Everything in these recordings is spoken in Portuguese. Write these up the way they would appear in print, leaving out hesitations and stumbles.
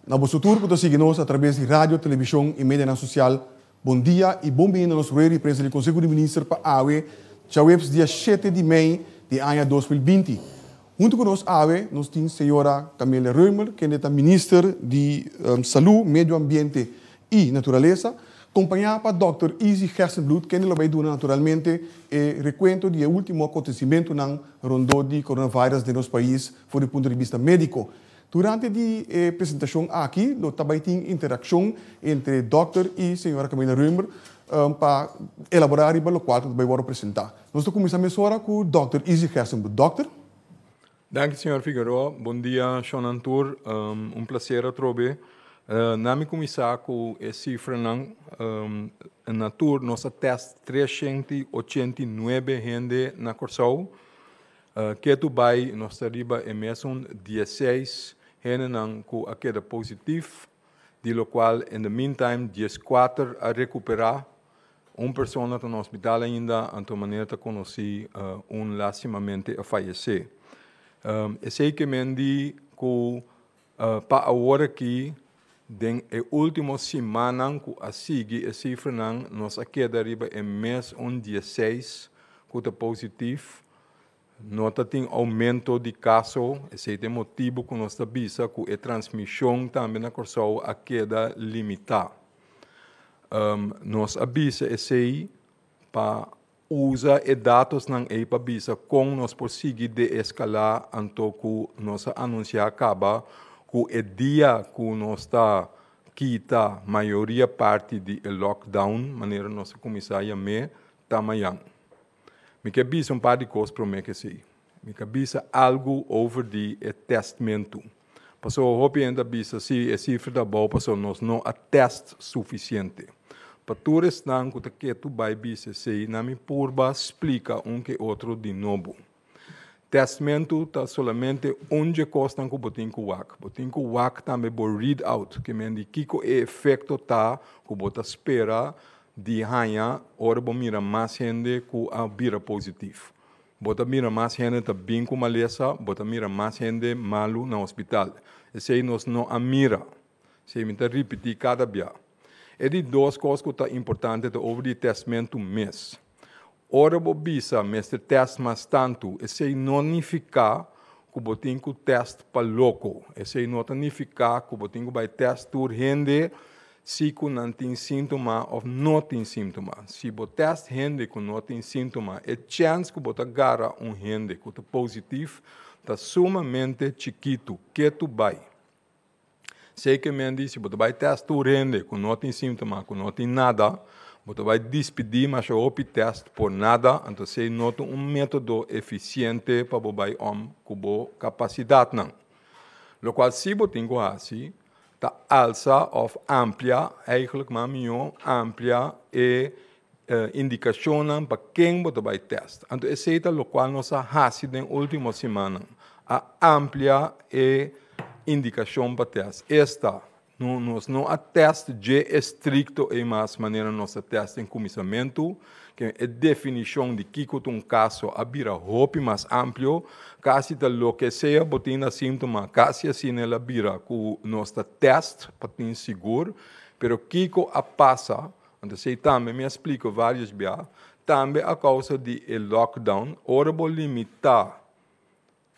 Na vosso tour pode seguir-nos através de rádio, televisão e mídia social. Bom dia e bem-vindo ao nosso rei de prensa do Conselho de Ministros para a AWE, Chawebs, dia 7 de maio de ano 2020. Junto conosco, a AWE, nós temos a senhora Camila Reumer, que é a ministra de Saúde, Meio Ambiente e Natureza, acompanhada por Dr. Easy Gerstenblut, que vai dar naturalmente o recuento do último acontecimento na ronda de coronavírus no nosso país, do ponto de vista médico. Durante a apresentação aqui, nós também temos interação entre o Dr. e a senhora Camila Reumer para elaborar o qual nós vamos apresentar. Nós começamos agora com o Dr. Easy Gerstenblut. Dr. Dank, senhor Figueroa. Bom dia, Sean Antur. Prazer a trobe. Nami começar com essa cifra na tour, nossa teste 389 gente na Corsau. Que tu vai, nós arriba em mesmo 16 gente com aquele positivo, de lo qual, in the meantime, 14 a recuperar. Uma pessoa no hospital ainda, de maneira que conheci, lastimamente a falecer. Sei que me di que para agora aqui, den a última semana que a seguir a cifra nós aqui arriba em mês 16 que é positivo. Nota tem aumento de casos, esse é o motivo que nós sabemos que a transmissão também na Corsau a queda limitada. Nós avisa esse para usar os dados na EIPA com nós conseguir de escalar anto que nós anunciar acaba que o dia que nós está quita a maioria parte do lockdown, maneira nossa comissária me tamanho. Me quer dizer par de coisas para mim que sei. Me quer dizer algo over de testamento. Passou a ainda bisa se a cifra da boa passou nós não a teste suficiente. Para todos não que tu vai bisa sei na me purba explica que outro de novo. Testamento está solamente onde costa que botin com wak. Botin com wak também por read out, que me indica que o efeito tá que bota espera de ranha, ora bo mira mais gente que a vira positivo. Bota mira mais gente tá bem com maleza, bota mira mais gente malu no hospital. Esse aí nós não a mira. Se me tá repetir cada dia. É de duas coisas que tá importante over o testamento mês. Ora bo bisa mestre teste mais tanto, esse não significa que botin que teste para louco. Esse não significa que botin que vai teste por gente se que não tem sintoma ou não tem sintoma. Se você teste gente que não tem sintoma, a chance que você agarra gente que é positivo está sumamente chiquito. Que tu vai? Sei que me diz, se você vai testar gente que não tem sintoma, que não tem nada, você vai despedir, mas o teste por nada, então você nota método eficiente para você com capacidade. Lo qual, se você tem assim, está alça ou amplia, eigenlijk maar melhor, amplia e indicação para quem você vai testar. Então, esse é o qual nós fazemos na última semana. A amplia e indicação para testar. Esta nós não a teste de estricto e mais maneira nossa teste em começamento, que é a definição de que um caso a vira roupa mais amplo, quase da lo que seja botina sintoma, quase assim ela vira com nossa teste para ter seguro, pero kiko a passa, então sei também me explico várias vezes, também a causa de lockdown, ora vou limitar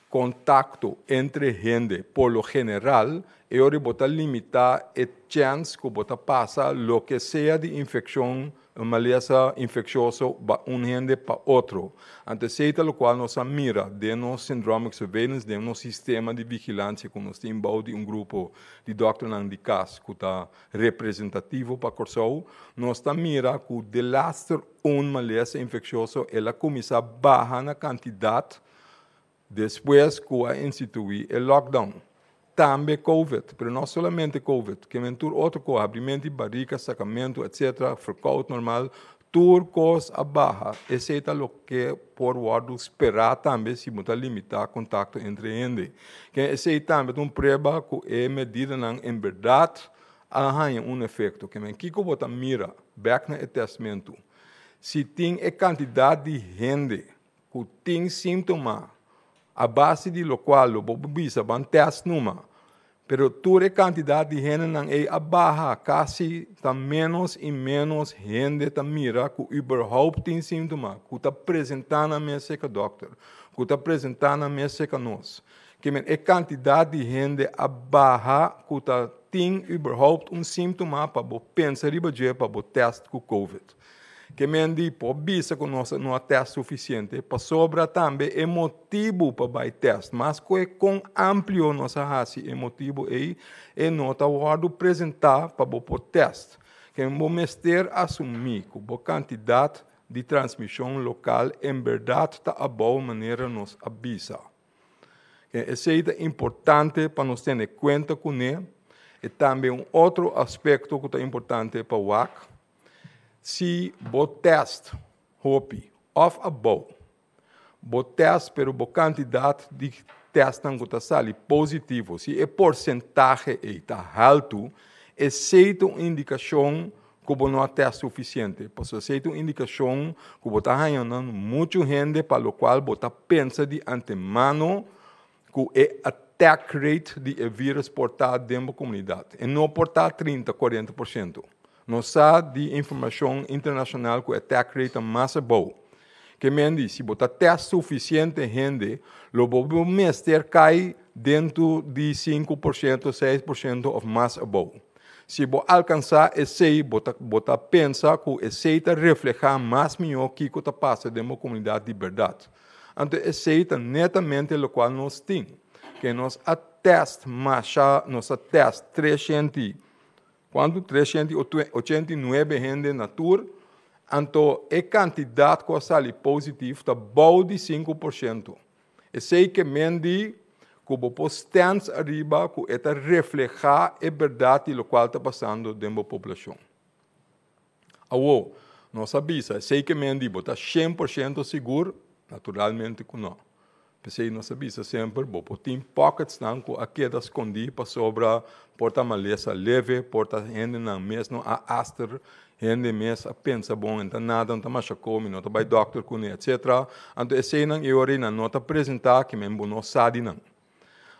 contacto entre gente, por lo general, e ora bota limitar a chance que bota passa lo que seja de infecção, maleza infecciosa, gente para outro. Anteceita o qual nós mira de nosso syndromic surveillance, de nosso sistema de vigilância, que nós temos de grupo de doctores de caso que está representativo para Corsau, nós mira que de lastre maleza infecciosa, ela começa a baixar na quantidade depois que a instituir o lockdown. Também Covid, mas não somente Covid, que mentur outro coisa, abrimento de barriga, sacamento, etc., frecaut normal, tudo coisa a barra. Esse é o que por wado esperar também se muda limitar contato entre gente. Que esse também é prova que é medida em verdade arranha efeito. Que men kiko bota mira, back na testamento. Se tem a quantidade de gente que tem sintoma, a base de lo qual o bisa van teste numa, Pero toda quantidade de gente não é abaixo, quase tá menos e menos gente tá mira que überhaupt tem sintoma, que tá apresentando a mesa que doctor, que tá apresentando a mesa que nós. Que é quantidade de gente abaixo que tá tem überhaupt sintoma para pensar para teste com COVID. Que mendi por bisa que nós não teste suficiente, para sobra também é motivo para o teste, mas que com amplio nossa raça é motivo é nota guardo apresentar para o teste, que vamos ter assumir que a quantidade de transmissão local em verdade está a boa maneira nos avisa. Isso é importante para nós ter em conta com ele, e também outro aspecto que é importante para o WAC. Se o teste, hope, of a bow, o teste, pero a quantidade de testes que está positivo, se é porcentagem está alto, é certa indicação que não é teste suficiente. Porque é certa indicação que está ganhando muita gente para o qual você pensa de antemano que é attack rate de vírus portado dentro da comunidade. E não portar 30, 40%. Nós sabemos de informação internacional que o attack rate é mais bom. Que me diz, se você testa suficiente gente, o mês cai dentro de 5%, 6% ou mais bom. Se você alcançar esse, você pensa que esse refleja mais melhor o que está passando dentro da comunidade de verdade. Então, esse é netamente o qual nós temos. Que nós atest, nós atest 389 gente na tour, então a quantidade que sai positiva está boa de 5%. E sei que mendi que o postens arriba que está reflejar a verdade do qual está passando dentro da população. Agora, nós sabemos, sei que mendi está 100% seguro, naturalmente que não. Pensei, nós sabemos sempre, tem pockets que aqui está escondido para sobra, porta maleza leve, porta gente não mesmo a aster, gente mesmo pensa bom, então nada, não mais come, não vai doctor com etc. Então esse não é hora não está apresentar que mesmo não sabe não.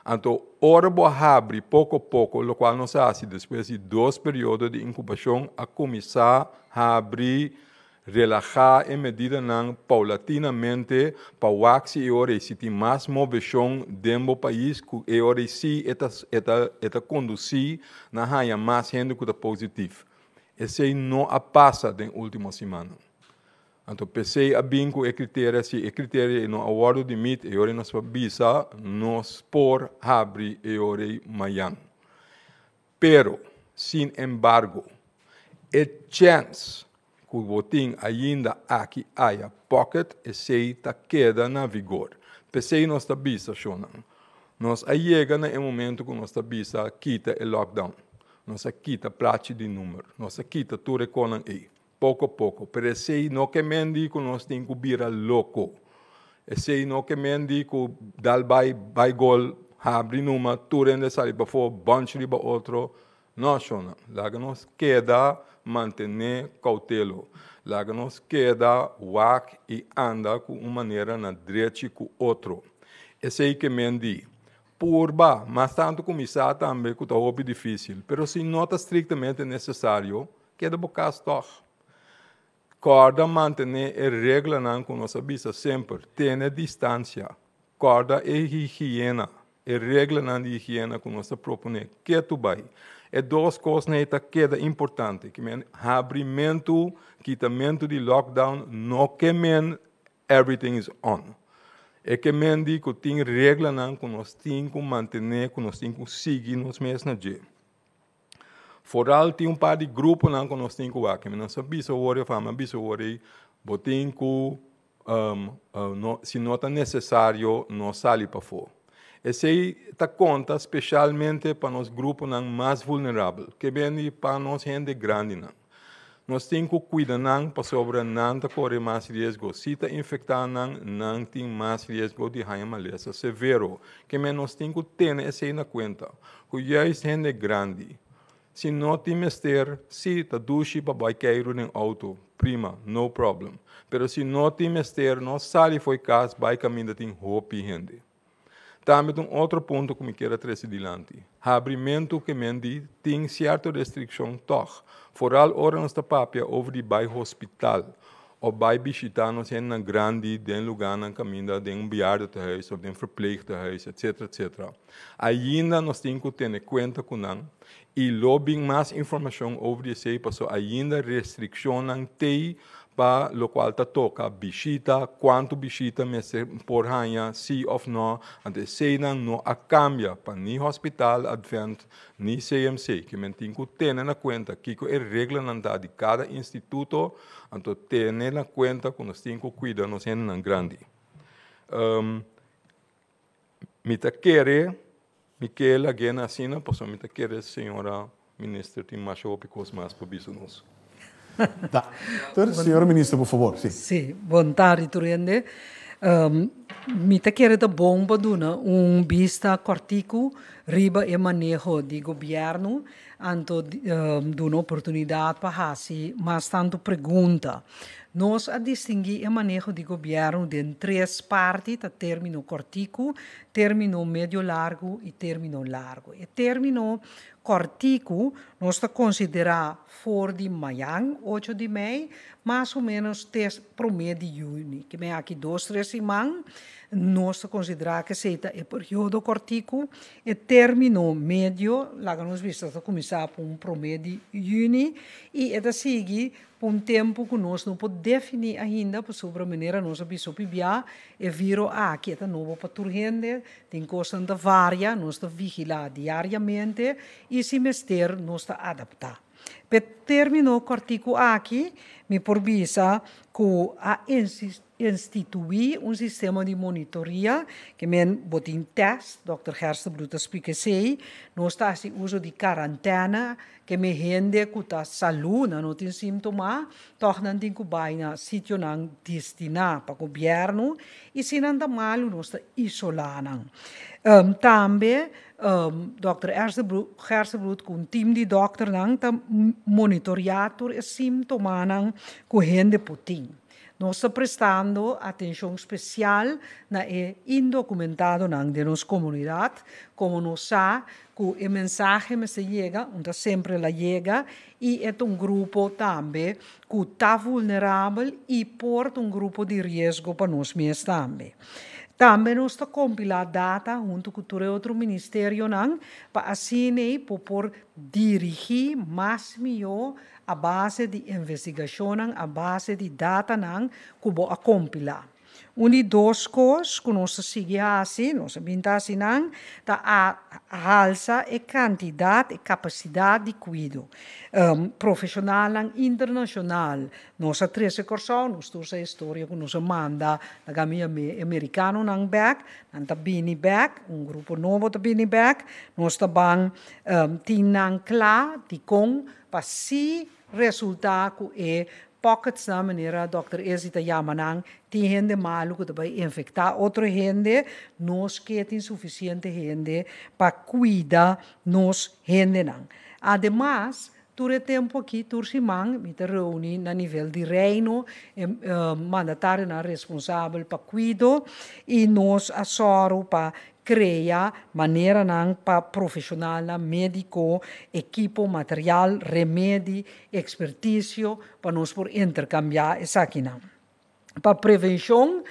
Então hora boa abre pouco a pouco, o qual nós faz depois de 2 períodos de incubação a começar a abrir relajar em medida não paulatinamente para o axi e ora se tem mais movição dentro do país que e ora se eta conduzir na raia mais gente que está positivo. Esse não passa na última semana. Então pensei a bem com o critério se o critério no acordo de mit e ora nós visa nos por abrir e ora amanhã. Pero sin embargo, a chance que o botim ainda aqui há pocket e se queda na vigor. Pensei nós está bisa shonan. Nós chega no momento que nós está bisa quita o lockdown. Nós quita praxe de número. Nós quita tudo conan aí. Pouco a pouco. Pero sei não que mendi que nós tem que vira louco. Sei não que mendi que dal vai gol abre numa tudo ainda sai para fora bunch riba outro. Não shonan. Lá nós queda manter cautelo. Lá nos queda WAC e anda com uma maneira na direita com o outro. Esse aí que mendi. Purba, mas tanto começar também que está muito difícil. Mas se não está estritamente necessário, queda bocas toch. Corda manter a regra não com nossa vista sempre. Tenha distância. Corda e higiene. A regra não de higiene com nossa propõe. Que tu vai? É 2 coisas que é importante, que é abrimento, quitamento de lockdown, não que everything is on. É que mendi que tem regra não que nós temos que manter, que nós temos que seguir nos meses na dia. Foral tem par de grupos não que nós temos que ver, que nós sabemos o horário, sabemos o horário, botem que se não é necessário, não sai para fora. Esse está conta especialmente para os grupos mais vulneráveis, que vem para nós gente grande. Nós temos que cuidar para sobre não correr mais risco. Se está infectado, não tem mais risco de raia maleza severo. Que nós temos que ter isso na conta. Que já é gente grande. Se não tem mister, se está duche para vai cair no auto, prima, no problem. Mas se não tem mister, nós sai foi casa, vai caminhar tem roupa e gente. Também outro ponto que me quero trazer adiante. Abrimento que mendi tem certa restrição toch. Vooral orans de papia over die bij hospital. Of bij visitanos in een grande, den lugar na caminho, den bejaardentehuis of den verpleegtehuis, etc. etc. Ainda nós temos que ter conta com isso. E lobbying mais informação over die cepa, so ainda restrição tem para o qual toca visita, quanto visita me por hanha, sim ou não, ante cena não a cambia para nem hospital advent, nem CMC, que men tem que ter na conta que é regra de cada instituto, então ter na conta que nós temos que cuidar nos em grande. Me te querer, Miquel again assim, posso me te querer, senhora ministra, tem mais opicos mais para nós. Tá. Senhora ministra, por favor. Sim. Sim, boa tarde, Turende. Me te quero da bomba duna vista cortico riba e manejo de governo, anto duna oportunidade para fazer mas tanto pergunta. Nós a distinguir o manejo de governo de três partes, tá término cortico, término médio largo e término largo. E término cortico, nós está considerar for de manhã, 8 de maio, mais ou menos para o mês de junho. Que vem aqui 2, 3 semanas, nós está considerar que seja o período cortico, e término médio, lá que nós vimos, está começar para o mês de junho, e é seguir por tempo que nós não podemos definir ainda, sobre a maneira nós absorvemos e viro aqui é novo para turgente, tem coisa de vária, nós está vigilar diariamente e se mester nós está adaptar. Per termino cortico aqui, me provisa que a instituir sistema de monitoria, que men botin test, Dr. Gerstenbroek explica sei, nós está se uso de quarantena, que me rende que a saúde não tem sintoma, toch não tem que vai na sítio não destinar para o governo, e se não dá mal, nós está isolando. Também, Dr. Gerstenbroek, com um time de doctor, está monitorando os sintomas que a gente tem. Nós estamos prestando atenção especial na indocumentado de nossa comunidade, como nós sabemos que o mensagem me chega, onde sempre ela chega, e é grupo também que está vulnerável e porta grupo de risco para nós mesmos também. Também nós estamos compilando data junto com o outro ministério, para assim por dirigir mais melhor a base de investigação, a base de data que vou compilar. De duas coisas que nós seguimos assim, nós vimos assim, a alça e quantidade e capacidade de cuidado profissional e internacional. Nós temos 13 corsos, nós temos a história que nos manda a caminho americano nang back, nanta bini back, grupo novo da bini back, nós também tinang claro de com para si resultado é pockets na maneira Dr. Ezita Yamanang tem gente malo que vai infectar outra gente, nós que tem suficiente gente para cuidar nos gente não. Ademais, todo tempo aqui, tursimang, me reúne na nível de reino, mandatário na responsável para cuidar e nós assoro para criar maneira para profissional, médico, equipo, material, remédio, expertício, para nós por intercambiar isso aqui não. Para prevenção,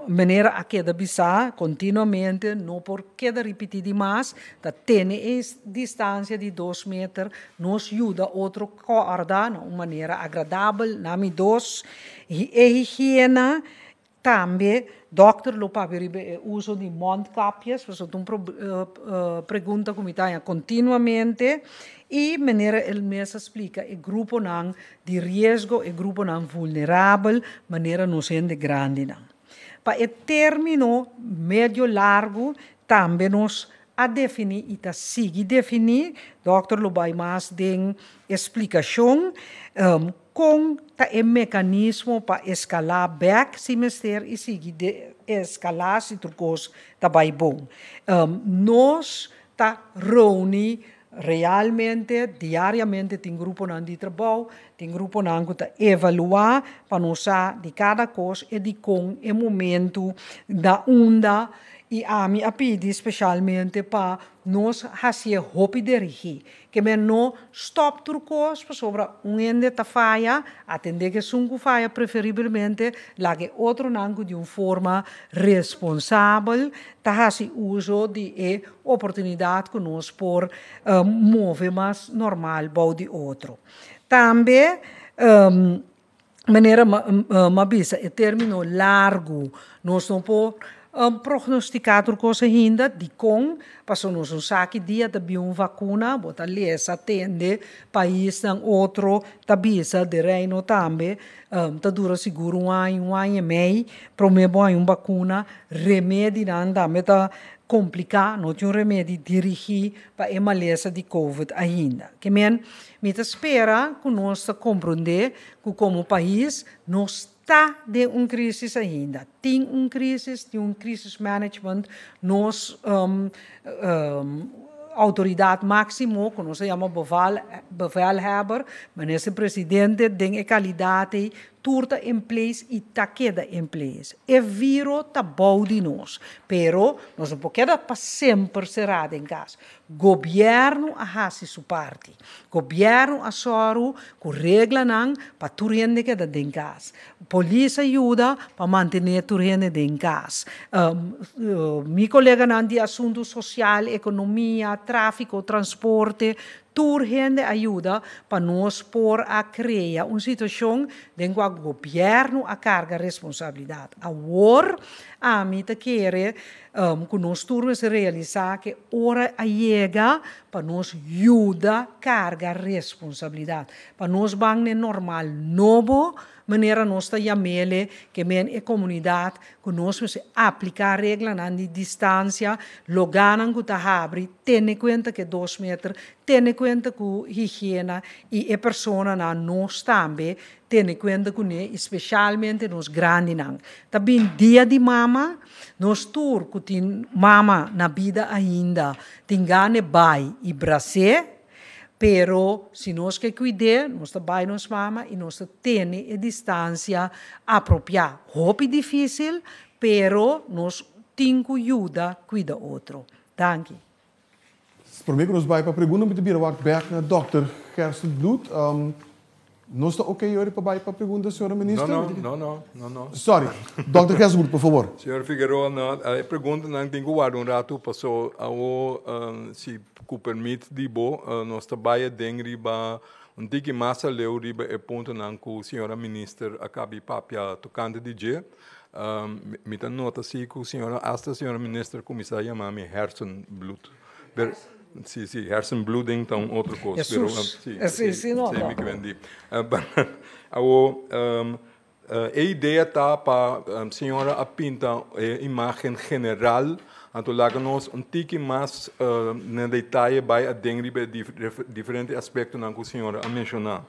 maneira a queda bisa continuamente, não por queda repetir demais, da ter distância de 2 metros, nos ajuda outro corda, de uma maneira agradável, nami dos, e higiene, também, doctor lo paveribe uso di mondkapjes, was het pergunta que me está continuamente, e maneira ele mesmo explica, o grupo não de risco, o grupo não vulnerável, maneira não sendo grande não. Para o término médio largo, também nos a definir e a seguir definir, doctor lo vai mais de explicação, com o mecanismo para escalar back semestre e seguir de escalar se trucos também bom. Nós tá reunir realmente, diariamente, tem grupo de trabalho, tem grupo que está evaluar para nós de cada coisa e de com o momento da onda e a mim a pedir especialmente para nós fazer hopi dirigir, que men não stop turcos para sobre ende ta faia, atender que sungu faia preferivelmente, lá que outro nango de uma forma responsável, ta hasi uso de oportunidade que nós por mover mais normal bau de outro. Também maneira mabisa e termino largo nós não por prognosticar coisa ainda de com passou nos um saque dia da uma vacuna bota lesa atende país não outro tabisa de reino também tá dura seguro um ano e meio promebo uma vacuna remédio não também tá complicar, não tinha um remédio dirigir para a maleza de Covid ainda. Que men, me espera que nós compreender que como país nós está de uma crise ainda. Tem uma crise management, nós autoridade máxima, que nós chama bevelhebber, mas esse presidente tem a qualidade turta em place e tá queda em place. É viro tá bom de nós, pero nós não podemos para sempre cerrado em casa. Governo a fazer sua parte. Governo a soro com regra não para turende que da em casa. Polícia ajuda para manter turende em casa. Mi colega não de assunto social, economia, tráfico, transporte, turgente ajuda para nós por a criar uma situação em que o governo a carga responsabilidade. Agora, a mim te quer que nós turmos realizar que hora chega para nós ajudar carga responsabilidade. Para nós banque normal novo, maneira nós está chamele que men a comunidade que nós vamos aplicar regra de distância, loganan que tá abre, tene conta que 2 metros, tene conta que higiene e a persona na nós também tene conta que ne especialmente nos grande não. Também dia de mama, nós tur que tem mama na vida ainda, tem gane bai e braço. Pero, se nós que cuidar, nós também nos mama e nós temos a distância apropriada. Hope difícil, pero nós temos que ajudar cuida outro. Dank je. Voor mij kunnen we bij een pergunta met de bierwaard back naar Dr. Gersten Bloed. Não está ok hoje para a pergunta, senhora ministra? Não. Sorry, Dr. Gersten Bloed, por favor. Senhora Figueroa, a pergunta não tem que guardar rato, passou se que permite dibo nós trabalha dentro ba tique massa leu riba e ponto não que a senhora ministra acabe papia tocando de dia me tá nota se que a senhora ministra comissária mami hersenbloed sim, hersenbloed então outra coisa sim, não me que vendi a ideia tá para a senhora apinta a imagem general então, lá nós tique mais no detalhe vai a dentro de diferentes aspectos que a senhora mencionou.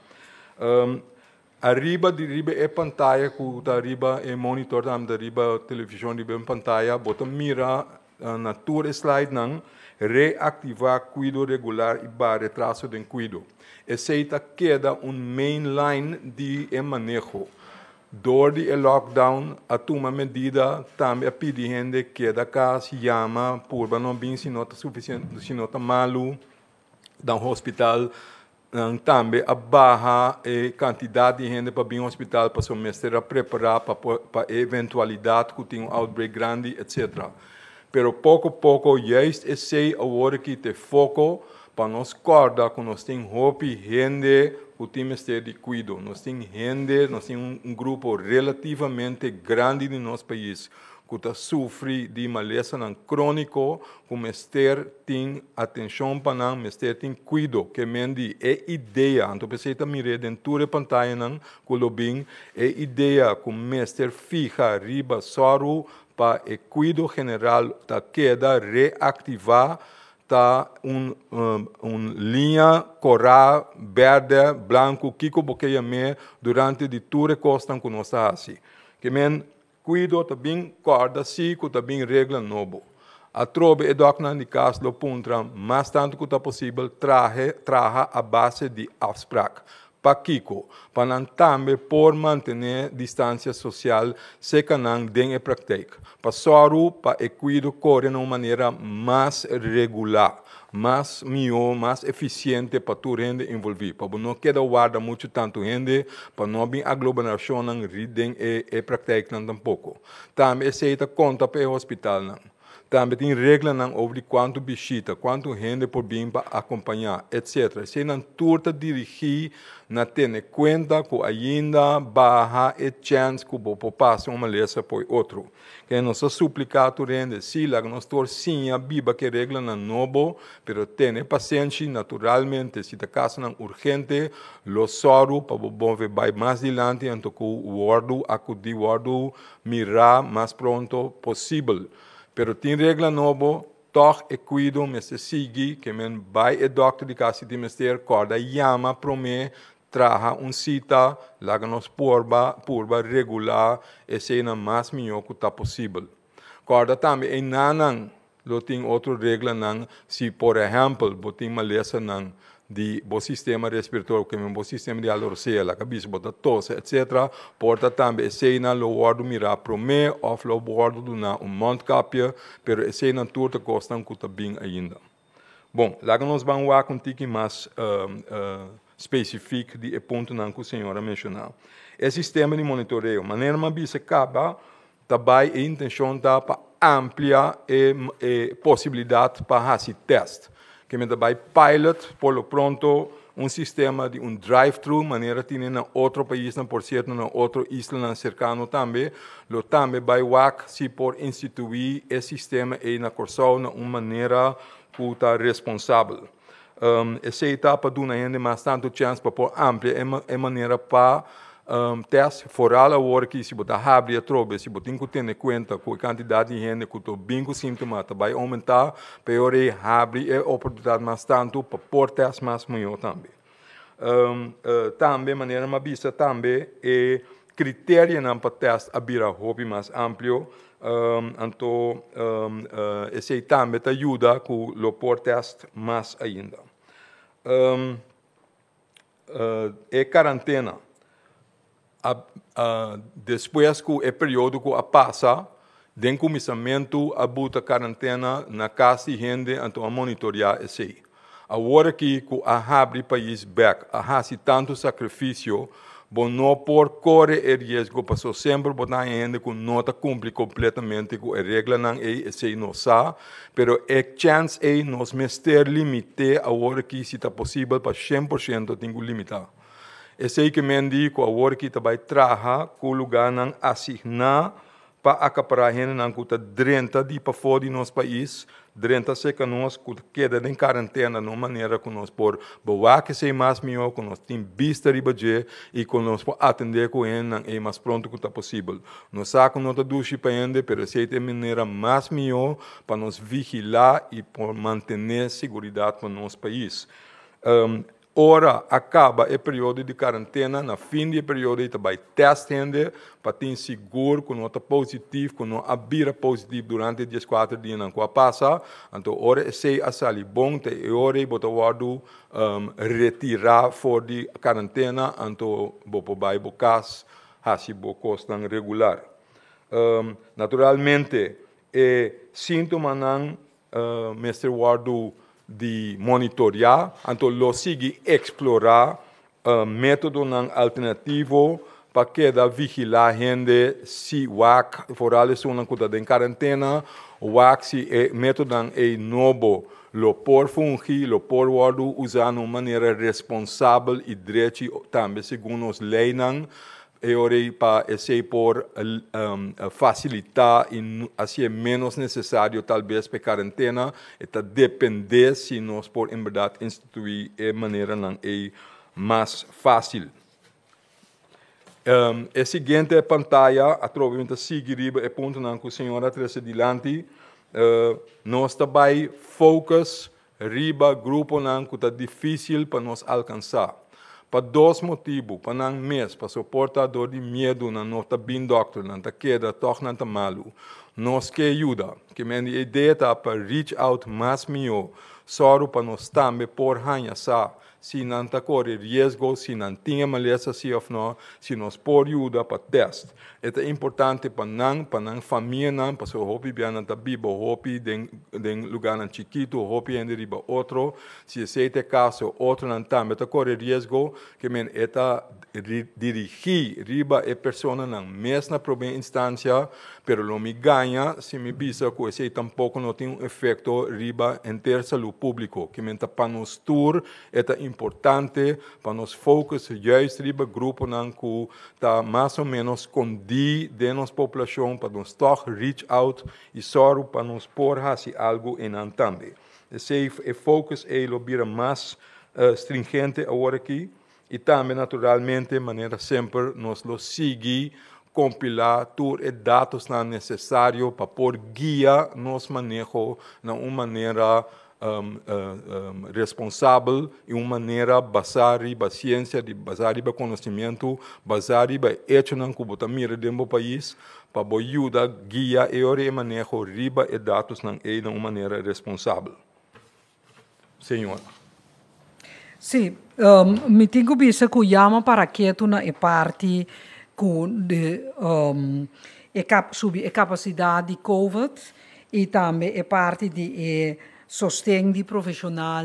Arriba é pantalla, que arriba é monitor, arriba televisão, arriba pantalla, bota mira na tour slide não, reativar cuido regular e para retraso de cuido. Essa queda mainline de manejo. Door die lockdown, a toma medida, também a pedir gente que da casa chama por não bem se nota suficiente, se nota malu, da hospital, também a barra quantidade de gente para vir ao hospital para o mestre a preparar para eventualidade que tem outbreak grande, etc. Pero pouco a pouco, juist esse agora que te foco para nós corda que nós tem hope gente o time de cuido. Nós temos gente, nós temos grupo relativamente grande no nosso país que sofre de maleza crônico, que o mestre tem atenção para nós, o mestre tem cuido, que mendi é ideia, então você está mirando dentro da pantalla não, que o bem é ideia que o mestre fica riba soro para o cuido general da queda reativar tá linha coral verde branco que bloqueia durante de toda a costa que nós assim que men cuido também corda que também regra novo a trobe é docna de caso do puntra mais tanto que tá possível traga a base de afspraak para Kiko, para também por manter distância social, se que não tem a prática. Para só para equilibrar correr de uma maneira mais regular, mais melhor, mais eficiente para tu gente envolver. Para não quedar guarda muito tanto gente, para não vir aglomeração não ridem e prática não tampouco. Também se conta para o hospital não. Também tem regra sobre quanto visita, quanto gente por vir para acompanhar, etc. Se não turta dirigir, não tem conta que ainda barra e chance que vou passar uma lesa por outro. Que nós suplicar tu rende, se lá nós torcinha biba que regra não novo, pero tem paciência naturalmente, se a caso não urgente, lo soro para bom ver vai mais adiante, então que o wardo acudir wardo mirar mais pronto possível. Pero tem regra nova, toch e cuido, me se sigue, que men vai e doctor de casa de ministério, corda llama para mim, traga cita, laga nos purba regular, e se na mais melhor que está possível. Corda também, em nanang, lo tem outra regra não, se por exemplo, botem uma lesa não, de bo sistema respiratório, que é um sistema de alorceia, la cabeça, bota tosse, etc. Porta também, se na lo guardo mirar pro me, ou lo guardo do na mondkapje, pero se na turta costam que tá bem ainda. Bom, lá nós vamos lá com um tique mais específico de ponto não que a senhora mencionou. É sistema de monitoreio, maneira uma bisa acaba, também a intenção tá para ampliar a possibilidade para fazer teste. Que me dá pilot, por lo pronto, sistema de drive-thru, maneira que tem em outro país, por certo, em outro isla cercano também, lo também vai se por instituir esse sistema e na Corsol, uma maneira que está responsável. Essa etapa dá ainda mais tanto chance para por amplia é maneira para teste foral agora que se botar abre a trobe, se botar ter em conta com a quantidade de gente que está bem com sintomas, vai aumentar, pior é abre a oportunidade mais tanto para por teste mais maior também. Também maneira uma vista também é critério para teste abrir a hobby mais amplo, então esse também te ajuda com o por teste mais ainda. É quarentena. Depois que o período que passa, tem começamento a botar quarentena na casa de gente, então a monitorear isso. Agora que abre o país back, fazer tanto sacrifício, bom não por correr o risco, passou sempre botar gente que não está cumprindo completamente com a regra não é esse não sabe, pero a chance é nós mestre limitar agora que se está possível para 100% tem que limitar. Esse que me diz que agora que vai trabalhar com o lugar não assignar para acaparar gente não que está 30 dias para fora do nosso país, 30 seca nós que queda em quarentena de uma maneira que nós por boa que seja mais melhor, que nós tem vista de budget e que nós por atender com ele não é mais pronto que está possível. Nós saco nota duche para ele, pero essa é a maneira mais melhor para nós vigilar e por manter a segurança para o nosso país. Ora acaba o período de quarentena, na fim do período ele vai testando para ter seguro que não está positivo, que não abrir positivo durante os 4 dias não passa. Então, ora se a sair bom, te ora botar o retirar fora de quarentena, então vai bocar assim custa regular. Naturalmente, sintoma não mestre Wardo de monitorear, então lo sigue explorar método não alternativo para que vigilar gente se WAC foral é uma coisa em quarentena, WAC se método não é novo, lo por fungir, lo por usar de uma maneira responsável e direita também segundo as leis não para esse por facilitar e assim é menos necessário talvez para quarentena e depender se nós por em verdade instituir de maneira não é mais fácil. A seguinte pantalla, através seguir o ponto não que a senhora trouxe adiante, nós também focus riba grupo não que está difícil para nós alcançar. Para 2 motivos, para não mês, para suportar dor de medo, não está bem doctor, não está queda, toch não está malo. nos que ajuda, que a ideia está para reach out mais melhor, só para nós também por ranhar se não está correndo risco, se não tinha maleza se ou não, se nós por ajuda para teste. É importante para não família não, para o hopi bem na biba, hopi den lugar na chiquito, hopi ainda riba outro, se esse é caso outro não também está correndo risco, que men eta dirigir riba é persona na mesma primeira instância, pero lo me ganha se me bisa que esse tampouco não tem efeito riba em ter saúde público, que men para nos tour é importante para nos focus juist riba grupo nan que tá mais ou menos condi de nossa população para nos toch reach out e só para nos por se algo em antande. Esse focus é o bira mais stringente agora aqui. E também, naturalmente, de maneira sempre, nós lo seguir, compilar todos os dados necessários para por guiar nosso manejo de uma maneira responsável e uma maneira baseada em ciência, baseada em conhecimento, baseada em hecho na cubotamira do país, para ajudar a guiar e manejo riba e dados de uma maneira responsável. Senhor. Sim, me tenho visto que chama para que tu na parte sobre a capacidade de COVID e também a parte de sustento de profissional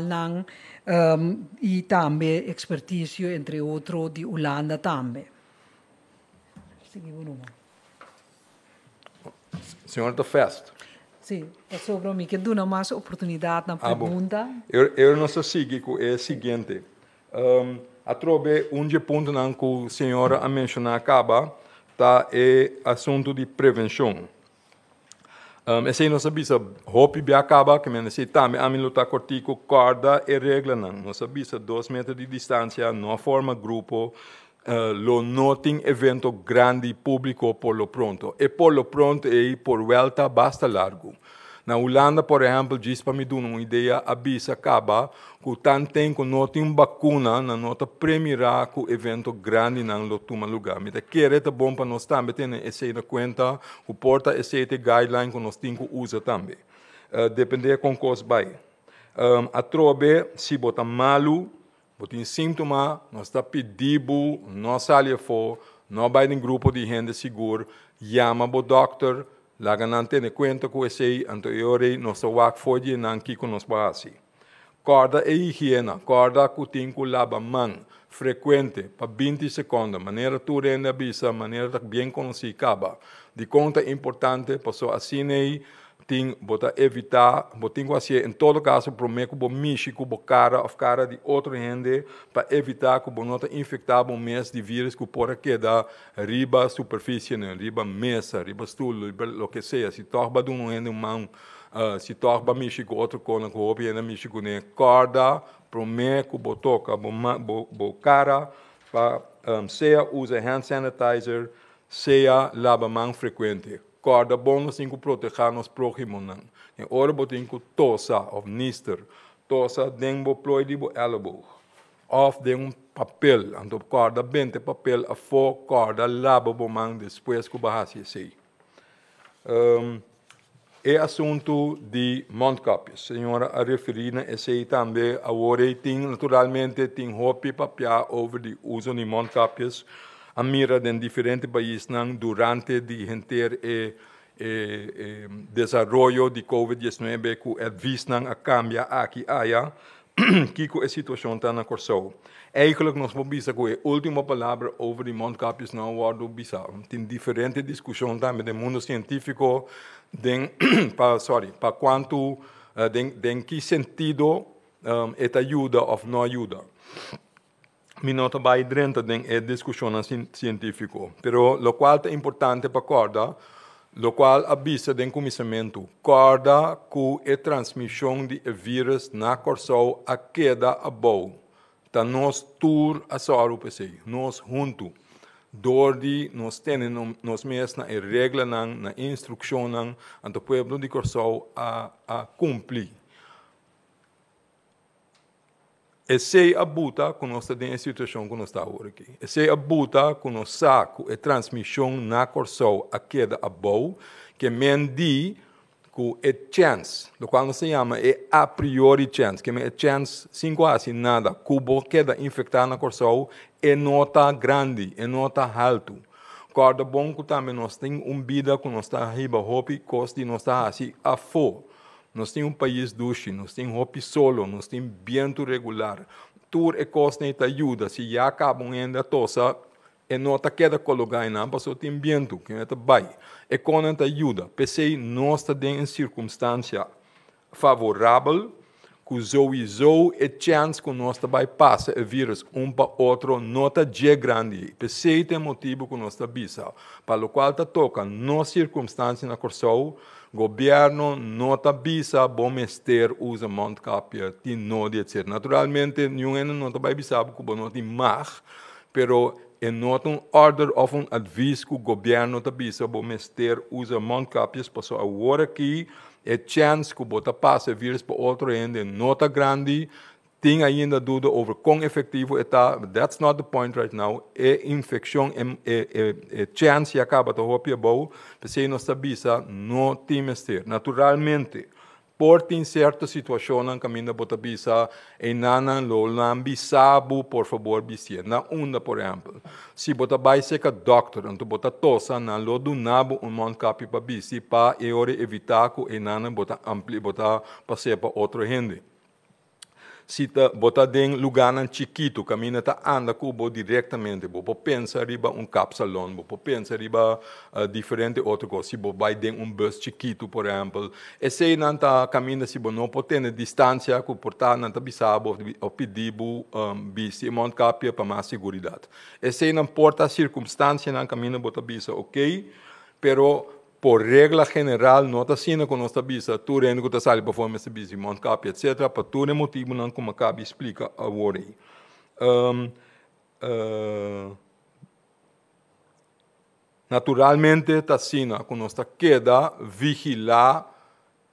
e também expertise entre outros de Holanda também. Senhor da festa. Sim, é sobre mim que dá mais oportunidade na pergunta. Eu não sei que é o seguinte. A trobe ponto que o senhor a mencionar acaba tá é assunto de prevenção. Esse não sabia se hopi bem acaba que men se também a luta cortico corda e regra não. Não sabia se 2 metros de distância, não forma grupo. Lo noting evento grande público por lo pronto. E por lo pronto e por volta basta largo. Na Holanda, por exemplo, diz para me dar uma ideia, a bisa acaba que tanto que não tem vacuna na nota primeira que o evento grande não lo toma lugar. Mas é bom para nós também ter essa na conta, que porta esse guideline que nós temos que usar também. Depende com coisa vai. A trobe, se botar malu, tem síntoma, nós está pedindo, nós saímos fora, nós vai em grupo de gente seguro, chama o doctor, lá não tem conta com esse anterior, nós vamos fazer não que com nós base. Corda e higiene, corda que tem que lavar mão frequente, para 20 segundos, maneira tu renda bisa, maneira bem conhecida acaba. De conta importante, para assim tem bota evitar, botem quase em todo caso prometo que mexer com cara de outra gente para evitar que não infectar o mês de vírus que pode quedar riba superfície, riba mesa, riba stool, riba lo que seja. Se torba de um gente mão, se torba mexer com outro cono, que o ainda mexer com corda, prometo que botoca, bo cara para seja usa hand sanitizer, seja lava mão frequente. Corda bom assim que proteger nos próximos não. Em hora botem que tosa ou nister, tosa dengo ploi de bo elbow, of de papel, então corda bente papel a fo corda lava bo man depois que bahasi sei. É assunto de Mondkapjes. Senhora a referir a esse também agora tem naturalmente tem hopi papia over de uso de Mondkapjes. A mira em diferentes países durante o desenvolvimento de COVID-19 que é visto a cambia aqui allá, que a situação está na corso. Eigenlijk nós vamos ver que a última palavra over de mondkapjes não wordt bisa. Tem diferentes discussões também no mundo científico, para quanto, em que sentido esta ajuda ou não ajuda. Minota vai dentro da discussão científica, pero lo qual é importante para corda, lo qual avisa do começamento, corda que a transmissão de vírus na corso a queda a boa, tá nós tour a soro PC, nós junto, dordi nós temos nós mesmos na regra na instrução ante o povo de corso a cumprir. Esse abuta que nós temos em situação que nós estamos aqui. Esse abuta que nós saco a transmissão na corso a queda a boa, que mendi que é chance, lo qual se chama é a priori chance, que é chance 5 assim nada, cubo queda infectada na coração é nota grande, é nota alto. Corda bom que também nós temos vida que nós está riba hopi, costi nós está assim a fo. Nós temos país duche, nós temos hopi solo, nós temos viento regular. Tur e costa te ajuda, se já acabam ainda tosa, e nota queda colocar na passou tem viento, que é vai. E quando te ajuda, pensei nós está em circunstância favorável, que sowieso é chance que nós vai passar o vírus para outro, nota de grande. Pensei tem motivo que nós está bisa, para o qual te toca, não circunstância na corção, governo nota bisa, bom mester usa montcapia, ti no de etc. Naturalmente, nenhum não está vai bisa, porque não tem mais, pero é nota order of aviso que o governo está bisa, bom mester usa montcapias, passou agora aqui, é chance que bota passa vírus para outro ende, nota grande, tem ainda dúvida over quão efetivo está, that's not the point right now, é infecção, é chance e acaba de roupa boa, porque nós sabemos, não tem mester. Naturalmente, por tem certa situação na caminho da bota bisa, e nana lo lambi sabu, por favor, bisie. Na onda, por exemplo, se bota vai ser que doctor, então bota tosa, na lo do nabo montcapi para bisi, para evitar que e nana bota ampli, bota passear para outro gente. Se tá bota em lugar chiquito, caminha tá anda cubo diretamente, bo pensa riba capsalão, bo pensa riba diferente outra coisa, se bo vai em bus chiquito, por exemplo, e se não tá caminha se bo não pode ter distância, que portar não tá bisabo ou pedir bisi montcapia para mais segurança. E se não porta circunstância não caminha bota bisa, ok, pero por regra general, não está sendo com nossa bisa, tu rende que está saindo para fora essa bisa, montcapia, etc. Para tu é motivo não como cabe explica agora. Naturalmente, está sendo com nossa queda vigilar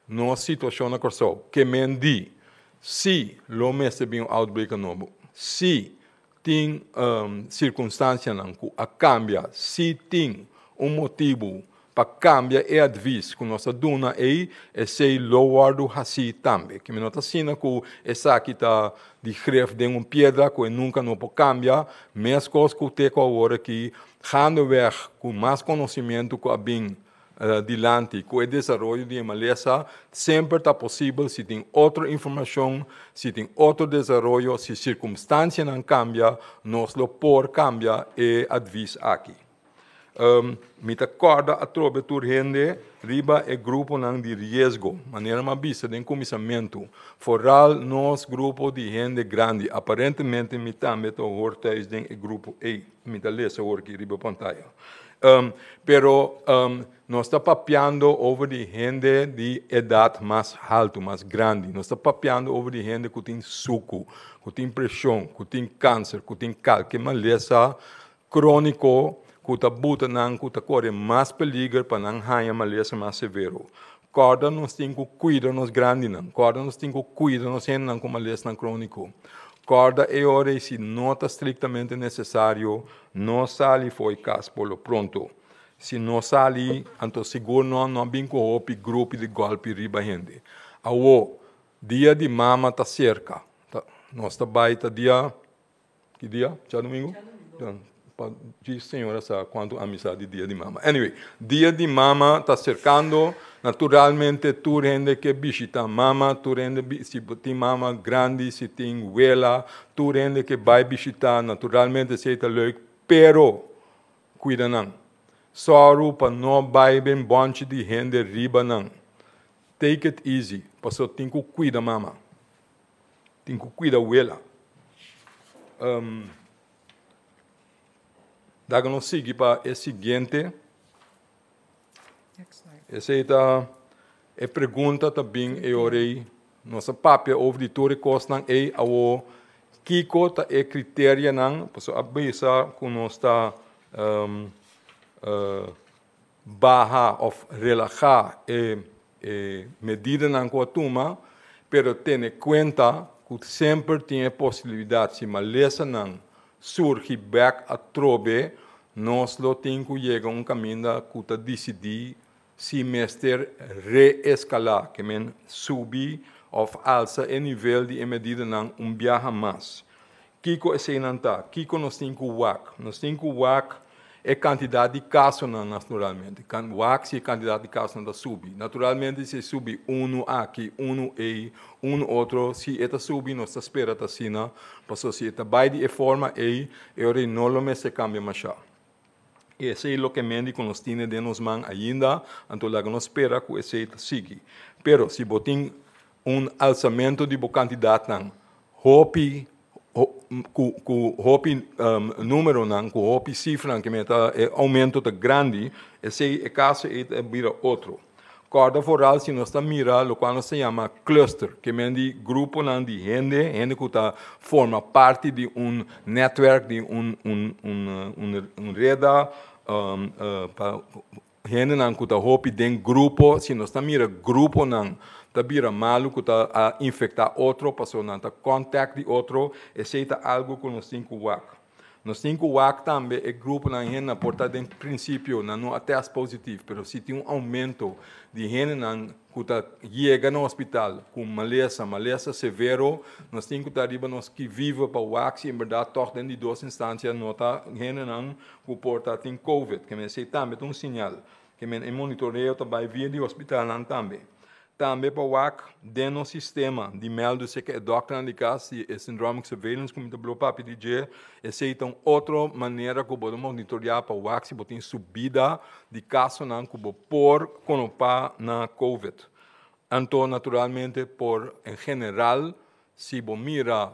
nossa situação na corção. Que mendi, se lo messe bem outbreak novo, se tem circunstância não a cambia, se tem motivo para cambiar é adviso com nossa duna e se lower do assim também que me nota assim que essa aqui tá de greve de pedra que nunca não pode cambiar mais coisas que te agora que handwerk com mais conhecimento que bem dilante com o desenvolvimento de maleza sempre está possível se tem outra informação se tem outro desenvolvimento se circunstância não cambia nós lo por cambia e adviso aqui. Me acorda a trobe tur gente riba e grupo nang de risco maneira mais vista de comissamento foral nos grupo de gente grande aparentemente me também to hortais de grupo E me da lesa aqui riba pantalla pero nós está papiando over de gente de idade mais alta, mais grande. Nós está papiando over de gente que tem suco, que tem pressão, que tem câncer, que tem calque, maleza crônico que está buta não que está corre mais peligro para não ganhar maleza mais severo. Corda nós tem que cuidar nos grandes não, corda nós tem que cuidar nos gente não com maleza não crônico. Corda é hora se não está estritamente necessário, não sale foi caso por lo pronto. Se não sale, então seguro não bem com o grupo de golpe riba gente. Ao dia de mama está cerca. Nós está baita dia que dia? Já domingo? Diz senhora sabe quanto amizade dia de mama. Anyway, dia de mama está cercando. Naturalmente, tu rende que visita mama, tu rende se tem mama grande, se tem vela, tu rende que vai visitar. Naturalmente, se está leuk, pero cuida não. Só para não vai bem bonde de gente riba não. Take it easy, porque tem que cuidar mama, tem que cuidar vela. Daí nós seguimos para o seguinte. Essa é a pergunta também, eu orei. Nossa papel over de tudo costa é ao que cota é critério não, porque a beça com nossa barra ou relaxar é medida não com a turma, pero tem em conta que sempre tem a possibilidade se maleza não surge back a trobe, nós lo temos que chegar a um caminho que decidir se mester reescalar, que men subir of alça o nível de medida não viaja mais. Kiko é senanta, Kiko nos tem que WAC é quantidade de casos naturalmente. WAC se quantidade de casos não subir. Naturalmente se subir aqui, aí, outro, se eta subir nós espera ta sina, passo se eta vai de forma aí, eu não se cambia mais. Esse é o que médico nos tem de nos man ainda, então lá nos espera que esse siga. Pero se botem alçamento de quantidade não, hopi número não, com hopi cifra que meta aumento de grande, esse é caso é vira outro. Corda foral se nós estamos mirando o qual se chama cluster, que é de grupo não de gente que tá forma parte de network, de rede gente não que tá hopi den grupo, se nós estamos mirando grupo não tá vira malo que tá a infectar outro pessoa não tá contact de outro, esse é algo que nós temos que WAC. Nós temos que WAC também é grupo na gente porta em princípio não até as positivo, mas se tem aumento de gente não que tá chega no hospital com maleza severo, nós temos que estar riba nós que vive para WAC, se em verdade toque dentro de duas instâncias nota gente não que porta tem COVID, que me sei também um sinal, que me monitoreio também via de hospital não também. Também para o WAC, dentro do sistema de melde-se que é doctor de casa, e syndromic surveillance, como o papo de dizer, essa é outra maneira que podemos monitorear para o WAC, se tem subida de casos não que por conopar na COVID. Então, naturalmente, em geral, se você mira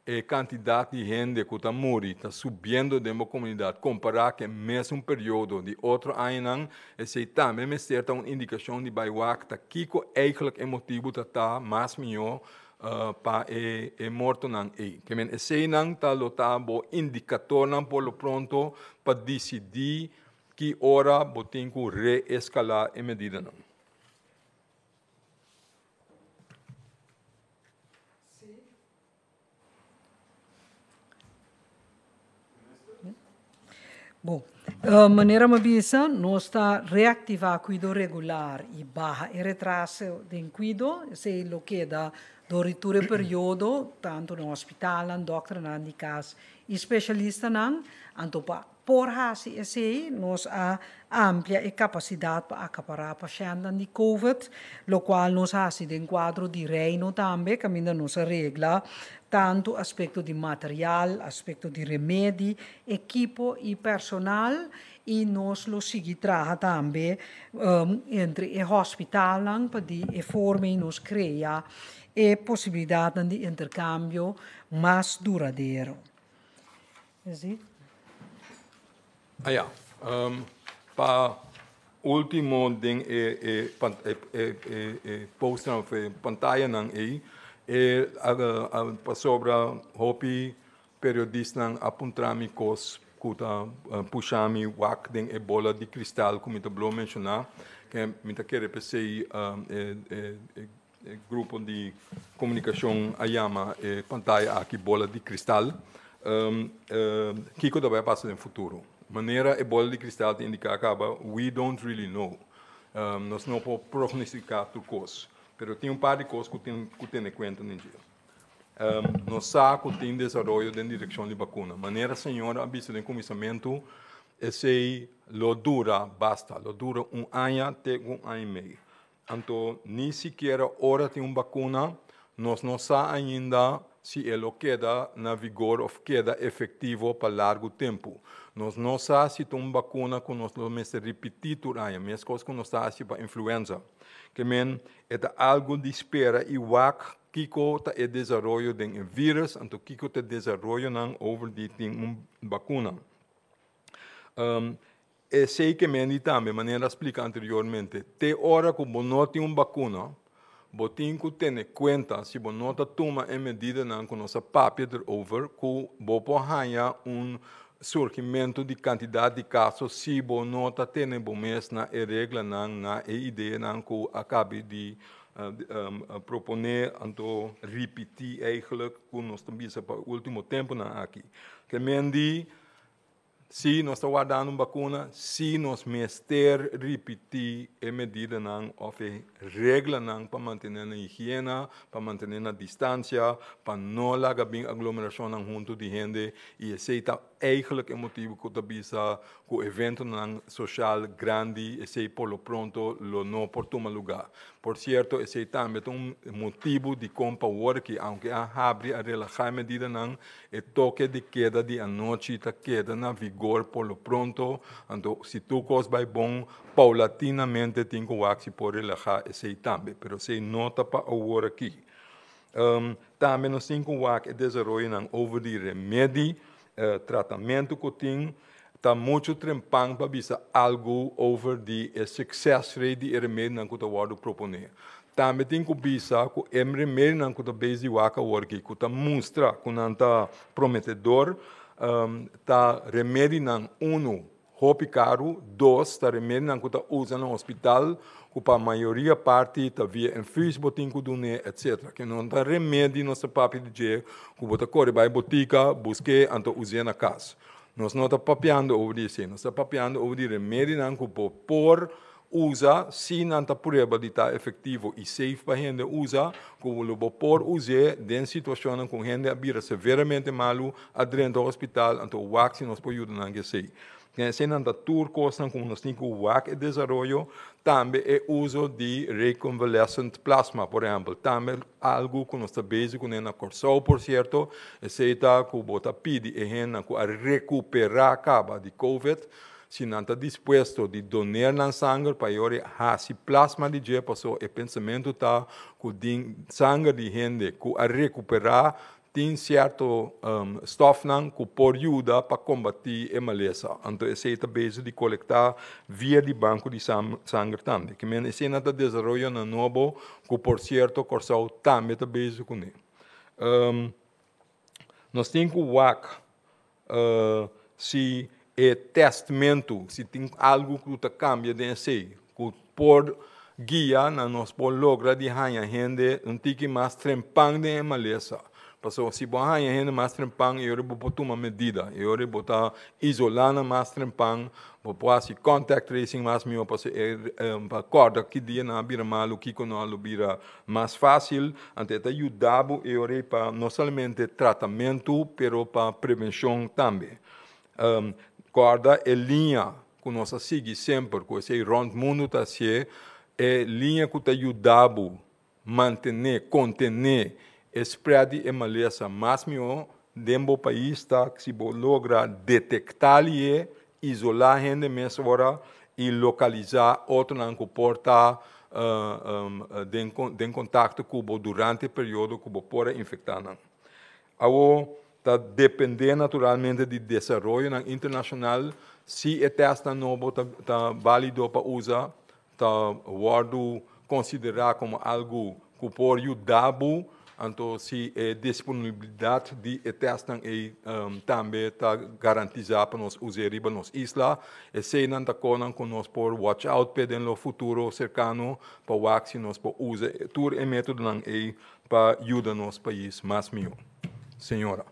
a quantidade de gente que está morrendo, está subindo dentro da comunidade, comparar com o mesmo período de outro ano, esse também me certa uma indicação de baiuac, que eigenlijk é motivo de estar mais melhor para o morto não é. Que esse não está lotado indicador não por lo pronto para decidir que hora botem que reescalar a medida não. Bom, maneira mabisa, nós está reativar cuido regular e barra e retraso de cuido, se lo que da doriture período, tanto no hospital, no doctor, no caso, especialista não, anto pa por hasi esse, nós a amplia e capacidade para acaparar pacientes de COVID, lo qual nós hasi de quadro de reino também, que ainda nos regla, tanto aspecto de material, aspecto de remédio, equipo e personal, e nós lo segui traga também entre o hospital, para de forma nos cria e possibilidade de intercâmbio mais duradouro. Sim? Para último ding post na pantalla nang sobre hopi periodista nang apuntrami kos kuta puxami wak ding bola de cristal como te blo mencionar que me tá querer pensei grupo de comunicação ayama pantalla aqui bola de cristal que coisa vai passar no futuro. Maneira a bola de cristal te indica acaba, we don't really know. Nós não podemos prognosticar tudo coisa. Mas tem par de coisas que tem em conta no dia. Nós sabemos que tem desenvolvimento em direção de vacuna. Maneira senhora a vista de começamento, esse lo dura basta, lo dura ano até ano e meio. Então, nem sequer hora tem uma vacuna, nós não sabemos ainda se ele queda na vigor ou queda efetivo para largo tempo. Nós não sabemos se tem uma vacuna que nós vamos repetir por ano, mesmo coisa que nós sabemos para influenza. Que é algo de espera e o Kiko está o desenvolvimento de um vírus, então Kiko está o desenvolvimento over de uma vacuna. Sei que também, maneira explica anteriormente, te hora que você não tem uma vacuna, você tem que ter em conta, se você não toma a medida com nossa papel over, que você pode surgimento de quantidade de casos se você não tem bom mês na regra, na ideia que acabe de proponer, então repetir eigenlijk que nós estamos para o último tempo aqui. Que se nós estamos guardando uma vacuna, se nós mester repetir a medida não, ou a regra não, para manter a higiene, para manter a distância, para não lagar bem aglomeração junto de gente, e esse é eigenlijk o motivo que eu visa que o evento não social grande, esse por lo pronto, lo não por tomar lugar. Por certo, esse é também um motivo de comprar que, aunque a abre a relajar a medida não, o toque de queda de a noite está queda na vigor por lo pronto, então se tu cos vai bom, paulatinamente tem que se por relajar esse também, pero se nota para o hora aqui. Também nós temos que desenvolver over de remédio, tratamento que tem, está muito trempang para ver algo over de success rate de remédio que o wado proponer. Também tem que ver que o remédio que o base waka work que está mostra que não está prometedor, tá remédio não hopi caro, dois tá remédio que está usa no hospital, que para a maioria parte está via infus botin que dune etc. Que não tá remédio nossa papi de dia, que bota corre vai botica, busque anto use na casa. Nós não está papiando over isso, nós está papiando over de remédio não que por usa, se não está prueba de estar efetivo e safe para a gente usa, que o por usar em situação com a gente abira severamente malo, adentro do hospital, então o vaccino nos pode ajudar a sei. Se não está tudo costa com nós temos o vac e desenvolvimento, também é uso de reconvalescent plasma, por exemplo, também algo que nós está base com na Corsol, por certo, se está que bota pede a gente a recuperar a caba de COVID, se não está disposto de donar na sangue para ir a plasma de dia, passou o pensamento está que o sangue de gente que a recuperar tem certo stoff que pode ajudar para combater a maleza. Então, esse é a base de coletar via de banco de sangue também. Que esse é o desenvolvimento novo, que por certo, Corsol também está base com ele. Nós temos que ver se é testamento, se tem algo que cambia de si, que por guia, nós podemos lograr de a gente não tem que mais trempar de maleza. Porque se você a gente mais trempang, eu vou botar uma medida, eu vou botar isolando mais trempang, vou fazer contact tracing mais meu, para corda que dia na bira malo, que quando a bira mais fácil, até ajudar eu para não somente tratamento, pero para prevenção também. Corda é linha que nós seguimos sempre, que esse round mundo está se é linha que ajuda a manter, contener spread e maleza mais meu dentro do país está que se logra detectar e isolar a gente mesmo hora e localizar outro não que porta em contato com o durante o período que o pode infectar. Agora está depender naturalmente do desenvolvimento internacional se o teste novo está válido para usar está guardo considerar como algo que pode ajudar. Então, se a disponibilidade de testes também está garantizada para nós usar em nossa isla, e se não está com nós por watch out para no futuro cercano para o que nós podemos usar todo o método para ajudar nosso país mais melhor. Senhora.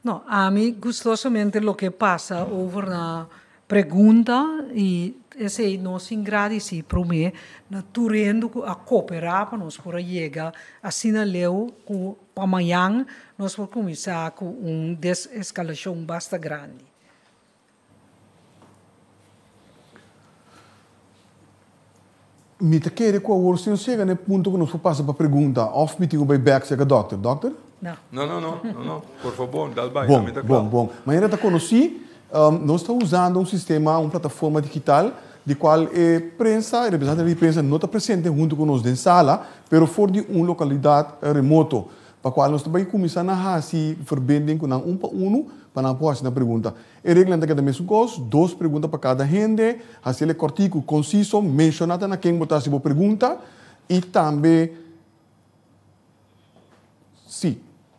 No, a mim gustosamente o que passa over na pergunta e esse nós ingradeci para mim na turendo a cooperar para nós por chegar assim na leu com amanhã nós vamos começar com desescalação bastante grande. Me te querer com a origem chega no ponto que nós passar para a pergunta, of me tenho back chega doctor? Não, por favor, dá bem. Bom. Mas ainda está conhecido. Nós estamos usando um sistema, uma plataforma digital, de qual a representante de imprensa não está presente junto conosco na sala, mas for de uma localidade remota, para a qual nós também começamos a fazer verbinding com um para um, para não fazer a pergunta. A regra é que da mesma coisa, 2 perguntas para cada gente, fazer cortico, conciso, mencionar na quem botar a pergunta, e também,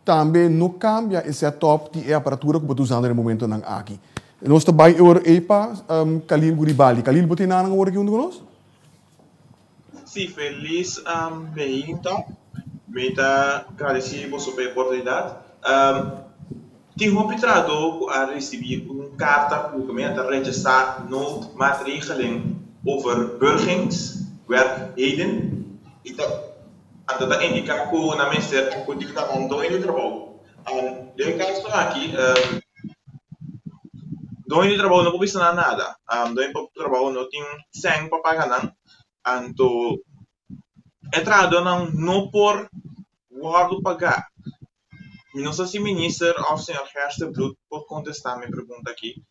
também não cambia esse setup de aparatura que você usando no momento aqui. Nós também EPA Khalil Guribali. Khalil, você tem algo aqui conosco? Sim, feliz bem-vindo. Me agradecer por sua oportunidade. Tenho optado a receber carta voor gemeente registreert noodmaatregelen over burgingswerkheden. En dat indica ko na minister ko dikta on in trabalho. De caso aqui, do in trabalho não precisa nada. Do in trabalho não tem sem pagar anto entrado não por guardo pagar. Não sei se o ministro ou o senhor Herstenbloed pode contestar minha pergunta aqui.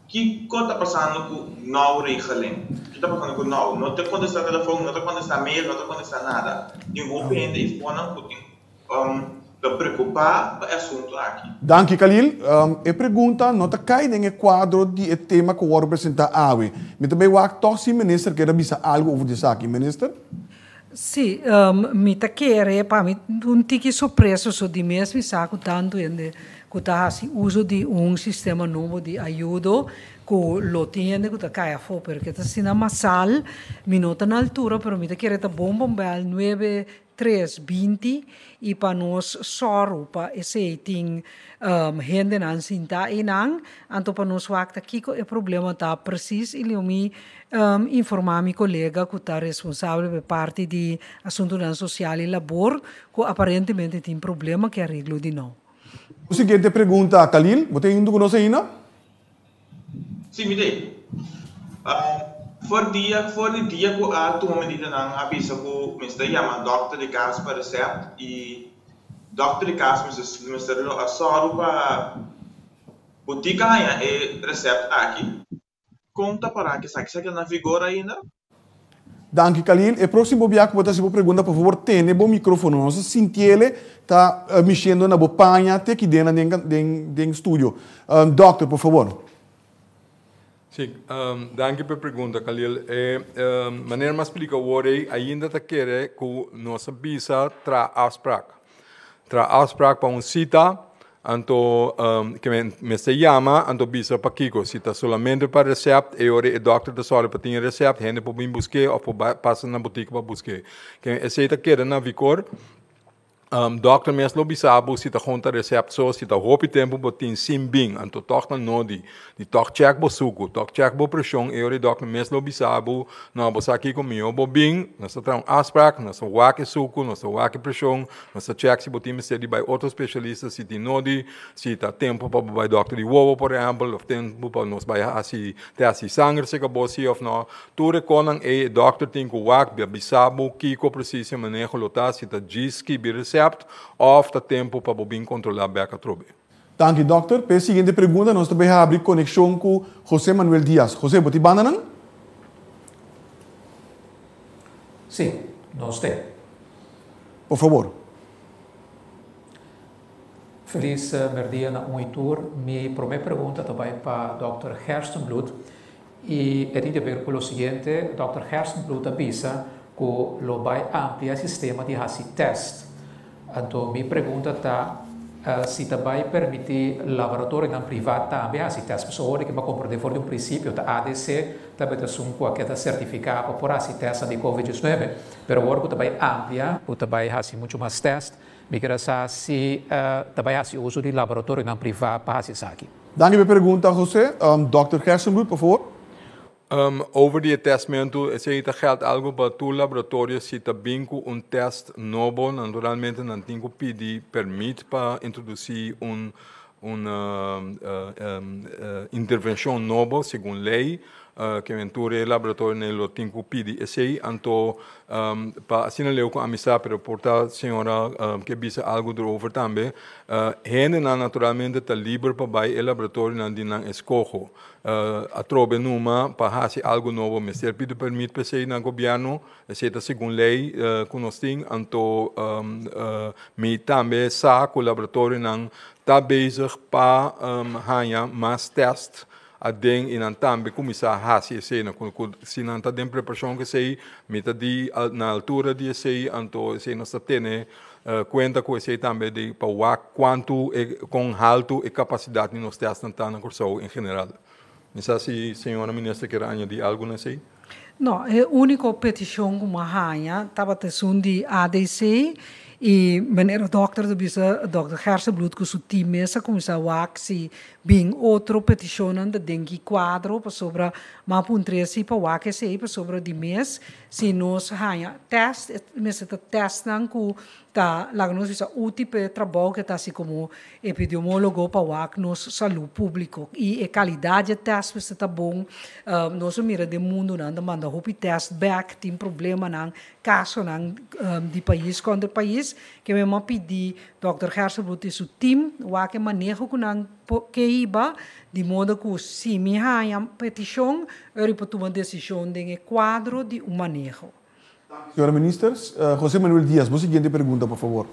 O que está passando com não regeling? O que está passando com não? Não te contestar telefone, não te contestar mail, não te contestar nada. Tem um opinião e fona que te preocupar com o assunto aqui. Dank je, Khalil. A pergunta não está caindo em quadro de tema que eu vou apresentar hoje. Mas também o actor, se o ministro quer dizer algo over isso aqui, ministro? Sì, mi tachiere, mi un tiki sorpreso so di me, mi sa tanto che si uso di un sistema nuovo di aiuto che lo tiene che caia fu perché si na masal mi nota in altura però mi tachiere ta bombel 9320 e pa nos soru pa ese ting hende nan sinta inang anto pa nos wakta kiko e problema ta precies ili mi informar mi collega che è responsabile per parte di assunto sociale e lavoro che apparentemente tem problema che arreglo di no. A seguinte pergunta, Khalil, você indo conosco ainda? Sim, me dei. Voor die dia que a tua medida não avisa que o ministro chama Dr. de caso para recept e Dr. de caso ministro a só para botica e recept aqui. Conta para que sabe na vigor ainda? Dank je, Khalil. E próximo biaco, você se pergunta, por favor, tenha bom microfone. Nós sentimos tá mexendo na bopanha até aqui dentro do estúdio. Doctor, por favor. Sim, danke pela pergunta, Khalil. Maneira mais explica agora, ainda está querendo que nossa visa tra afspraak para uma cita. Anto que me se llama anto bisa pa kiko cita solamente para recept e ora o doctor da sala para ter recept gente para vir buscar ou para passar na boutique para buscar que esse tá querendo na vigor doctor mesmo bisabo cita conta recept so cita hopi tempo botin simbing anto toch na nodi di toch check bo suco toch check bo pressão e ora doctor mesmo bisabo na bosa aqui comigo bo bing nessa tra afspraak nessa wake suco nessa wake pressão nessa check se botin se di by outro especialista se di nodi cita tempo para by doctor di wowo por exemplo of tempo para nos by asi te asi sanger se bo si of no tour konang e doctor tin ko wak bisabo kiko precisa manejo lota cita giski bi of dat tempo para bem controlar bem a trobe. Dank je, dokter. Para a seguinte pergunta, nós também vamos abrir conexão com José Manuel Dias. José, você tem banana? Sim, nós temos. Por favor. Feliz merdia na Unitur. Minha primeira pergunta também para Dr. Herstenbloed. E é de ver com o seguinte, Dr. Herstenbloed avisa que lo vai ampliar o sistema de test. Então, minha pergunta está se também permite laboratório não privado também assim teste pessoas que me compreender fora de princípio da ADC também tem qualquer certificado para assim teste de COVID-19 pero agora também amplia também assim muito mais teste me quero saber se também assim uso de laboratório não privado para assim aqui. Dank je pergunta, José. Dr. Herstenbloed, por favor. Over die testamento, esse geldt algo para tu laboratório se tá bem com teste novo, naturalmente não tem que pedir permite para introduzir intervenção nova, segundo lei, que venture laboratório não tem que pedir esse, então para assinalei com a amizade para portar senhora que bisa algo over também, gente naturalmente tá livre para vai o laboratório não de não escolho. A trobe numa para fazer algo novo, mas se pede permite para ser no governo, se tá segundo lei que nós tem, então me também sa que o laboratório não tá bezig para ganhar mais teste a den in an tambe começar a fazer esse na se não tá dentro preparação que sei me tá de na altura de esse então esse nós tem conta com esse também de para quanto com alto e capacidade nos testes na curso em geral. Não sei se a senhora ministra quer añadir algo nesse? Não, a única petição que eu tenho estava tendo de ADC E meneer dokter de bisa dokter Hersenbloed que su team essa começa a si bem outro peticionan de dengue quadro para sobre ma puntresi para wak se para sobre de mês se nos hanya test mesa test nan ku ta lá nos bisa útil para trabalho que tá assim como epidemiólogo para wak nos saúde público e a qualidade de test bisa tá bom nós mira de mundo nan de manda hopi test back tem problema nan caso nan de país contra país que me pedi Dr. Hersenbloed e seu time wak manejo com nan que iba de modo que se me há petição eu para tomar decisão de quadro de manejo. Senhora Ministra, José Manuel Díaz, a seguinte pergunta, por favor.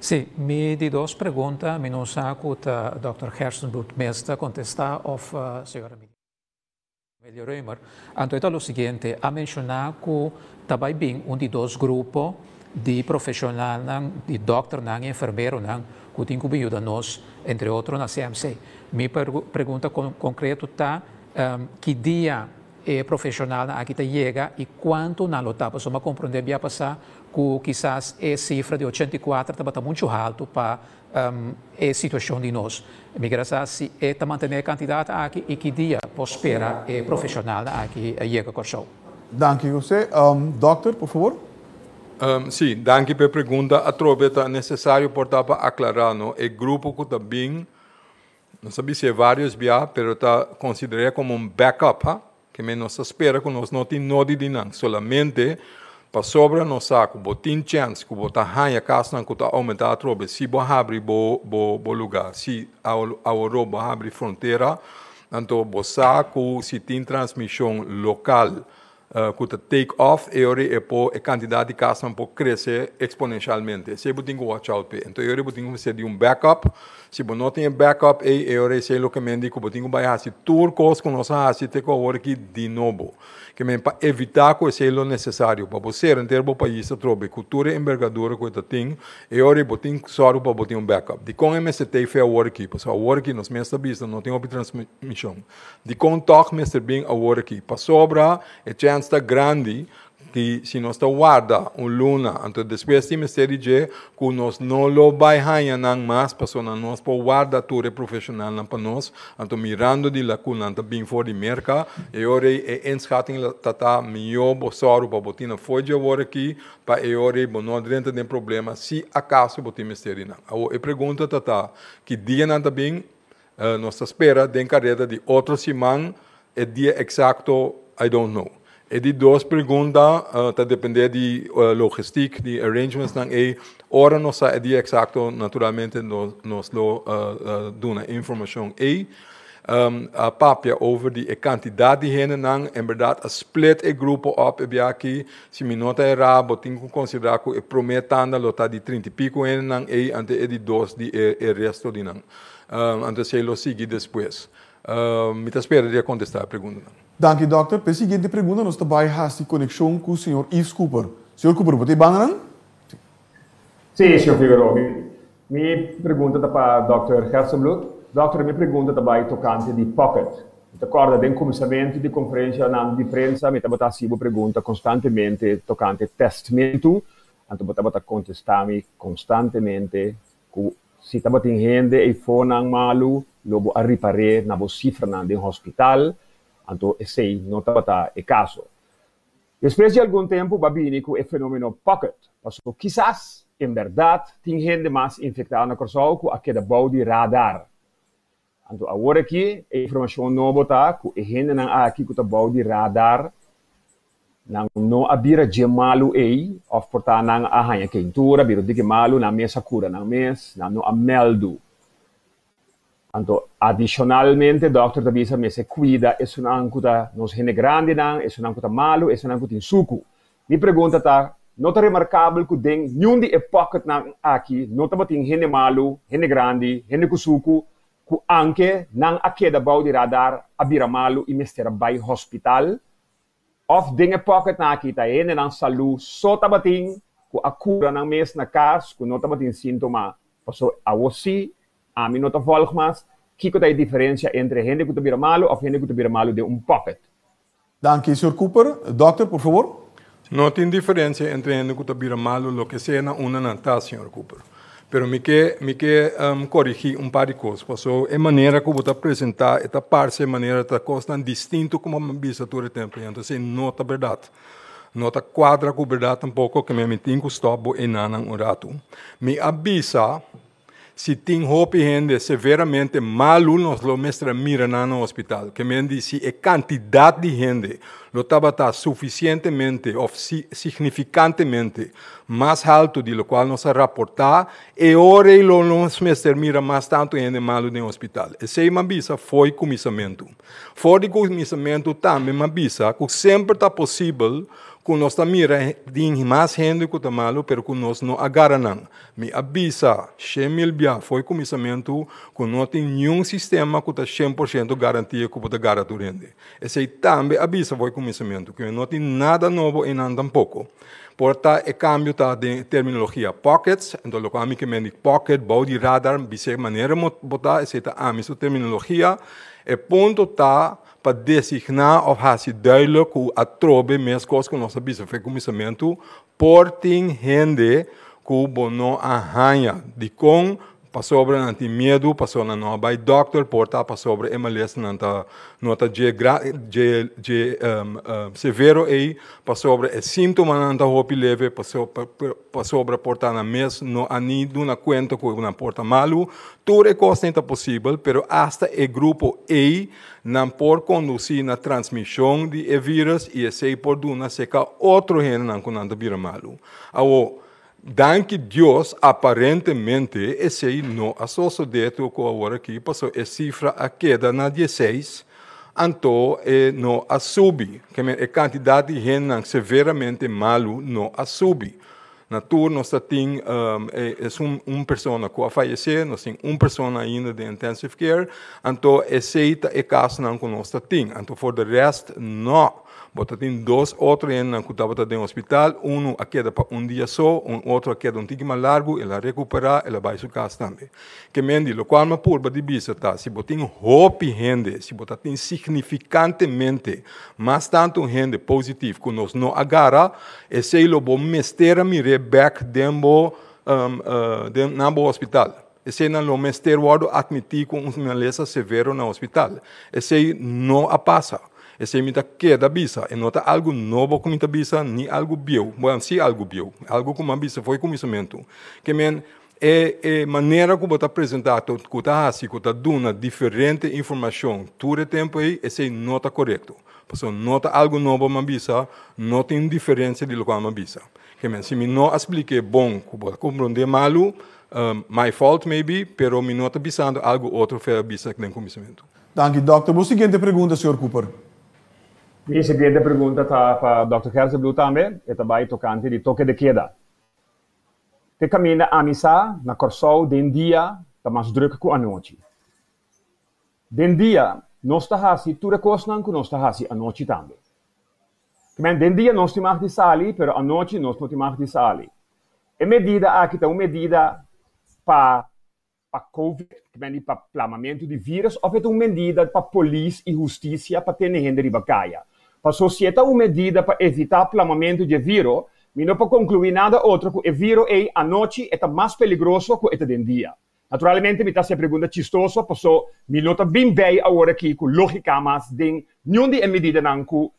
Sim, me de duas perguntas, me não sei que o Dr. Hersenbloed mestre contestar ou a senhora Amelia Römer. Então, é o seguinte, a mencionar que também bem de dois grupos de profissionais, de doctor, de enfermeiro, que tem que ajudar nós, entre outros, na CMC. Minha pergunta concreta está, que dia é profissional aqui chega e quanto na lota, para uma compreender bem passar que quizás a cifra de 84 está muito alto para a situação de nós. Migração se é manter a quantidade aqui e que dia pode esperar é profissional aqui chega com o show. Dank u, José. Doctor, por favor. Sim, danke pela pergunta. A trobeta é necessário portar para aclarar, no? O grupo que também, não sabia se é vários via, mas está considerado como um backup, ha? Que menos espera que nós não temos nada de nada, solamente para sobra nós saco, botin chance que botar hanha casa não que está aumentar a trobe, se bo abre bo lugar, se a Europa abre fronteira, então bo saco se tem transmissão local que está take off e por a quantidade de casos não pode crescer exponencialmente. Se você tem que watch out, então eu tenho que ser de backup. Se você não tem backup, eu sei o que me diz que você tem que fazer tudo coisa que nós fazemos tem que aqui de novo. Que me para evitar que seja o necessário para você em termos país a trobe cultura e envergadura que você tem, eu tenho só para você ter backup. De como MST fez o aqui, porque o aqui nos meus business não tem transmissão. De como toque me bem o aqui, para sobra a chance está grande que se nós guarda luna, então depois de me dizer que nós não lo vai ganhar mais, para nós por guarda tudo profissional para nós, então mirando de lá que não bem fora de mercado, e ora é inschatting tata melhor bosoro para botina foi de agora aqui para e ora não dentro de problema se acaso botin mistério não. A pergunta tata que dia não tá bem nós espera de carreira de outro semana é dia exato I don't know. E de duas perguntas, está depender de logística, de arrangements, e ora não sai dia exato, naturalmente, nós damos informação. E a papia over de quantidade de gente, em verdade, a split o grupo op e aqui, se me nota errado, tem que considerar que o prometando lota de 30 e pico gente, e ante de dois de o resto de não. Então, se lo sigue depois. Me espera de contestar a pergunta. Dank u, dokter. Para a seguinte pergunta, nós também temos conexão com o Sr. Yves Cooper. Sr. Cooper, você bangan? Sim, Sr. Figueroa. Minha pergunta é para o Dr. Hersenbloed. Doutor, minha pergunta também tocante de pocket. Recorda, no começamento de conferência de imprensa, me estava a pergunta constantemente tocante testamento. Então, eu estava a contestar-me constantemente que se estava tem gente e for malu, logo a reparar na cifra no hospital. Então, esse não estava o caso. Depois de algum tempo, babini que o fenômeno pocket. Porque, quizás, em verdade, tem gente mais infectada na corção que aquele bode radar. Então, agora aqui, a informação nova está que a gente não aqui que está bode radar, não abira gemalu aí, ou portar não a hanha quentura, biro de gemalu na mesa cura, na mesa, não a meldo. Então, adicionalmente, o doutor também se cuida, isso não é nos gente grande, não, isso não é malo, isso não é tem suco. Minha pergunta está, não é remarcável que tem nenhum de pocket aqui, não tem gente malo, gente grande, gente com suco, que anche não aqui da bau de radar, abira malo e mestre vai hospital, of dinge pocket aqui, tá gente não saúde, só tabating, que a cura não mês na casa, que não tabating sintoma, passou a você, a mim não volg mas, que é a diferença entre gente que está malo ou gente que está malo de pocket. Dank u, Sr. Cooper. Dokter, por favor. No tem diferencia entre gente que está malo, lo que sea, una nata, señor Cooper. Pero me que corrigir un par de cosas. Pasó en manera que você apresentar esta parte, manera esta cosa tan distinto como me visa todo el tiempo. Entonces, no está verdad. No está cuadra con verdad tampoco que me tengo que stop en un rato. Me avisa si tem gente severamente malo, nos lo mestra mira no hospital. Que me dice si a cantidad de gente lo estaba suficientemente o significantemente más alto de lo cual nos reporta, e ora lo nos mestra mira más tanto gente malo no hospital. Esse me avisa foi comissamento. Fora de comissamento também me avisa que sempre está possível que nós mira tem mais gente que está malo, pero que nós não agarram. Me avisa, foi comissamento que não tem nenhum sistema que está 100% garantia que está garantindo. Esse também avisa foi comissamento, que não tem nada novo em nada tampouco. Porta e cambio tá de terminologia pockets, então lo que me diz pocket, body radar, bisa maneira botar essa amisto terminologia, e ponto tá para designar ou fazer duidelijk que a trobe mais coisas que nós sabemos foi comissamento por tem gente que não arranha de com para sobre nanti medo, para sobre não vai doctor, porta para sobre MLS nanta nota severo aí, para sobre síntoma nanta hopi leve, para sobre porta na mes no ani duna cuenta com uma porta malu, tudo é coisa não possível, pero hasta o grupo A não por conduzir na transmissão de vírus e esse por duna seca outro gente não com nanta vira malu. Danke Deus, aparentemente, esse não associado com agora aqui, passou a cifra a queda na 16, então não a subir, que a quantidade de gente severamente malo não a subir. Na tour nós temos uma pessoa que vai falecer, nós temos uma pessoa ainda de intensive care, então esse é o caso que nós temos. Então, for the rest, não. Bota tem dois outros que estavam no hospital, a queda para dia só, outro a queda tique mais largo, ela recuperar, ela vai para casa também. Que me diz, o qual me purba de bisa tá, se botar hope gente, se botar tem significantemente mais tanto gente positivo que nós não agarra, esse lo bom mestera mire back dembo na hospital. Esse não lo mester wado admitir com uma lesão severa no hospital. Esse não a passa. Esse me queda bisa, e não tá algo novo como bisa, nem algo bio. Bom, sim algo bio, algo como bisa foi comissamento. Que men é maneira como está apresentado, que está assim, que está dando diferente informação todo o tempo aí, esse não está correto. Porque não está algo novo como bisa, não tem diferença de lo que é bisa. Que men se me não explique bom, que compreender malo, my fault maybe, pero me não está bisando algo outro foi bisa que tem comissamento. Danke, doctor. Vou seguinte pergunta, Sr. Cooper. A seguinte pergunta está para o Dr. Hersenbloed também, e também tocante de toque de queda. Te caminha a missa na Corsol den dia, está mais druk que a noite. Den dia, nós está assim, tudo coisa que nós está assim a noite também. Den dia nós temos de sair, mas a noite nós não temos de sair. E medida aqui está uma medida para Covid, para plamamento de vírus, ou é uma medida para polícia e justiça para ter gente de bacaia. Para a sociedade, uma medida para evitar plamamento de vírus, mas não para concluir nada outro, que o vírus é a noite é mais perigoso que o dia. Naturalmente, me está se pergunta chistoso, porque me não está bem bem agora aqui, com lógica, mas de nenhuma de medida não que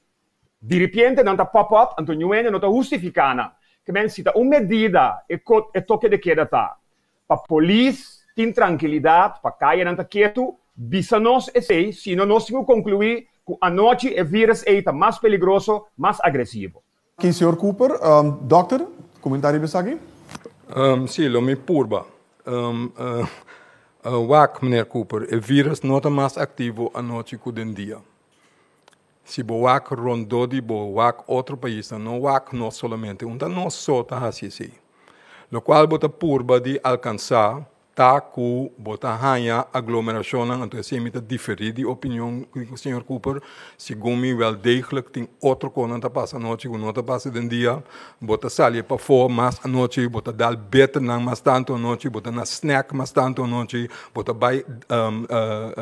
de repente não está pop-up, então não está justificada. Que men cita uma medida é toque de queda tá. Para a polícia tem tranquilidade, para cair não está quieto, bisa nós esse, se não nós temos concluir que a noite o vírus é mais perigoso, mais agressivo. Aqui, Sr. Cooper, doctor, comentário bisa aqui? Sim, lo me purba. Wak, meneer Cooper, o vírus não está mais ativo a noite que o dia. Se o wak rondou de o wak outro país, não wak não somente, não só está assim. Lo qual bota purba de alcançar tá com botar hanha aglomeração então é sempre diferente de opinião com o senhor Cooper segundo mim wel degelijk tem outro coisa que passa a noite que não passa de dia bota sair para fora mais a noite bota dar beter não mais tanto a noite bota na snack mais tanto a noite bota vai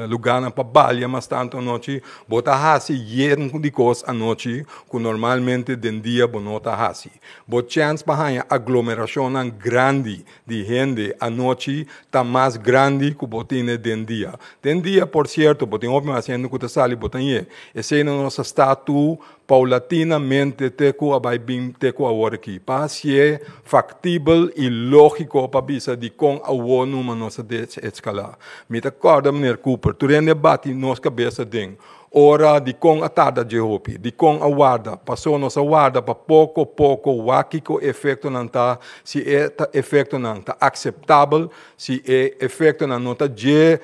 lugar na para balha mais tanto a noite bota hasi jeden de coisa a noite que normalmente de dia bonota hasi bota chance para hanha aglomeração grande de gente a noite está mais grande que o botine den dia. Den dia, por certo, botin óbvio fazendo que está sali botinha. Esse é nosso status paulatinamente teco a vai bem teco a hora aqui. Para ser factível e lógico para bisa de com a o numa nossa escala. Me te acorda, Mr. Cooper, tu rende bate nossa cabeça dentro. Ora de com a tarde de hopi, de com a guarda, passou nossa guarda para pouco o aqui o efeito não tá, se é efeito não tá aceitável, se é efeito não tá de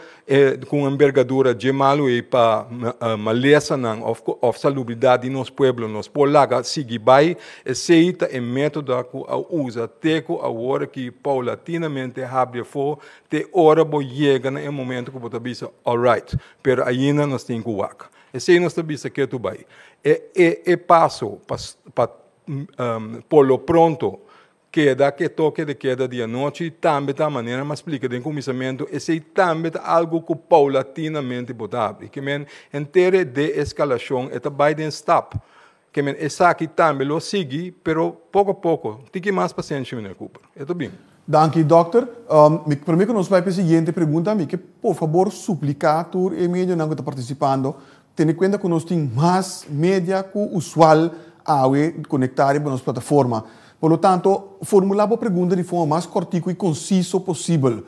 com envergadura de malo e para maleza não of salubridade nos pueblos, nos polaga sigue vai, aceita e método que usa teco a hora que paulatinamente abre for, te hora bo chega no momento que você bisa, alright, pero ainda nós tem que waka. Esse é nosso bisa que tu vai. E passo para polo pronto queda que toque de queda de noite também da maneira mas explica de começamento esse também algo que paulatinamente botável que men inteira de escalação é também de stop que men essa aqui também lo sigue pero pouco a pouco tem mais paciência Mr. Cooper é tudo bem. Dank u, dokter. Para mim, que nos vai para a seguinte pergunta, que por favor, suplicar tu e meio não está participando, tendo em conta que nós temos mais mídia que o usual a conectar com a nossa plataforma. Por lo tanto, formular a pergunta de forma mais cortica e concisa possível.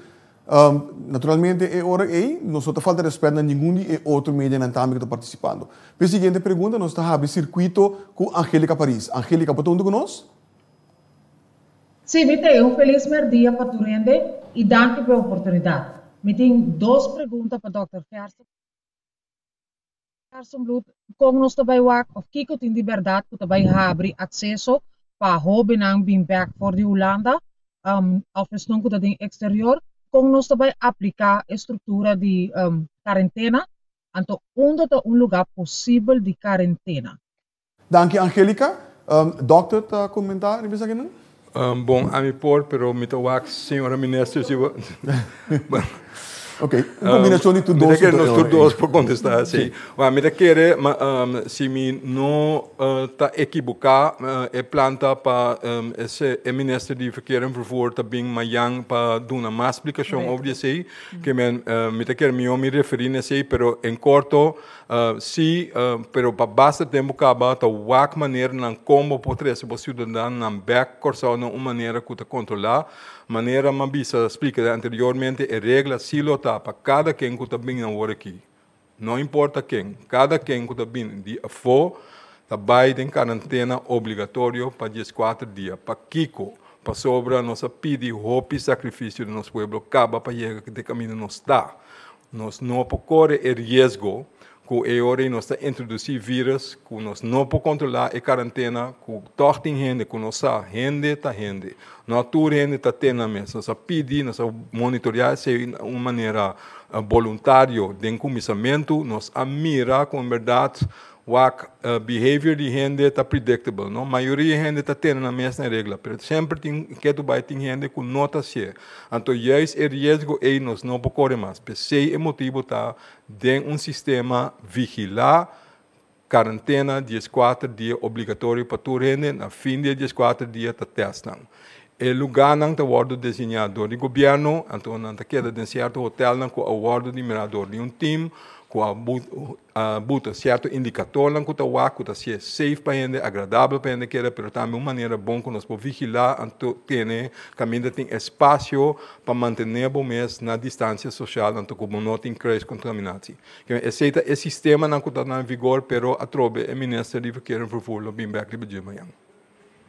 Naturalmente, é hora aí, nós não falta respeito a nenhum de outro mídia não está participando. Para a seguinte pergunta, nós estamos no circuito com Angélica Paris. Angélica, pode estar conosco? Sim, me tenho feliz dia para tu rende e danke pela oportunidade. Me tenho duas perguntas para o Dr. Gerson Blut. Como nós também o que tem liberdade que também abre acesso para hobby não bem back for de Holanda, of não que tem exterior, como nós também aplicar a estrutura de quarentena, então onde é lugar possível de quarentena. Danke, Angélica. Dokter, tá comentar, me sabe bom, a me por, pero me toax, senhora ministra, se ok, combinação de tudo dois. Nós dois por contestar, sim. Mas me querer, se me não está equivocado, é planta para esse ministro de verkeer por favor também manhã para dar uma mais explicação sobre isso que me querer me referir nesse aí, pero em curto sim, pero para bastante tempo acaba tá uma maneira não como poder ser o cidadão não back corsar uma maneira que controlar maneira mas bisa explica anteriormente a regra se lo tá para cada quem que está bem na hora aqui não importa quem cada quem que está bem de for tá vai em quarentena obrigatório para 14 dias para Kiko para sobra nossa pedi hope sacrifício do nosso povo acaba para chegar de caminho não está nós não pode correr risco que é hora nós está introduzir vírus que nós não podemos controlar a quarentena que toda gente que nós gente está gente não toda gente está tendo mesmo nós pedir nós monitorar se uma maneira voluntária de começamento nós admira com verdade o behavior de gente está predictable não a maioria de gente está tendo a mesma regra mas sempre tem que tu vai ter gente que não está se então esse é risco e nós não podemos correr mais se é motivo tá de sistema vigilar quarentena 14 dias obrigatório para toda gente na fim de 14 dias está testando o lugar não está acordo desenhado do governo então não está queda de certo hotel não com acordo de mirador de time com a buta certo indicador não que está ser safe para gente agradável para gente queda mas também uma maneira bom que nós podemos vigilar então tem caminho tem espaço para manter o mês na distância social então como não tem cresce contaminação aceita esse sistema não que está em vigor pero a trobe é ministro de verkeer en vervoer bem back de manhã.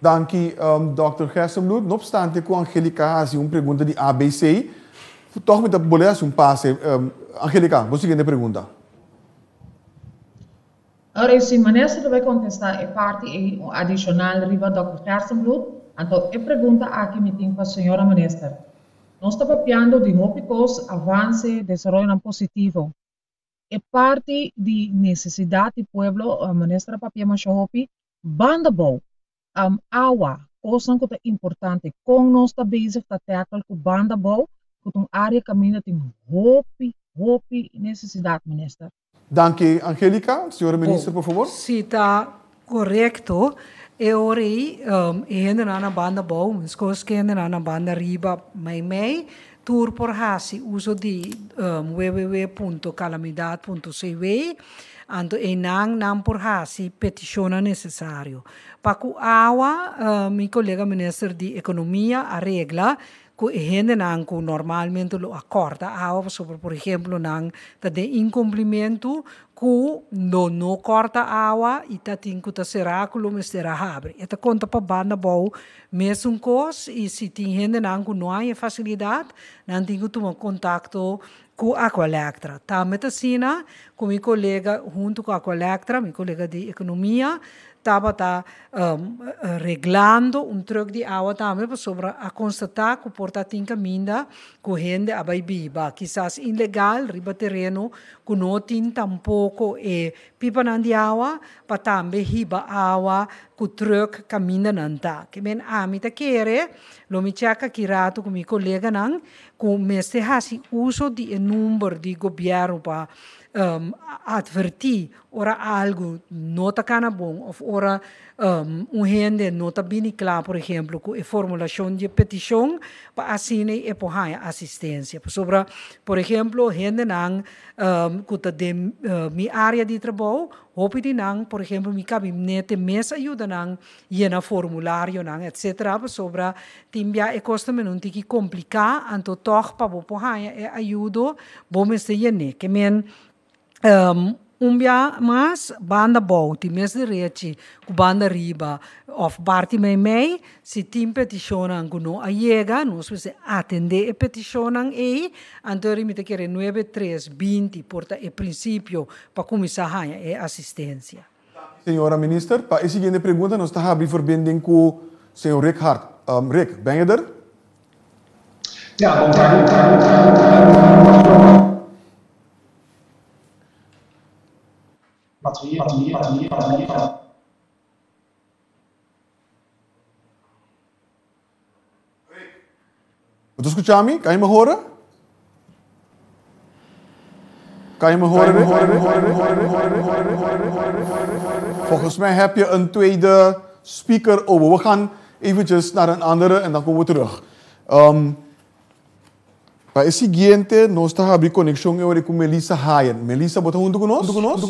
Danke, Dr. Gerson Blut. Não obstante, com a Angélica faz uma pergunta de ABC, toch me bolesse um passe. Angélica, você seguinte pergunta. Ora, se ministro vai contestar a parte adicional riba Dr. Gerson Blut, então a pergunta aqui me tem para a senhora ministra. Nós estamos mapeando de hópicos, avance, desenvolvimento positivo. É parte de necessidade do pueblo, a manestra papia machohopi, banda bom, água, coisa que é importante. Com nós está bezig tá teatro com banda bom, com área caminho tem hopi, necessidade, ministra. Danke, Angélica. Senhora Ministra, por favor. Se está correto, eu orei, na banda bom, as coisas que na banda riba, mei, tour por hasi, uso de www.calamidade.cw, ando nang por hasi, peticiona necessário. Paku awa, mi colega ministro de Economia, arregla, que gente que normalmente lo acorda sobre, por exemplo, de incumprimento que não corta água e tem que será que o mistério abre. Esta conta para banda boa, mesmo coisa, e se tem gente que não há facilidade, não tem que tomar contato com a Aqualectra. Também assim, com meu colega, junto com a Aqualectra, meu colega de Economia, estava reglando truque de água também sobre a constatar que o porta tem caminho com gente a biba, quizás ilegal, riba terreno, que não tem tampouco pipa de água, para também riba água que o truque caminha não tá. Que bem a mim tá querer, lo me checa que rato com meu colega não, com mestre hasi uso de número de governo para advertir ora algo não está cana bom ou ora gente não está bem claro, por exemplo, com a formulação de petição para assinar e porra assistência. Sobre, por exemplo, gente não que está de minha área de trabalho, hope de não, por exemplo, mi gabinete mesa ajuda não llena formulário não, etc. Sobre timbia e costa me não tem que complicar, anto toch para porra ajuda, bom me se llene, que men mas banda boa, tem mesmo direito, com banda riba, of parte mei, se tem petição que não chega, nós precisamos atender a petição aí, então me te quer 9320, porta é princípio para começar a assistência. Senhora Minister, para a seguinte pergunta, nós estamos abrindo verbinding com o senhor Rick Hart. Rick, ben je er? Ja, Você escuta-me? Kan je me horen? Kan je me horen? Volgens mij heb je een tweede speaker over. We gaan eventjes naar een andere en dan komen we terug. Para o seguinte, nós estamos abrindo conexão agora com Melissa Hayen. Melissa, bota junto conosco? Nós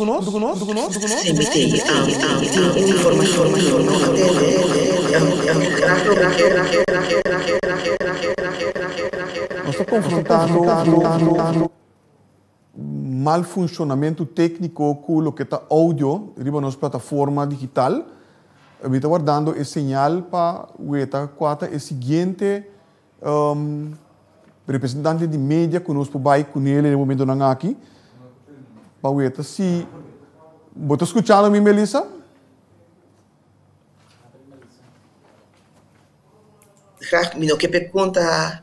estamos confrontando mal funcionamento técnico com o que está áudio riba nossa plataforma digital. Estamos guardando o sinal para o seguinte representante de mídia conosco vai com ele no momento não aqui. Para ver se você escutando me, Melissa? Minha pergunta,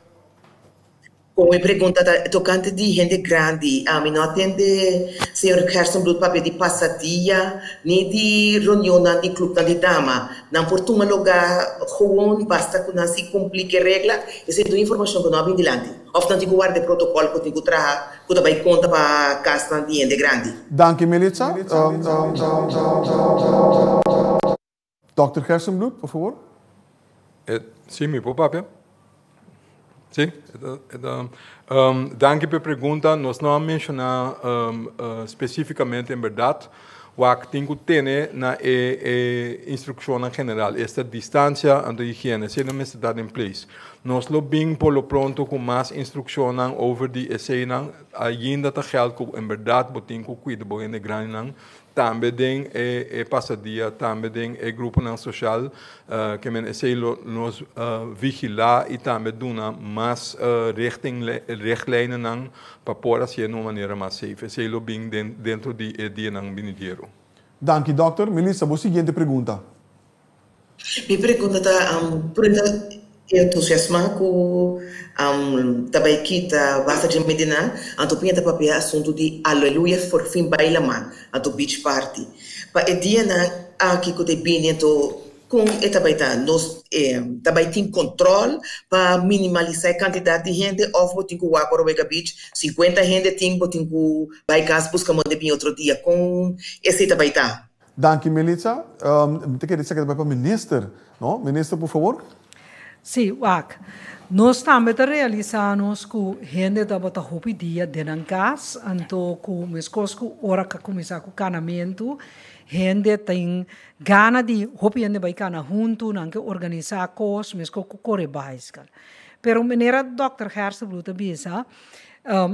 como pergunta tocante de gente grande, a mim não atende senhor Gerson Blut para pedir passadia, nem de reunião de clube de dama, não por um lugar gewoon, basta que não se complique a regra, essa é a informação que não há bem delante. Of não tem que guardar protocolo que tem que trazer, que vai conta para casa de gente grande. Dank je, Melissa. Dr. Gerson Blut, por favor. Sim, meu papel. Sim, danke pela pergunta. Nós não mencionamos especificamente, em verdade, o que tem que ter na instrução general. Esta distância entre a higiene, se não está em place. Nós lo bem por lo pronto com mais instrução over die escena, ainda está geld que em verdade botem que cuidar bem de grande também tem passadia, também tem grupo social que men nos vigilar e também dona mais richtlijnen para poder ser de uma maneira mais safe. Esse é o bem dentro de dia não dinheiro. Dank je, dokter. Melissa, a seguinte pergunta. Minha pergunta está entusiasma com também kita basta de Medina, anto pinta papel assunto de aleluia for fim baila man, anto beach party. Pa e dia na aqui que te bem então com etabaita nós também tem controle para minimalizar a quantidade de gente ou botin com o aquaro beach 50 gente tem botin com vai casa busca mande bem outro dia com esse etabaita. Dank u, Melissa. Te queria dizer para o ministro, não? Ministro, por favor. Sim, Wak. Nós também realizamos que a gente está hopi dia de casa, então com mescos que hora que começar com canamento, gente tem gana de hopi gente vai cana junto, não que organizar coisas, mesmo com corre básica. Pero maneira Dr. Hersenbloed bisa,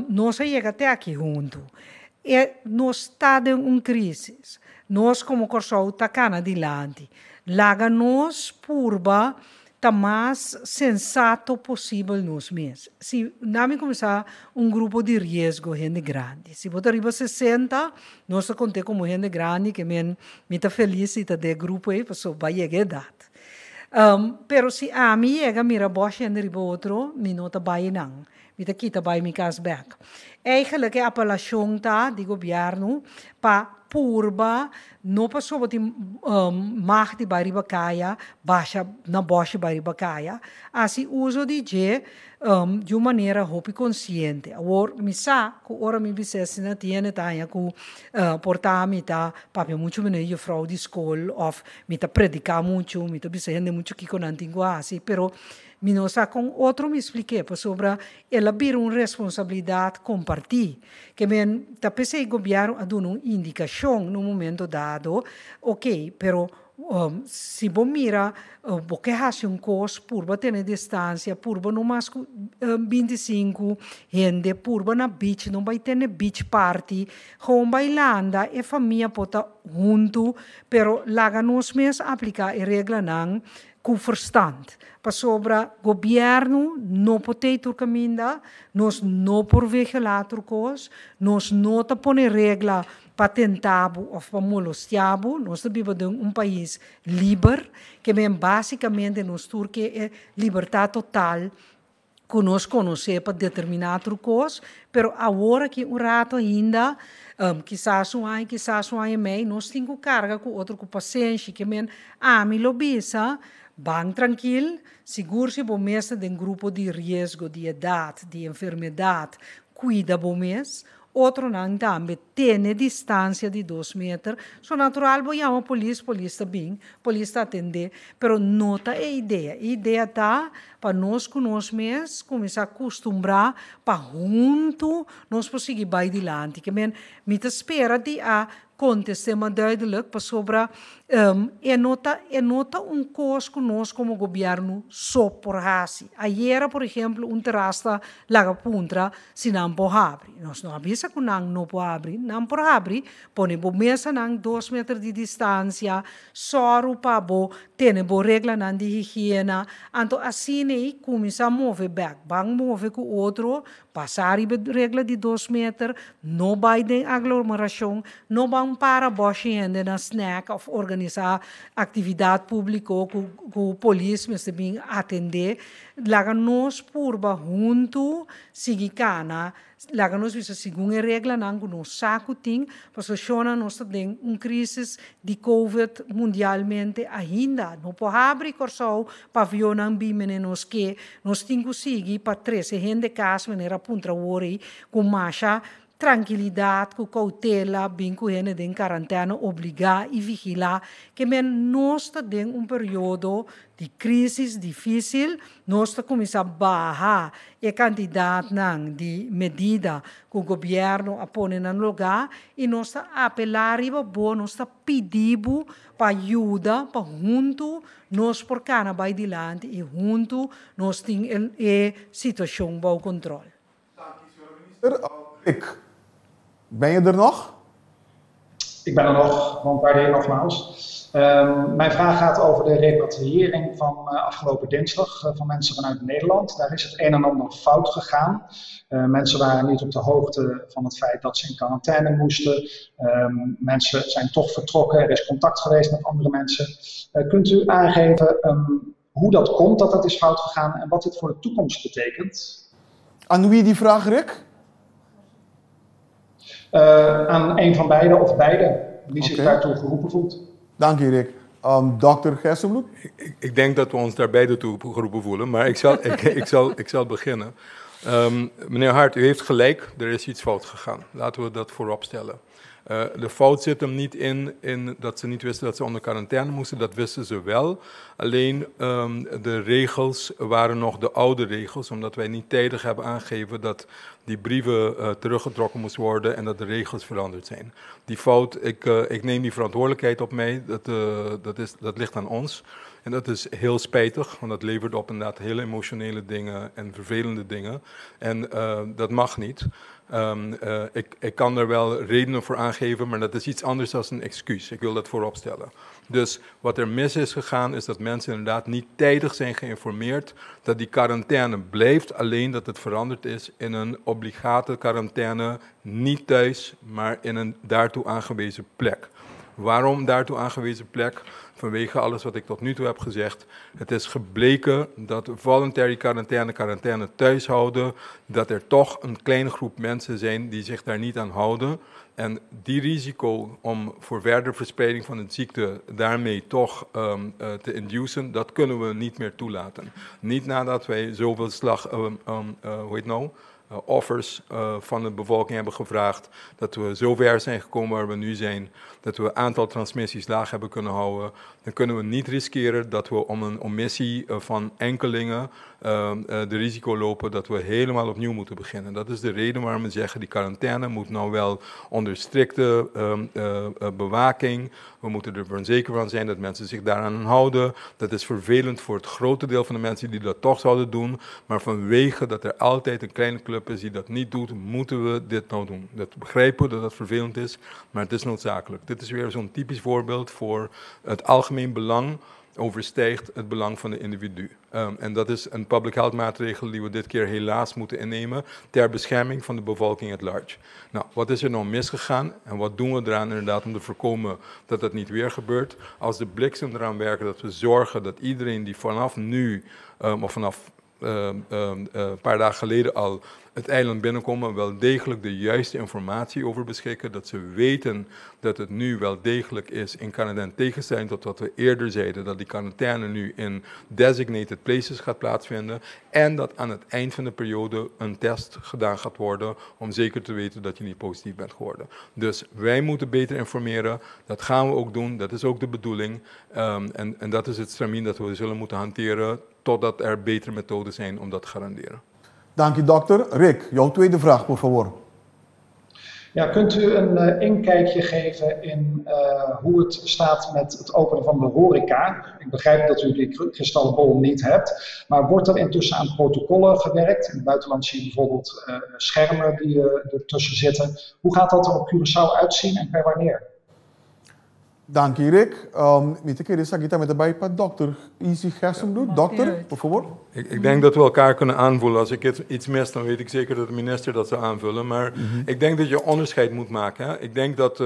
nós chega até aqui junto. E nós está em crise. Nós como corso está cana adiante. Laga nós purba tá mais sensato possível nos mesmos. Se nós começar grupo de risco, gente grande. Se você arriba 60, nós contamos como gente grande, que me está feliz de grupo aí, porque vai chegar a idade. Pero se a mim chega, mira, boa gente arriba outro, me não está bem não. Me está quita bem me casa back. Eigenlijk a apelação tá de governo para purba não passou por mag de baribacaya baixa na boche baribacaya assim uso de uma maneira hopi consciente agora me sa que ora me bicesse na tiene taia que portar me tá papel muito menino eu frau de escola of me tá predicar muito me tá bicesse muito que com antigo assim pero me não sa com outro me expliquei sobre ela vir uma responsabilidade compartilhar que me tá pensei governo a dar uma indicação no momento dado ok pero se você mira porque hace coisa purba ter distância purba no mais 25 gente purba na beach não vai ter beach party com bailando e família pode junto pero laga nos mes aplicar a regra não com verstand. Para sobre governo não pode ter caminho, nós não por vigilar coisas, nós não te põe regra para tentar ou para molestar, nós vivemos em país livre, que bem basicamente nós turque é liberdade total, que nós conhecemos para determinar coisas, pero agora que rato ainda quizás um ano meio, nós temos carga com outro com paciente, que bem me lo bisa, bem tranquilo, seguro se você mesmo tem grupo de risco, de idade, de enfermidade, cuida você. Outro não também tem distância de 2 metros. So natural, vou chamar a polícia está bem, polícia atender, pero nota a ideia. A ideia está para nós mesmos começar a acostumbrar para junto nós conseguir ir adiante. Que me espera de a contestar mais duidelijk para sobre nota coisa que nós como governo só por assim. Ayer, por exemplo, terraça laga puntra se não pode abrir. Nós não avisa que não pode abrir, não pode abrir, põe a mesa 2 metros de distância, só para ter regra de higiene, então assim aí começa a mover back, vamos mover com o outro, passar a regra de 2 metros, não vai ter aglomeração, não vamos para boche ainda na snack of organizar atividade pública com a polícia, mas também atender, laga nós purba junto, seguir cana, laga nós bisa segundo a regra não nós saco tem, porque chona nós tem crise de COVID mundialmente ainda, não pode abrir corso pavilhão não bimene nós que nós temos que seguir para 13 gente casa maneira puntra ori com marcha tranquilidade, com cautela, bem com gente em quarentena, obrigar e vigilar, que nós temos período de crise difícil, nós começamos a baixar a quantidade de medida que o governo põe no lugar e nós apelar nós pedimos para ajuda, para junto, nós por cana vai adiante e junto nós temos a situação ao controle. Ben je er nog? Ik ben er nog, want bij nogmaals. Mijn vraag gaat over de repatriëring van afgelopen dinsdag van mensen vanuit Nederland. Daar is het een en ander fout gegaan. Mensen waren niet op de hoogte van het feit dat ze in quarantaine moesten. Mensen zijn toch vertrokken, er is contact geweest met andere mensen. Kunt u aangeven hoe dat komt dat dat is fout gegaan en wat dit voor de toekomst betekent. Aan wie die vraag, Rick? Aan een van beiden of beide, die zich daartoe geroepen voelt. Dank je, Rick. Dr. Gerstenbloed? Ik denk dat we ons daar beide toe geroepen voelen, maar ik zal beginnen. Meneer Hart, u heeft gelijk, er is iets fout gegaan. Laten we dat voorop stellen. De fout zit hem niet in dat ze niet wisten dat ze onder quarantaine moesten, dat wisten ze wel. Alleen de regels waren nog de oude regels, omdat wij niet tijdig hebben aangegeven dat die brieven teruggetrokken moesten worden en dat de regels veranderd zijn. Die fout, ik neem die verantwoordelijkheid op mij, dat ligt aan ons. En dat is heel spijtig, want dat levert op inderdaad hele emotionele dingen en vervelende dingen. En dat mag niet. Ik kan er wel redenen voor aangeven, maar dat is iets anders dan een excuus. Ik wil dat voorop stellen. Dus wat er mis is gegaan, is dat mensen inderdaad niet tijdig zijn geïnformeerd dat die quarantaine blijft, alleen dat het veranderd is in een obligate quarantaine, niet thuis, maar in een daartoe aangewezen plek. Waarom daartoe aangewezen plek? Vanwege alles wat ik tot nu toe heb gezegd. Het is gebleken dat voluntary quarantaine thuis houden, dat er toch een kleine groep mensen zijn die zich daar niet aan houden. En die risico om voor verdere verspreiding van de ziekte daarmee toch te inducen, dat kunnen we niet meer toelaten. Niet nadat wij zoveel offers van de bevolking hebben gevraagd, dat we zo ver zijn gekomen waar we nu zijn, dat we een aantal transmissies laag hebben kunnen houden, dan kunnen we niet riskeren dat we om een omissie van enkelingen de risico lopen dat we helemaal opnieuw moeten beginnen. Dat is de reden waarom we zeggen, die quarantaine moet nou wel onder strikte bewaking. We moeten er zeker van zijn dat mensen zich daaraan houden. Dat is vervelend voor het grote deel van de mensen die dat toch zouden doen. Maar vanwege dat er altijd een kleine club is die dat niet doet, moeten we dit nou doen. Dat begrijpen we dat dat vervelend is, maar het is noodzakelijk. Dit is weer zo'n typisch voorbeeld voor het algemeen belang overstijgt het belang van de individu. En dat is een public health maatregel die we dit keer helaas moeten innemen ter bescherming van de bevolking at large. Nou, wat is er nou misgegaan en wat doen we eraan inderdaad om te voorkomen dat dat niet weer gebeurt? Als de bliksem eraan werken dat we zorgen dat iedereen die vanaf nu of vanaf een paar dagen geleden al het eiland binnenkomen, wel degelijk de juiste informatie over beschikken, dat ze weten dat het nu wel degelijk is in quarantaine, tegenstelling tot wat we eerder zeiden, dat die quarantaine nu in designated places gaat plaatsvinden en dat aan het eind van de periode een test gedaan gaat worden om zeker te weten dat je niet positief bent geworden. Dus wij moeten beter informeren, dat gaan we ook doen, dat is ook de bedoeling en dat is het stramien dat we zullen moeten hanteren totdat er betere methoden zijn om dat te garanderen. Dank je, dokter. Rick, jouw tweede vraag, por favor. Ja, kunt u een inkijkje geven in hoe het staat met het openen van de horeca? Ik begrijp dat u die kristallenbol niet hebt, maar wordt er intussen aan protocollen gewerkt? In het buitenland zie je bijvoorbeeld schermen die ertussen zitten. Hoe gaat dat er op Curaçao uitzien en per wanneer? Dank je, Rick. Met de bijpa, dokter Isi Gerstenbloed. Dokter, por favor. Ik denk dat we elkaar kunnen aanvullen. Als ik iets mis, dan weet ik zeker dat de minister dat zal aanvullen. Maar ik denk dat je onderscheid moet maken. Hè. Ik denk dat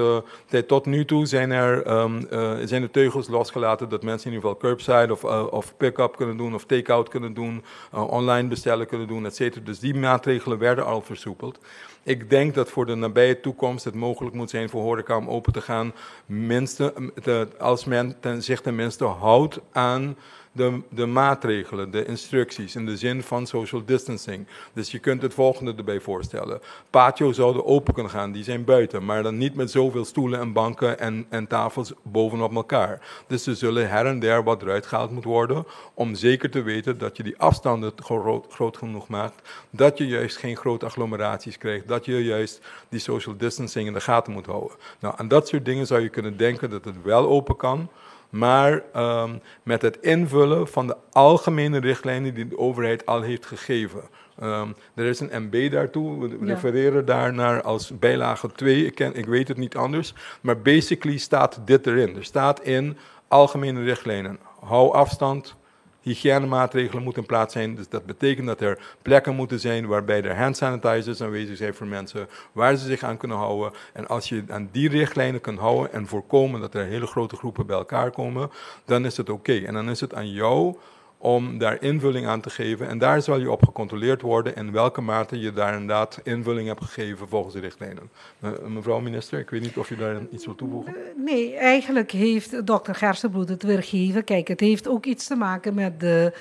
tot nu toe zijn er teugels losgelaten dat mensen in ieder geval curbside of pick-up kunnen doen of take-out kunnen doen, online bestellen kunnen doen, et cetera. Dus die maatregelen werden al versoepeld. Ik denk dat voor de nabije toekomst het mogelijk moet zijn voor horeca om open te gaan, als men zich tenminste houdt aan de maatregelen, de instructies in de zin van social distancing. Dus je kunt het volgende erbij voorstellen. Patio zouden open kunnen gaan, die zijn buiten, maar dan niet met zoveel stoelen en banken en tafels bovenop elkaar. Dus er zullen her en der wat eruit gehaald moeten worden om zeker te weten dat je die afstanden groot genoeg maakt, dat je juist geen grote agglomeraties krijgt, dat je juist die social distancing in de gaten moet houden. Nou, aan dat soort dingen zou je kunnen denken dat het wel open kan, maar met het invullen van de algemene richtlijnen die de overheid al heeft gegeven. Er is een MB daartoe, we refereren daarnaar als bijlage 2, ik weet het niet anders, maar basically staat dit erin. Er staat in algemene richtlijnen, hou afstand, hygiënemaatregelen moeten in plaats zijn. Dus dat betekent dat er plekken moeten zijn waarbij er hand sanitizers aanwezig zijn voor mensen, waar ze zich aan kunnen houden. En als je aan die richtlijnen kunt houden en voorkomen dat er hele grote groepen bij elkaar komen, dan is het oké. En dan is het aan jou om daar invulling aan te geven. En daar zal je op gecontroleerd worden in welke mate je daar inderdaad invulling hebt gegeven volgens de richtlijnen. Mevrouw minister, ik weet niet of u daar iets wil toevoegen. Nee, eigenlijk heeft dokter Gerstenbloed het weergegeven. Kijk, het heeft ook iets te maken met de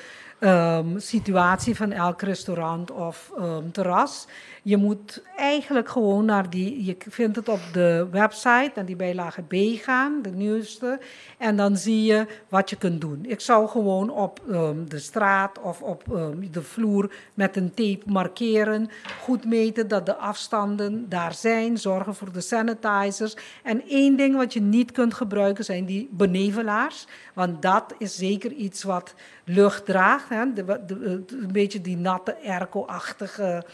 situatie van elk restaurant of terras. Je moet eigenlijk gewoon naar je vindt het op de website, naar die bijlage B gaan, de nieuwste. En dan zie je wat je kunt doen. Ik zou gewoon op de straat of op de vloer met een tape markeren. Goed meten dat de afstanden daar zijn. Zorgen voor de sanitizers. En één ding wat je niet kunt gebruiken zijn die benevelaars. Want dat is zeker iets wat lucht draagt. Hè? Een beetje die natte airco-achtige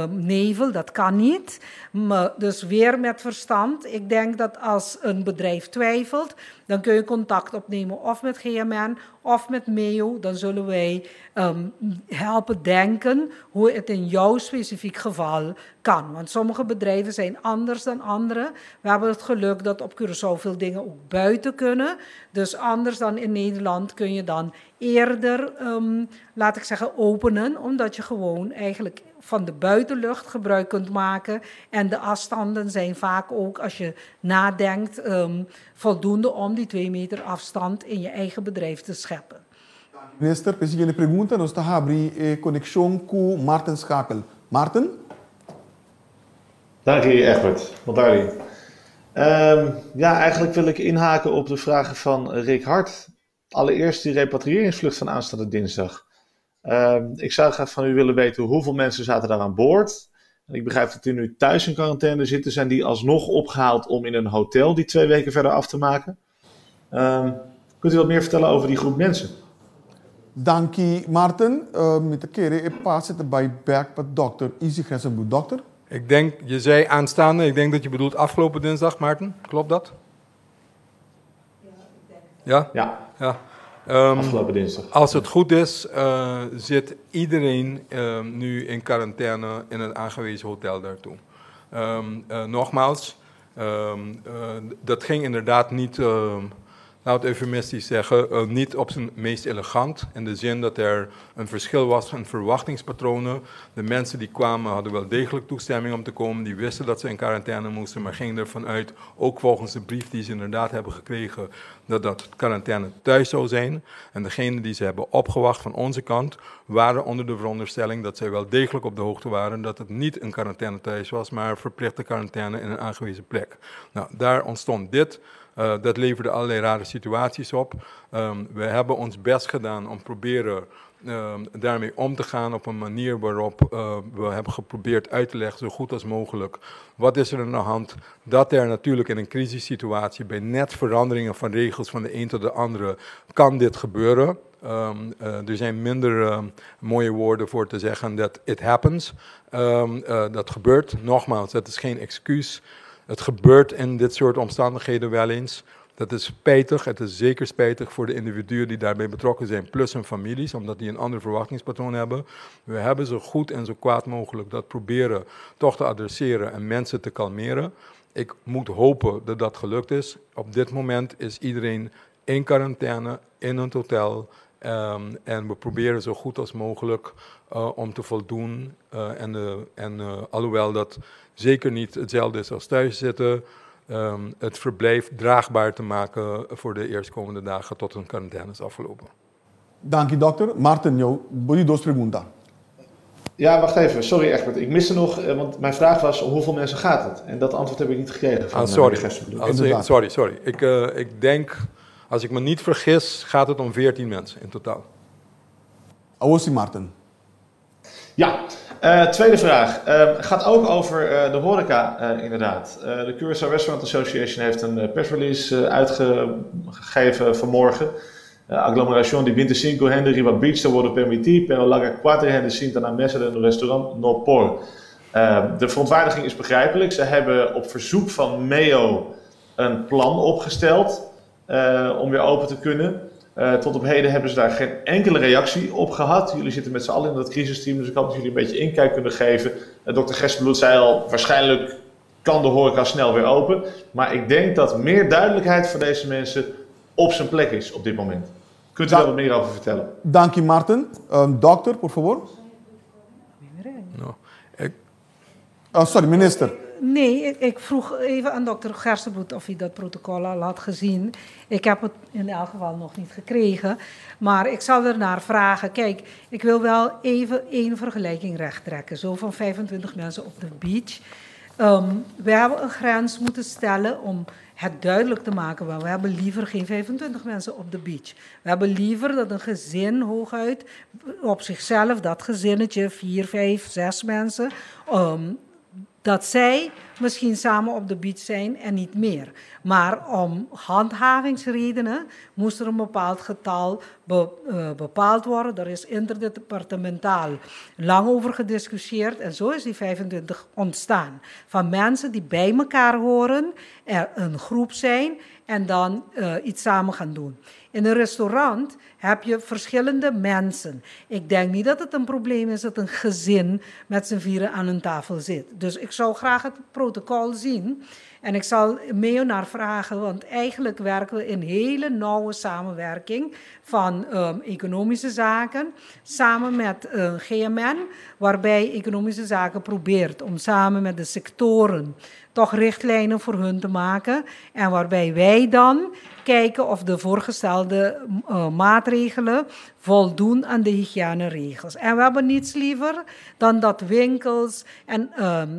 nevel, dat kan niet. Maar dus weer met verstand. Ik denk dat als een bedrijf twijfelt, dan kun je contact opnemen of met GMN of met MEO. Dan zullen wij helpen denken hoe het in jouw specifiek geval kan. Want sommige bedrijven zijn anders dan andere. We hebben het geluk dat op Curaçao veel dingen ook buiten kunnen. Dus anders dan in Nederland kun je dan eerder, laat ik zeggen, openen. Omdat je gewoon eigenlijk van de buitenlucht gebruik kunt maken. En de afstanden zijn vaak ook, als je nadenkt, voldoende om die 2 meter afstand in je eigen bedrijf te scheppen. Minister, precies pergunta, nós está abrir conexão com Martin Schakel. Martin? Dank je, Egbert. Mondari. Ja, eigenlijk wil ik inhaken op de vragen van Rick Hart. Allereerst die repatriëringsvlucht van aanstaande dinsdag. Ik zou graag van u willen weten hoeveel mensen zaten daar aan boord. En ik begrijp dat die nu thuis in quarantaine zitten. Zijn die alsnog opgehaald om in een hotel die 2 weken verder af te maken? Kunt u wat meer vertellen over die groep mensen? Dank je, Martin. Met de keren, ik pas het bij back met dokter Easy Gerstenbloed. Dokter? Ik denk, je zei aanstaande, ik denk dat je bedoelt afgelopen dinsdag, Maarten. Klopt dat? Ja? Ja. Afgelopen dinsdag. Als het goed is, zit iedereen nu in quarantaine in een aangewezen hotel daartoe. Nogmaals, dat ging inderdaad niet, laat het eufemistisch zeggen, niet op zijn meest elegant. In de zin dat er een verschil was in verwachtingspatronen. De mensen die kwamen hadden wel degelijk toestemming om te komen. Die wisten dat ze in quarantaine moesten, maar gingen ervan uit, ook volgens de brief die ze inderdaad hebben gekregen, dat quarantaine thuis zou zijn. En degenen die ze hebben opgewacht van onze kant, waren onder de veronderstelling dat zij wel degelijk op de hoogte waren dat het niet een quarantaine thuis was, maar verplichte quarantaine in een aangewezen plek. Nou, daar ontstond dit. Dat leverde allerlei rare situaties op. We hebben ons best gedaan om proberen daarmee om te gaan op een manier waarop we hebben geprobeerd uit te leggen zo goed als mogelijk. Wat is er aan de hand? Dat er natuurlijk in een crisissituatie bij net veranderingen van regels van de een tot de andere kan dit gebeuren. Er zijn minder mooie woorden voor te zeggen dat it happens. Dat gebeurt. Nogmaals, dat is geen excuus. Het gebeurt in dit soort omstandigheden wel eens. Dat is spijtig. Het is zeker spijtig voor de individuen die daarbij betrokken zijn, plus hun families, omdat die een ander verwachtingspatroon hebben. We hebben zo goed en zo kwaad mogelijk dat proberen toch te adresseren en mensen te kalmeren. Ik moet hopen dat dat gelukt is. Op dit moment is iedereen in quarantaine, in een hotel. En we proberen zo goed als mogelijk om te voldoen. Alhoewel dat zeker niet hetzelfde is als thuis zitten, het verblijf draagbaar te maken voor de eerstkomende dagen tot een quarantaine is afgelopen. Dank je, dokter. Martin, jou, wil je 2 perguntas? Ja, wacht even. Sorry, Egbert. Ik miste nog, want mijn vraag was om hoeveel mensen gaat het? En dat antwoord heb ik niet gekregen van Sorry. Ik denk, als ik me niet vergis, gaat het om 14 mensen in totaal. Awosi, Martin. Ja, tweede vraag. Gaat ook over de horeca inderdaad. De Curaçao Restaurant Association heeft een persrelease uitgegeven vanmorgen. Aglomeración de 25 gente riba beach te worden permitir, pero la 4 gente sientan a mesa del restaurant no por. De verontwaardiging is begrijpelijk. Ze hebben op verzoek van MEO een plan opgesteld om weer open te kunnen. Tot op heden hebben ze daar geen enkele reactie op gehad. Jullie zitten met z'n allen in dat crisisteam, dus ik hoop dat jullie een beetje inkijk kunnen geven. Dr. Gerstenbloed zei al, waarschijnlijk kan de horeca snel weer open. Maar ik denk dat meer duidelijkheid voor deze mensen op zijn plek is op dit moment. Kunt u daar wat meer over vertellen? Dank je, Martin. Dokter, por favor. No. Sorry, minister. Nee, ik vroeg even aan dokter Gerstenbloed of hij dat protocol al had gezien. Ik heb het in elk geval nog niet gekregen. Maar ik zal er naar vragen. Kijk, ik wil wel even één vergelijking rechttrekken. Zo van 25 mensen op de beach. We hebben een grens moeten stellen om het duidelijk te maken. We hebben liever geen 25 mensen op de beach. We hebben liever dat een gezin hooguit op zichzelf, dat gezinnetje, 4, 5, 6 mensen, dat zij misschien samen op de beach zijn en niet meer. Maar om handhavingsredenen moest er een bepaald getal bepaald worden. Er is interdepartementaal lang over gediscussieerd en zo is die 25 ontstaan. Van mensen die bij elkaar horen, er een groep zijn en dan iets samen gaan doen. In een restaurant heb je verschillende mensen. Ik denk niet dat het een probleem is dat een gezin met z'n vieren aan een tafel zit. Dus ik zou graag het protocol zien. En ik zal mee naar vragen, want eigenlijk werken we in hele nauwe samenwerking van economische zaken samen met GMN, waarbij economische zaken probeert om samen met de sectoren toch richtlijnen voor hun te maken en waarbij wij dan kijken of de voorgestelde maatregelen voldoen aan de hygiëneregels. En we hebben niets liever dan dat winkels en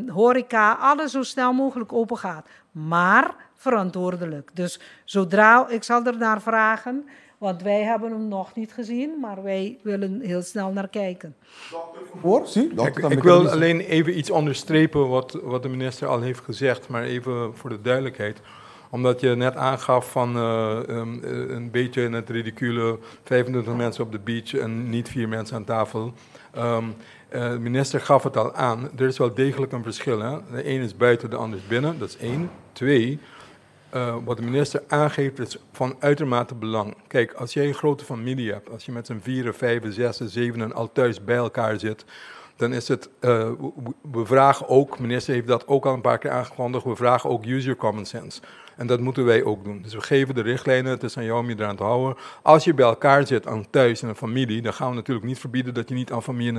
horeca alles zo snel mogelijk open gaat. Maar verantwoordelijk. Dus zodra, ik zal er naar vragen, want wij hebben hem nog niet gezien, maar wij willen heel snel naar kijken. Ik wil alleen even iets onderstrepen wat de minister al heeft gezegd, maar even voor de duidelijkheid. Omdat je net aangaf van een beetje in het ridicule 25 mensen op de beach en niet 4 mensen aan tafel. De minister gaf het al aan, er is wel degelijk een verschil. Hè? De een is buiten, de ander is binnen, dat is 1. 2, wat de minister aangeeft is van uitermate belang. Kijk, als jij een grote familie hebt, als je met z'n 4, 5, 6, 7 al thuis bij elkaar zit, dan is het, we vragen ook, de minister heeft dat ook al een paar keer aangekondigd, we vragen ook use your common sense. En dat moeten wij ook doen. Dus we geven de richtlijnen, het is aan jou om je eraan te houden. Als je bij elkaar zit, aan thuis in een familie, dan gaan we natuurlijk niet verbieden dat je niet aan familie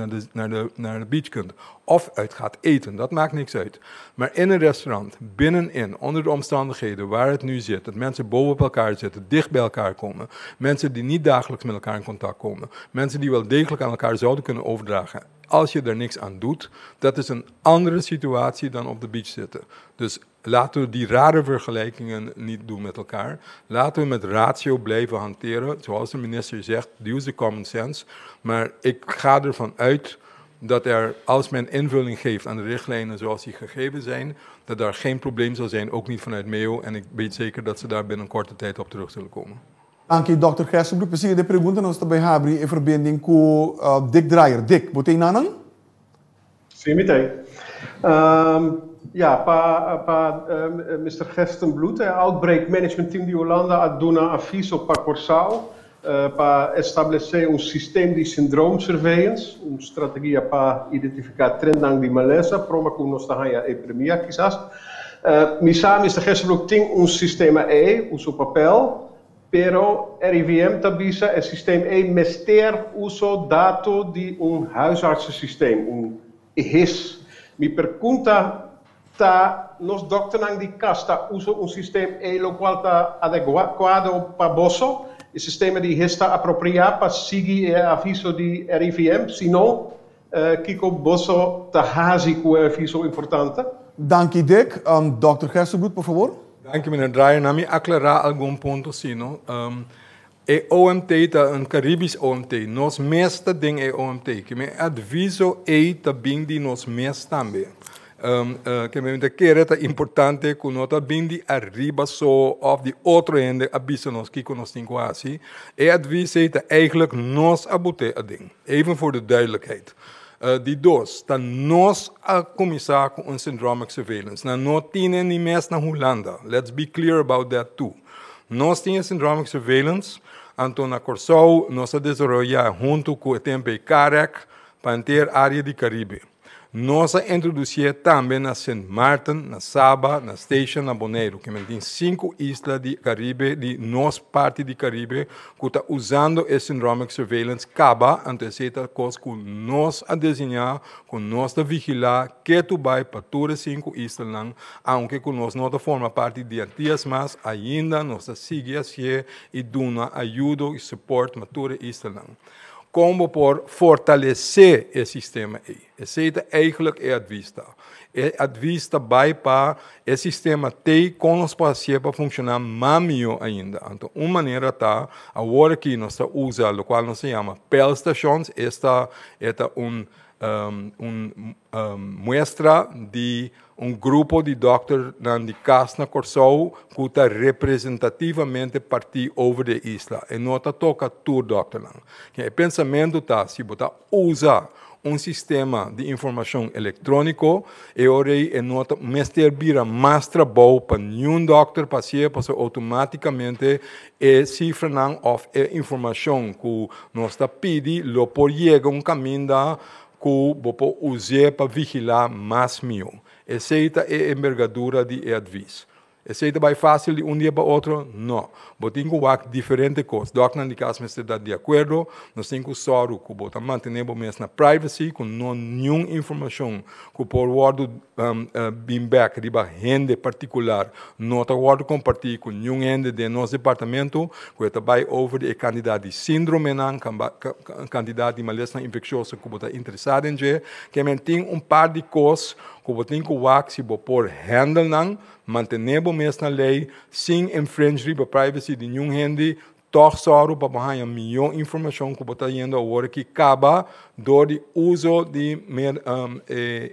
naar de beach kunt. Of uit gaat eten, dat maakt niks uit. Maar in een restaurant, binnenin, onder de omstandigheden waar het nu zit, dat mensen bovenop elkaar zitten, dicht bij elkaar komen, mensen die niet dagelijks met elkaar in contact komen, mensen die wel degelijk aan elkaar zouden kunnen overdragen. Als je er niks aan doet, dat is een andere situatie dan op de beach zitten. Dus laten we die rare vergelijkingen niet doen met elkaar. Laten we met ratio blijven hanteren, zoals de minister zegt, use the common sense. Maar ik ga ervan uit dat er, als men invulling geeft aan de richtlijnen zoals die gegeven zijn, dat daar geen probleem zal zijn, ook niet vanuit MEO. En ik weet zeker dat ze daar binnen korte tijd op terug zullen komen. Dank je, Dr. Gerstenbloed. We zien de pergunta nós também abrir in verbinding com Dick Dreyer. Dick, botei nanang? Sim, mitei. Ja, Mr. Gerstenbloed, Outbreak Management Team de Holanda aduna aviso para Corsal para estabelecer sistema de syndrome surveillance, estratégia para identificar trendang de malesa, proma com nós tahaya epidemia, quizás. Misa, Mr. Gerstenbloed, tem sistema uso papel, pero RIVM tabisa el systeem mester uso dato de huisartsensysteem, HIS. Mi pergunta nos doctor di casta uso systeem lo qual está adequado para bosso, il sistema di HIS está apropriado para seguir el aviso di RIVM, sino kiko bosso tahasi cu aviso importante. Dank je, Dick. Dr. Gerstenbloed, por favor. Dank je, meneer Dreyer. Nami aclarar algum ponto, sino. OMT está un Caribisch OMT. Nos mesta ding OMT. Que me adviso tabindi nos mes também. Que me quer é importante que nota bindi arriba so of die outro ende abiso nos que nos tem quase. Adviso é eigenlijk nos abute a ding. Even voor de duidelijkheid. Die dos, dan nos a commissar com syndromic surveillance. Na no tiene ni mes na Holanda. Let's be clear about that too. Nos tiene syndromic surveillance. Então na Corsau, nós a desenvolver junto com o tempo CAREC para ter área de Caribe. Nós introduzimos também na St. Martin, na Saba, na Station, na Bonaire, que tem 5 islas do Caribe, de nossa parte do Caribe, que está usando esse syndromic surveillance, acaba antes de coisa que nós a desenhar, que nós a vigilar, que tu vai para todas as 5 islas, não, aunque que nós não forma parte de dias, mas ainda nós seguimos assim e dando ajuda e suporte para todas as islas, não. Como por fortalecer esse sistema aí. Esse é eigenlijk a vista. A vista vai para esse sistema ter como nós podemos para funcionar mais melhor ainda. Então, uma maneira está, agora que nós usamos, o qual nós chamamos PEL stations, esta é muestra de grupo de doctores de casa na Corsou que está representativamente partir over a isla. E não toca todo doctor. O pensamento está, se você usa sistema de informação eletrônico, e orei nota mestre vira mais trabalho para nenhum doctor passear, para automaticamente cifra of informação que nós está pedindo, lo por llegar caminho que você usar para vigilar mais melhor. Essa é a envergadura de adviso. Essa é mais fácil de dia para outro? Não. Você tem que fazer diferentes coisas. Doctor, no caso, você está de acordo. Nós temos que usar que você manter na privacy, com nenhuma informação que por word back de gente particular, não está word compartilhar com nenhum gente de nosso departamento, que está vai over o candidato de síndrome, candidato de malestar infeccioso que você está interessado em, que tem par de coisas que você tem que fazer se você por handle, manter na lei, sem infringir a privacy de nenhum gente, toch soro para baixar a melhor informação que você está indo agora que acaba do uso de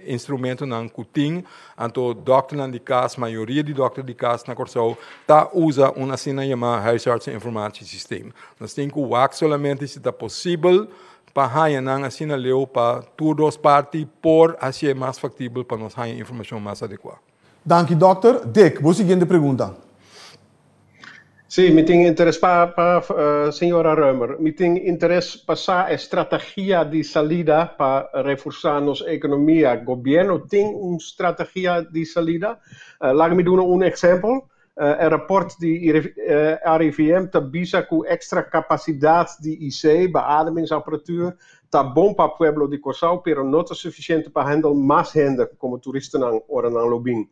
instrumento na cutin, então doctor de casa, maioria de doctor de casa na Corsou, tá usa uma cena chamada Huisarts Information System. Nós temos que fazer solamente se está possível para a cena leu para todas as partes, por assim é mais factível para nós ter informação mais adequada. Dank dokter. Dick, vou seguinte pergunta. Sim, me tem interesse para a senhora Römer. Me tem interesse passar a estratégia de salida para reforçar nossa economia. O governo tem uma estratégia de salida. Laat me doen exemplo. O rapport de RIVM avisa que extra capacidade de IC, beademingsapparatuur, está bom para o pueblo de Corsau, pero não é suficiente para handle mais gente, como turistas na hora na Lobin.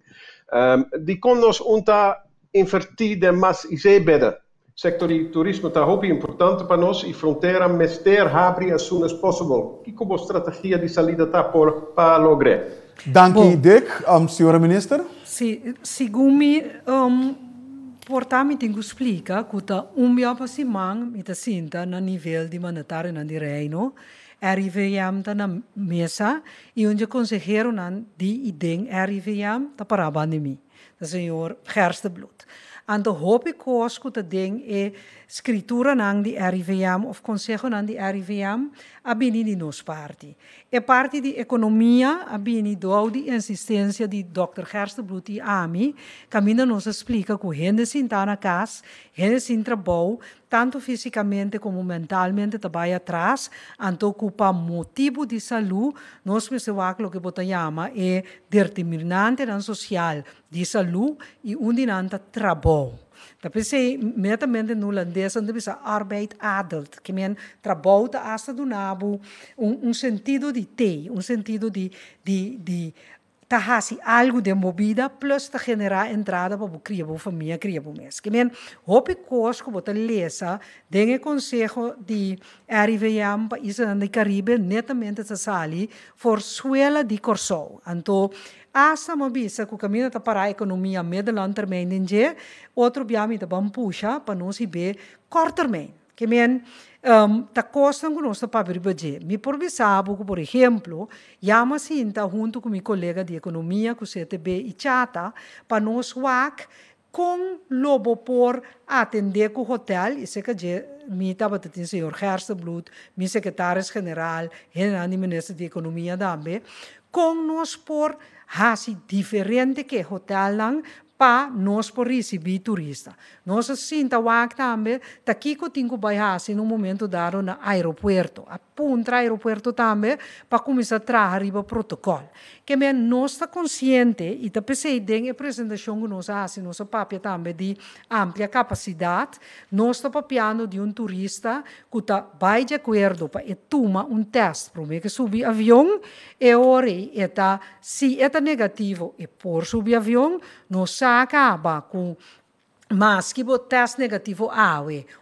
Die kon nos unta invertir de mais IC-bedden. Sector de turismo está muito importante para nós e fronteira mester abre as soon as possible. Que como estratégia de salida está para lograr? Dank Dick, senhora minister. Sim, segundo me, portanto, tenho que explicar que meu passiman me está sinta no nível de monetário na de reino, RIVM está na mesa e onde consejero nan de idem RIVM está para a pandemia, o senhor Gerstebloed. Então, hoop ik koos que te ding é escritura nang di RIVM of consejo nang di RIVM abini di nos parte. E parte di economia abini do di insistência di Dr. Gerstebloed e AMI, caminho nos explica que gente sin tá na casa, gente sin trabalho, tanto fisicamente como mentalmente trabalha atrás, então ocupa motivo de saúde, nós pensamos que o que você chama é determinante na social de saúde e undinante trabalho. Dat is metamente no holandês, onde bisa arbeid adelt, que men trabalho da asta do nabo, sentido de ter, sentido de tahasi algo de movida, plus te generar entrada para criar uma família, criar um mês. Que men hope coisa que você lesa, dengue consejo de RIVM para Isla do Caribe, netamente se sali, for suela de Corsou. Então, asa mabisa que o caminho está para a economia a médio e longo termino, outro biami está bem puxa para nós ver curto termino. Que men tá costando que nós está para ver. Me por sabe que, por exemplo, chama sinta junto com meu colega de economia, que o CTB e chata, para nós com lobo por atender com o hotel, e sei que me estava tendo o senhor Gerstebloed, meu secretário-geral, o ministro de economia também, com nós por hasi diferente que hotel lang para nós por receber turista. Nós sinta wak também, daqui que tinha que no momento dado no aeroporto. A punta aeroporto também para começar a trazer o protocolo. Que men nós está consciente e tá pensei em a apresentação que nós fazemos, nossa papia também de ampla capacidade, nós está papiando de turista que está vai de acordo para tomar teste para que subir avião e ora se é negativo e por subir avião, nós acaba com mas que o teste negativo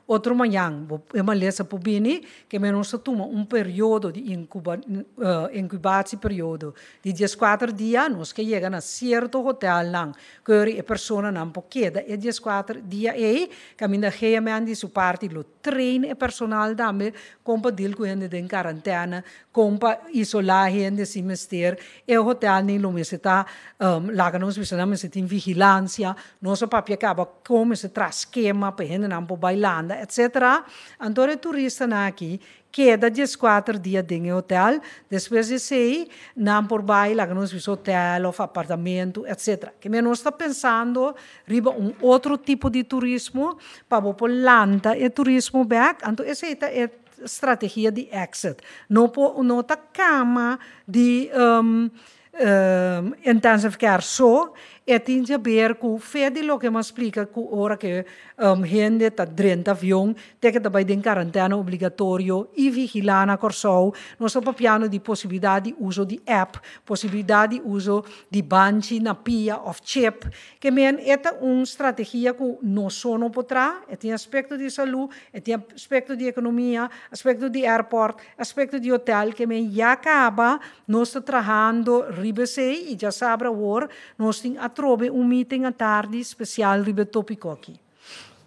outro manhã, é uma lesa por bini, que menos toma período de incubação período de 14 dias, nós que chega a certo hotel lang, que a pessoa não pode quedar, 14 dias que a minha realmente sua parte lo treina personal também, como para deal com gente em quarentena, como para isolar gente sem mister, e o hotel nem lo está lá que nós precisamos em vigilância, nosso papel acaba como se traz esquema para gente não pode bailando, etc. Então, o turista aqui queda 14 dias em hotel, depois de sair, não por bailar, que nós hotel, ou apartamento, etc. Que nós está pensando riba outro tipo de turismo para o landa e turismo back. Então, essa é a estratégia de exit. Não está cama de intensive care só, e tinha a ver com o fede lo que me explica que ora que gente está dentro do avião, tem que estar em quarentena obrigatório e vigilar na corso. Nós estamos piano de possibilidade de uso de app, possibilidade de uso de banchi na pia ou chip, que é uma estratégia que não só não potrá, tem aspecto de saúde, tem aspecto de economia, aspecto de airport, aspecto de hotel, que já acaba, nós estamos trabalhando ribesei e já sabe agora, nós temos trobe meeting à tarde especial ribe tópico aqui.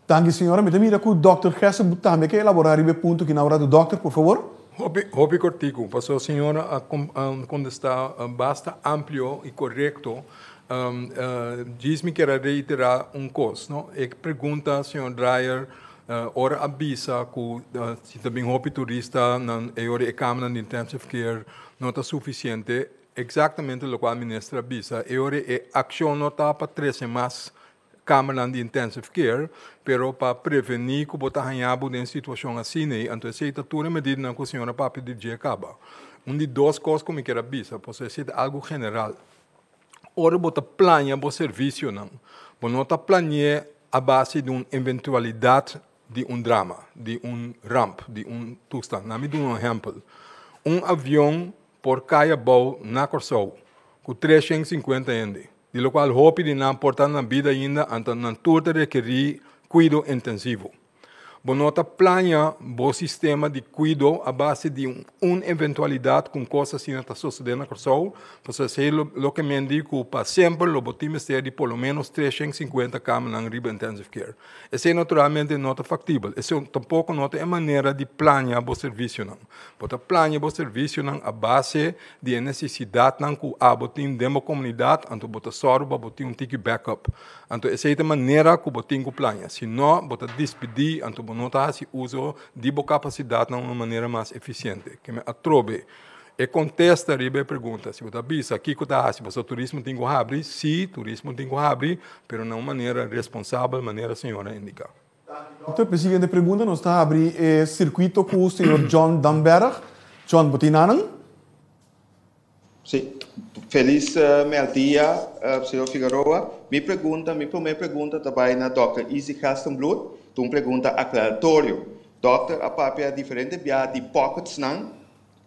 Danke, senhora. Me mira que o Dr. Gerson também quer elaborar ribe ponto que na hora do doctor, por favor. Hobby cortico, passou a senhora a contestar basta amplo e correto. Diz-me que era reiterar coisa, não? E pergunta ao senhor Dreyer, ora avisa que se também hobby turista na hora e câmara de intensive care não está suficiente. Exatamente o que a ministra avisa. E ora a ação não está para 13 mais câmaras de intensive care, pero para prevenir que você tenha uma situação assim, então essa é toda a medida que a senhora papi de dia acaba. De duas coisas que eu quero avisar, pode ser algo general. Ora você planeia o serviço, não. Você não está planeando a base de uma eventualidade de drama, de ramp, de toestand. Não me dou exemplo. Avião por cada voo na Corso, com 350 ende, de lo qual hope de não portar na vida ainda, então não tudo requerir cuidado intensivo. Bonota planeia o sistema de cuidado a base de uma eventualidade com coisas assim está sucedendo na Corso, para ser o que me indico para sempre o botimes ter de pelo menos 350 camas na riba intensive care. Isso é naturalmente não é factível. Isso tampouco não é maneira de planear o serviço não. Bota planeia o serviço não a base de necessidade não que a botim demo comunidade, então bota sorba botim tiki backup. Então essa é a maneira que botim planeia. Se não bota despedir, então não está se uso de boa capacidade de uma maneira mais eficiente. Que me atrobe e contesta a pergunta se você avisa aqui que está se o turismo tem que abrir, sim, turismo tem que abrir, mas de uma maneira responsável, maneira a senhora indica. Doutor, a seguinte pergunta nós está a abrir o circuito com o senhor John Damberg. John, botinanang? Sim. Feliz dia, senhor Figueroa. Minha primeira pergunta também na Dr. Easy Castenblood. Uma pergunta aclaratória. Doctor, a papel diferente de pockets não?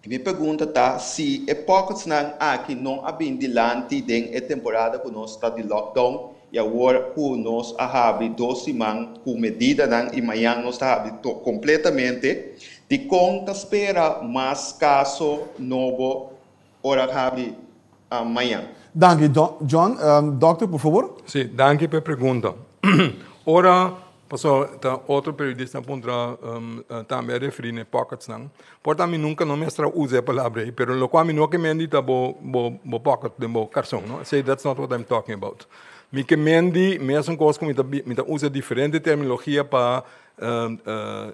Minha pergunta está se é pockets não aqui não há bem dilante da temporada que nós está de lockdown e agora que nós abre 2 semanas com medida não e amanhã nós está abre completamente de conta espera mais caso novo ora abre amanhã. Danke, John. Doctor, por favor. Sim, danke pela pergunta. Ora passou outro periodista também referir a pockets não. Portanto, nunca não me usa a palavra, mas o qual não que me indica bo pocket de bo cartão, não? Say that's not what I'm talking about. Me que me indi mesmo coisa que me usa diferente terminologia para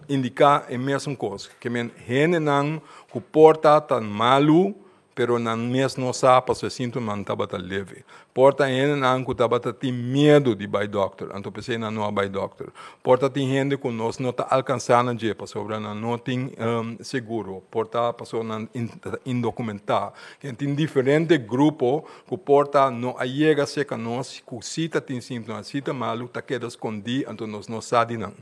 indicar a mesma coisa. Que me gente não que porta tan malu pero na mes não sabe se sintoma estava leve. Porta gente não que estava tem medo de vai doctor, então pensei na não vai doctor. Porta tem gente que nós não está alcançando de para sobre não tem seguro. Porta passou na indocumentar. Que tem diferente grupo que porta não chega se que nós que cita tem sintomas, cita malu tá queda escondido, então nós não sabe não.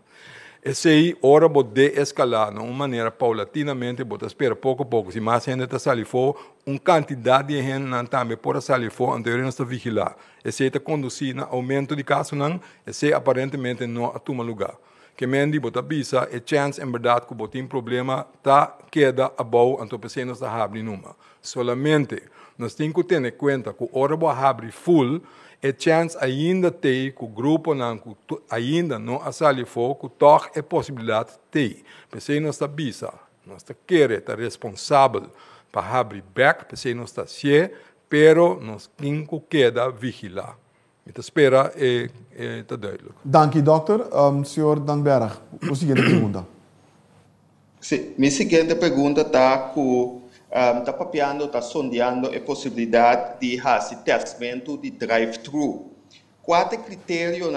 Esse hora pode escalar de uma maneira paulatinamente, pode esperar pouco a pouco. Se mais gente está saindo fora, uma quantidade de gente não também pode sair fora, anterior não está vigilar. Esse está conduzindo a aumento de casos, não, esse aparentemente não toma lugar. Que mendi bota bisa, a chance em verdade que botem problema tá queda abaixo, então pensei nós está abrindo numa. Solamente nós temos que ter em conta que hora boa abre full. A chance ainda tem que o grupo não ainda não assalhe fogo, toch é possibilidade tem. Pensei nós está bisa, nós está querer, está responsável para abrir back, pensei nós está se, pero nós temos que queda vigilar. Então espera está duidelijk. Dank doctor. Senhor Danberg, a seguinte pergunta. Sim, minha seguinte pergunta está com está papiando, está sondeando a possibilidade de fazer testamento de drive-thru. Qual é o critério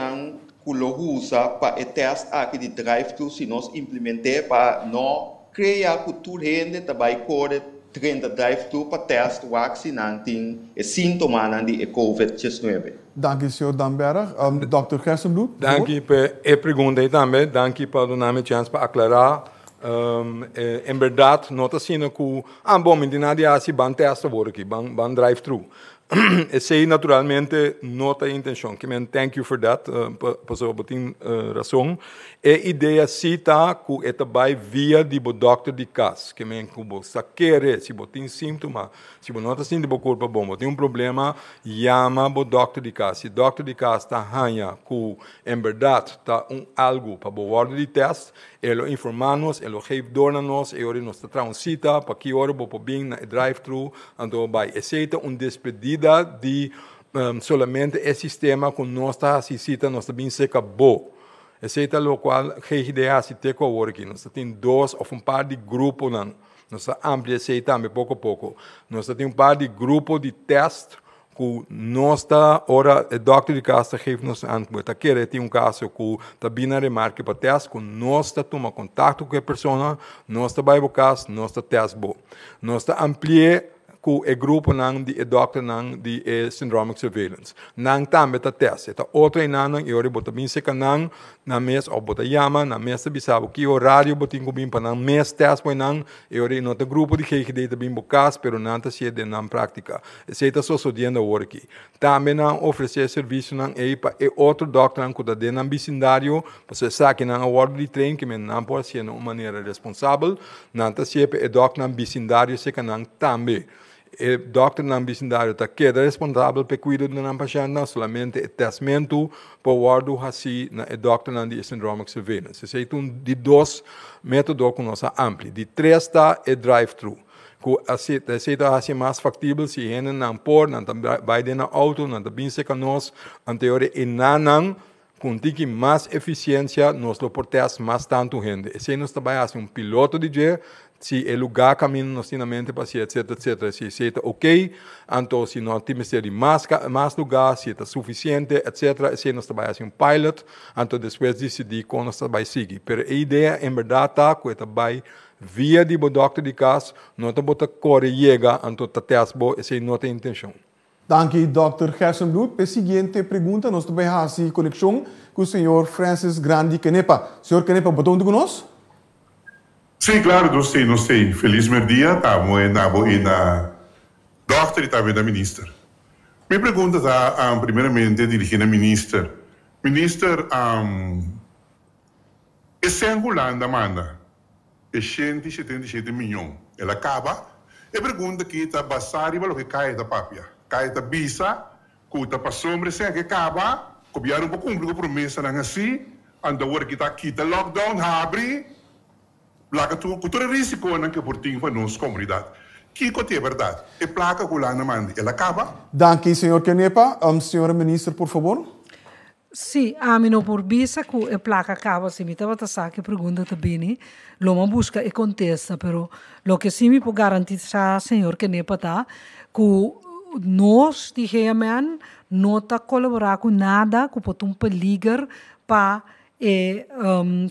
que usa para o teste aqui de drive-thru se nós implementar para não criar que toda gente também corre 30 drive-thru para testar o se não tem sintomas de COVID-19? Dank u, senhor Danberg. Dr. Gerstenbloed? Dank u per a pergunta também. Dank u por dar me chance para aclarar. Em verdade, não está sendo que bom, me nada assim, ban testa por aqui, ban drive-thru. Esse naturalmente não tem intenção. Que men thank you for that, pessoa botin razão. A ideia cita que é também via de bo doctor de casa, que men que bo saquere se botin sintoma, se bo não está sentindo bo corpo bom, tem problema, chama bo doctor de casa. Se doctor de casa está ranha que em verdade está algo para bo ordem de teste, ele informa-nos, ele geeft door naar ons, ele nos transita para que hora bo bem na drive-thru, então vai aceita despedida de solamente esse sistema que nós está assistita, nós também se acabou. Aceita o qual GGDA se tem com o aqui, nós tem dois ou par de grupos não, nós amplia aceita pouco a pouco, nós tem par de grupos de teste que nós está ora o doctor de casa geeft nos antwoord. Tá querer tem caso que tá bina remarque para teste, que nós está toma contato com a pessoa, nós está vai casa, nós está teste bo, nós está amplia ku e grupo nang di e doctor nang di e syndromic surveillance. Nang tambe ta test. Eta outra nang e ori bota bin seka nang na mes o bota yama na mes bisabo ki o radio botin kubin pa nang mes test po nang e ori no ta grupo di GGD ta bin bokas pero nanta si de nang prática. Se ta so sodiendo worki. Tambe nang oferecer serviço nang e pa e outro doctor nang kuda de nang bicindario pa se saki nang award di train que men nang por si na maneira responsável nanta si e doctor nang bicindario seka nang tambe. O doctor não bicindário está queda responsável pelo cuidado do paciente, não somente o testamento para o guardo assim na o doctor não de syndromic surveillance. Esse é de dois métodos que nós ampli. De três está o drive-thru. Que aceita assim mais factível se a gente não pôr, não vai dentro do auto, não bem se que nós anterior e não com mais eficiência, nós lo portamos mais tanto gente. Esse nós trabalhamos piloto de dia. Se o lugar caminha no mente para si, etc, etc. Se está ok, então se não temos de mais lugar, se está suficiente, etc. Se nós trabalhamos pilot, então depois decidir como nós vai seguir. Mas a ideia, em verdade, é que vai via de doctor de casa, não está bota corre chega, então está tesbo, essa não tem intenção. Dank u, Dr. Gerstenbloed. A seguinte pergunta, nós também fazemos conexão com o senhor Francis Grandi Canepa. Senhor Canepa, botão de conosco? Sim, claro, não sei. Feliz dia, estamos na doctor e também da ministra. Minha pergunta está, primeiramente, dirigida à ministra. Ministra, esse Angolanda manda 177 milhões. Ela acaba. E pergunta que está basada em que cai da papia. Cai da bisa, que está passando, mas que acaba, copiar pouco cumprir a promessa, não assim, anda agora que está aqui, está lockdown, abre. Placa tu cultura risco não que por ti para nossa comunidade. Que é verdade? É placa que lá na manda, ela acaba? Dank u, senhor Canepa. Senhora ministra, por favor. Sim, a mim não por bisa que a placa acaba se me estava a que pergunta também, loma busca e contesta, pero lo que sim me pode garantir senhor que nem para que nós dijamos não está colaborar com nada que pode peligro para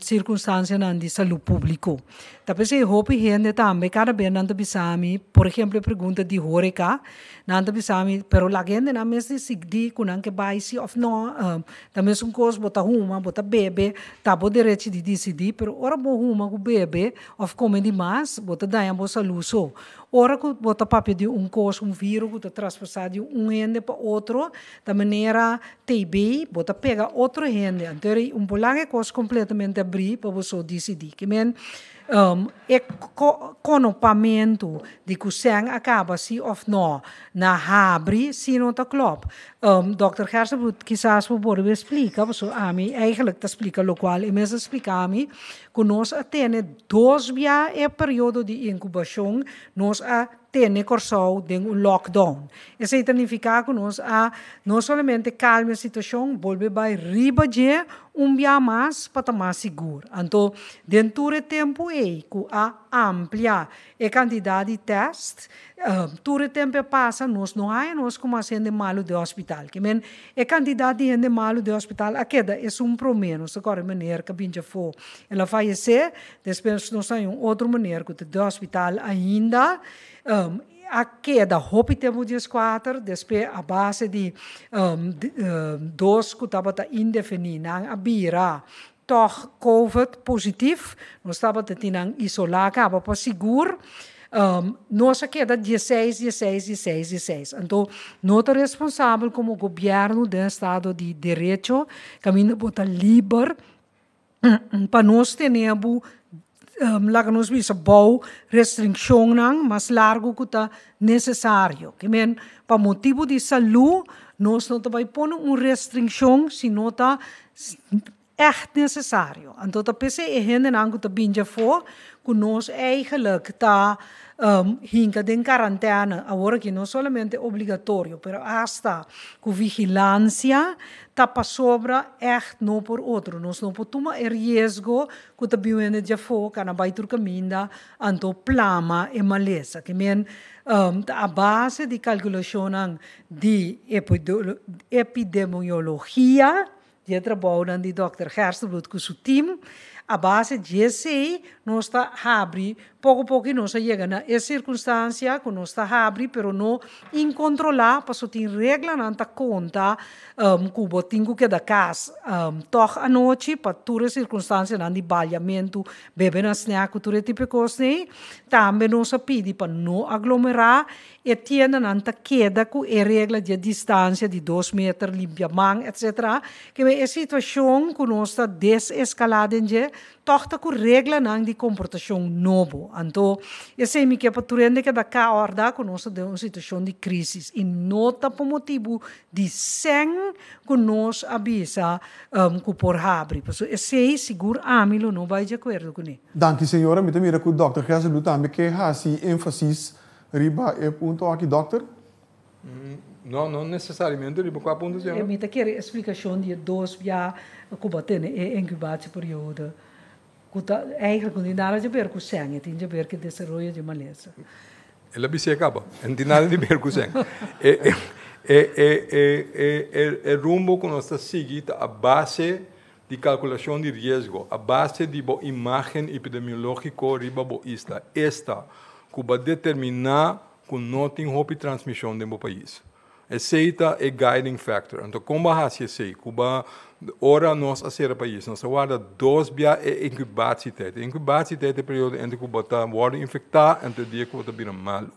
circunstância de saúde público. Tapi se hopi gente também cada vez nanta bisami, por exemplo, pergunta de horeca, nanta bisami, pero la gente na mesma sigdi kunan que baisi of no, também são coisas bota huma, bota bebe, tá bo direito de decidir, pero ora bo huma ku bebe of come demais, bota daia bo saluso. Ora que bota papel de coisa, vírus que tá traspassar de ende para outro, da maneira TB, bota pega outro ende, então bolang coisa completamente abrir para você decidir. Que men conopamento de que o sangue acaba se of não na abre se não tá klopt. Dr. Gersen, quizás we poder explicar, porque a mim eigenlijk te explica lo qual, e mesmo explicar a mim que nós temos 2 dias é período de incubação, nós temos corso de lockdown. Isso significa que nós não somente calma a situação, volve para riba de dia mais para estar mais seguro. Então, dentro do tempo que amplia a quantidade de testes, todo o tempo passa, nós não há, nós começamos a malo de hospital. Que men, a quantidade de gente malo de hospital, a queda é promedio, agora maneira que binja for, ela falecer, depois nós temos outra maneira que de hospital ainda, a queda, hopi tempo de 4, depois a base de 2 que estava indefinido, a bira, toch COVID positief, nós estava tentando isolar, acaba para seguro, nós queda 16. Então, nós somos responsáveis como governo do Estado de Direito, caminho para livre, para nós termos lá que nós vimos boa restrição, mas largo que está necessário. Que men, para motivo de saúde, nós não vai pôr uma restrição se não está echt necessário. Então, a pessoa é gente que está bem for, que nós eigenlijk está hinca em quarentena, agora que não somente obrigatório, mas hasta com vigilância, está para sobra echt não por outro. Nós não podemos tomar risco que está bem de for, que não vai ter caminho, então plama e maleza. Que men, a base de calculação de epidemiologia, de trabalho de Dr. Gersen com seu time, a base de esse, nós está abre, pouco a pouco nós chega na circunstância que nós está abre, pero não incontrolar, para tem regra não tá conta, que o botinho que da casa, toch a noite, para toda circunstância não de balhamento, beber na snack, tudo tipo de coisa, também nós pede para não aglomerar, e tienda não tá queda com a regra de distância de 2 metros, limpiamento, etc. Que é a situação que nós está desescalada em toch tá com regra não de comportação novo. Então, esse é que para turende que da cá ordem que nós temos uma situação de crise e nota por motivo de sangue que nós avisa que por abre. Porque esse seguro amilo não vai de acordo com ele. Danke, senhora. Me mira que o Dr. Gersen também que faz ênfase riba e ponto aqui, doctor? Não necessariamente riba qual ponto, senhora? Eu me quero explicação de 2 dias que batendo é incubação período. Eigenlijk não tem nada a ver com o sangue, tem a ver com o desenvolvimento de maleza. Ela se acaba, não tem nada a ver com o sangue. É rumbo que nós estamos seguindo a base de calculação de risco, a base de imagem epidemiológica riba esta que vai determinar que não tem roupa de transmissão no país. Esse é o guiding factor. Então, como vai ser esse? Ora nós a ser país, nós guarda 2 dias de incubação. Incubação é o período em que o bota pode infectar entre o dia que o bota vira malo.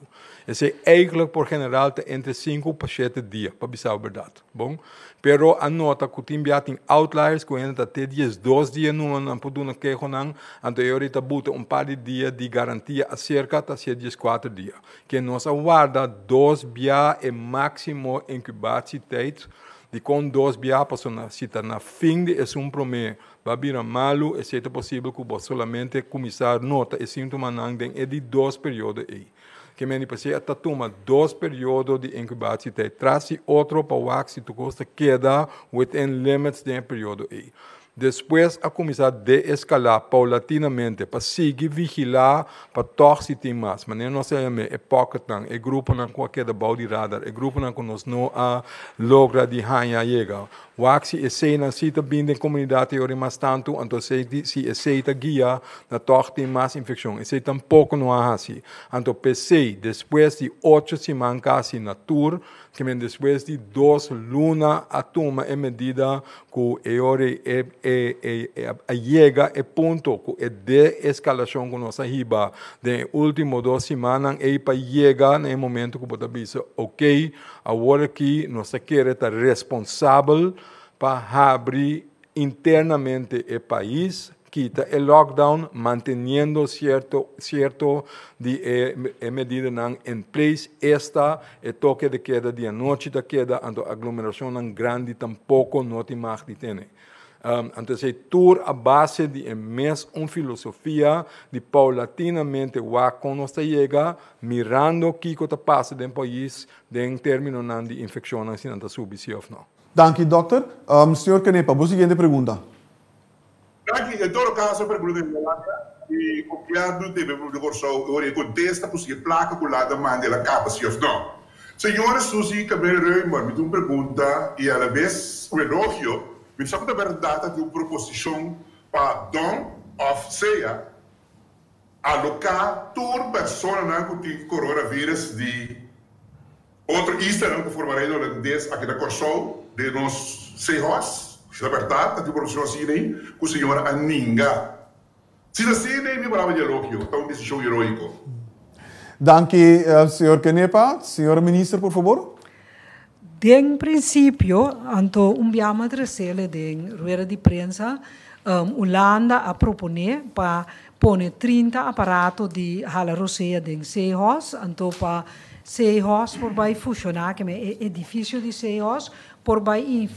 Esse é eigenlijk por general entre 5 a 7 dias, para dizer a verdade. Bom, pero a nota que tem outliers que ainda até 2 dias não podem queixar não, então ahorita bota par de dias de garantia acerca de 4 dias. Que nós guarda 2 dias é máximo incubação de com 2 dias para se está na fim de promedio vai virar malo, é possível que você solamente começar nota e sintoma não é de 2 períodos aí. que me pase a toma 2 períodos de incubação de traz e outro para wax tu costa queda within limits de período aí. Depois, a começar a desescalar paulatinamente para seguir vigilar para torcer mais. Mas não sei é pocket não, é grupo não qualquer da body radar, é grupo não que nós não logra de hanha chega. O axi é sei na cita bem da comunidade ori mais tanto, então se aceita guia na torce mais infecção, esse tampouco não há assim. Então pensei depois de 8 semanas assim na tour, que depois de 2 lunas a toma é medida que ori chega é ponto que é de escalação com nossa riba de último 2 semanas e para chegar no momento que pode dizer ok, agora que nós queremos estar responsável para abrir internamente o país, quita o lockdown, manteniendo cierto de medida em place, esta é toque de queda de noite da queda, a aglomeração grande tampouco não tem mais de ter. Então, se tour a base de uma filosofia de paulatinamente quando nós chega, mirando o que está passando no país, em termos de infecção, se não está subindo ou não. Dank u, dokter. Senhor Canepa, a seguinte pergunta. Aqui, em todo caso, a pergunta é e copiado teve o corso, ora contesta por se placa com lá da mandela capa se ou não. Senhora Suzy Cabelo Reumer, me deu uma pergunta e ela vez o elogio, me sabe da verdade de uma proposição para Dawn of Ceia alocar toda pessoa que tem coronavírus de outro Instagram que formarei holandês aqui da Corsol de nós Seihos, se é verdade, que produção assim nem com a senhora Aninga. Se assim nem me falava de elogio, é uma decisão heroica. Dank u, senhor Canepa. Senhor ministro, por favor. En princípio, anto umbiama tresele de rueda de prensa, Holanda a proponer para poner 30 aparatos de hala roceia de Seihos, anto para Seihos por vai funcionar, que é edifício de Seihos, por vai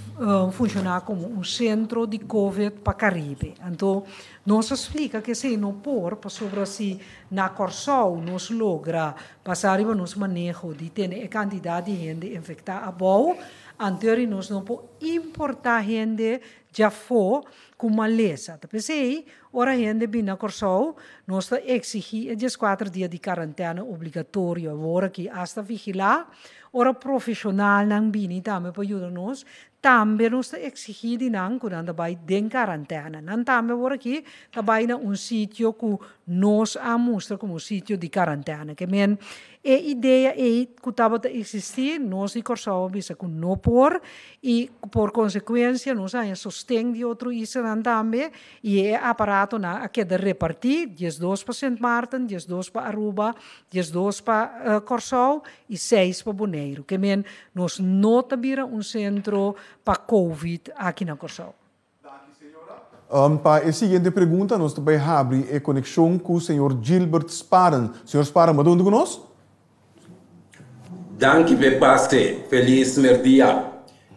funcionar como centro de Covid para Caribe. Então, nós explica que se não por sobre si na Corsol nos logra passar para nos manejo de ter a quantidade de gente infectada a bom, anterior nós não podemos importar gente já for com maleza. Então, se ora gente bem na Corsol, nós exigir 4 dias de quarentena obrigatório, agora que hasta vigilar, ora profissional não bem também para ajudar-nos, também nós exigir de não quando vai de quarentena. Não também agora aqui, também na sítio que nós mostra como sítio de quarentena. Que men a ideia é que estava a existir, nós de Corsol bisa que não por e por consequência nós sostém de outro isso também e é aparato na que de repartir 12 para Sint Maarten, 12 para Aruba, 12 para Corsol e 6 para Bonaire. Que men nós não temos centro para Covid aqui na Corsol. Para a seguinte pergunta, nós também abrimos a conexão com o senhor Gilbert Sparen. Senhor Sparen, mas onde conosco? Danke, Bepaste. Feliz merdia.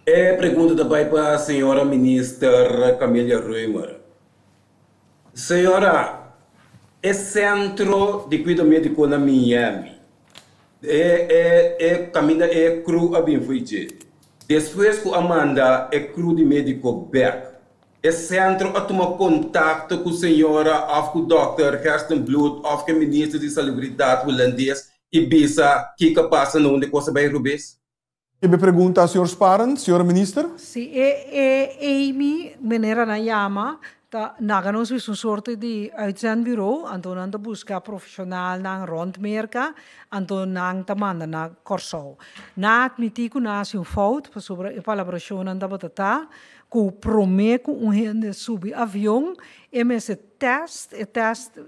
Pergunta também para a senhora ministra Camila Reumer. Senhora, é centro de cuidado médico na Miami. Camila é cru a bem feito. Depois que Amanda é cru de médico Beck. É centro a tomar contato com a senhora, ou com o Dr. Kirsten Blut, ou com o ministro de Salubridade holandês, e bisa que passa no onde coisa vai rubes? E me pergunta ao senhor Sparen, senhora ministra? Sim, Amy, maneira na Yama, nagamos een soort de uitzendbureau, en toen aan de busca profissional na rondmerken, en toen na te manda na Corsol. Na admitir que nasce fout, sobre a colaboração anda batata, que promete que subir avião, e esse teste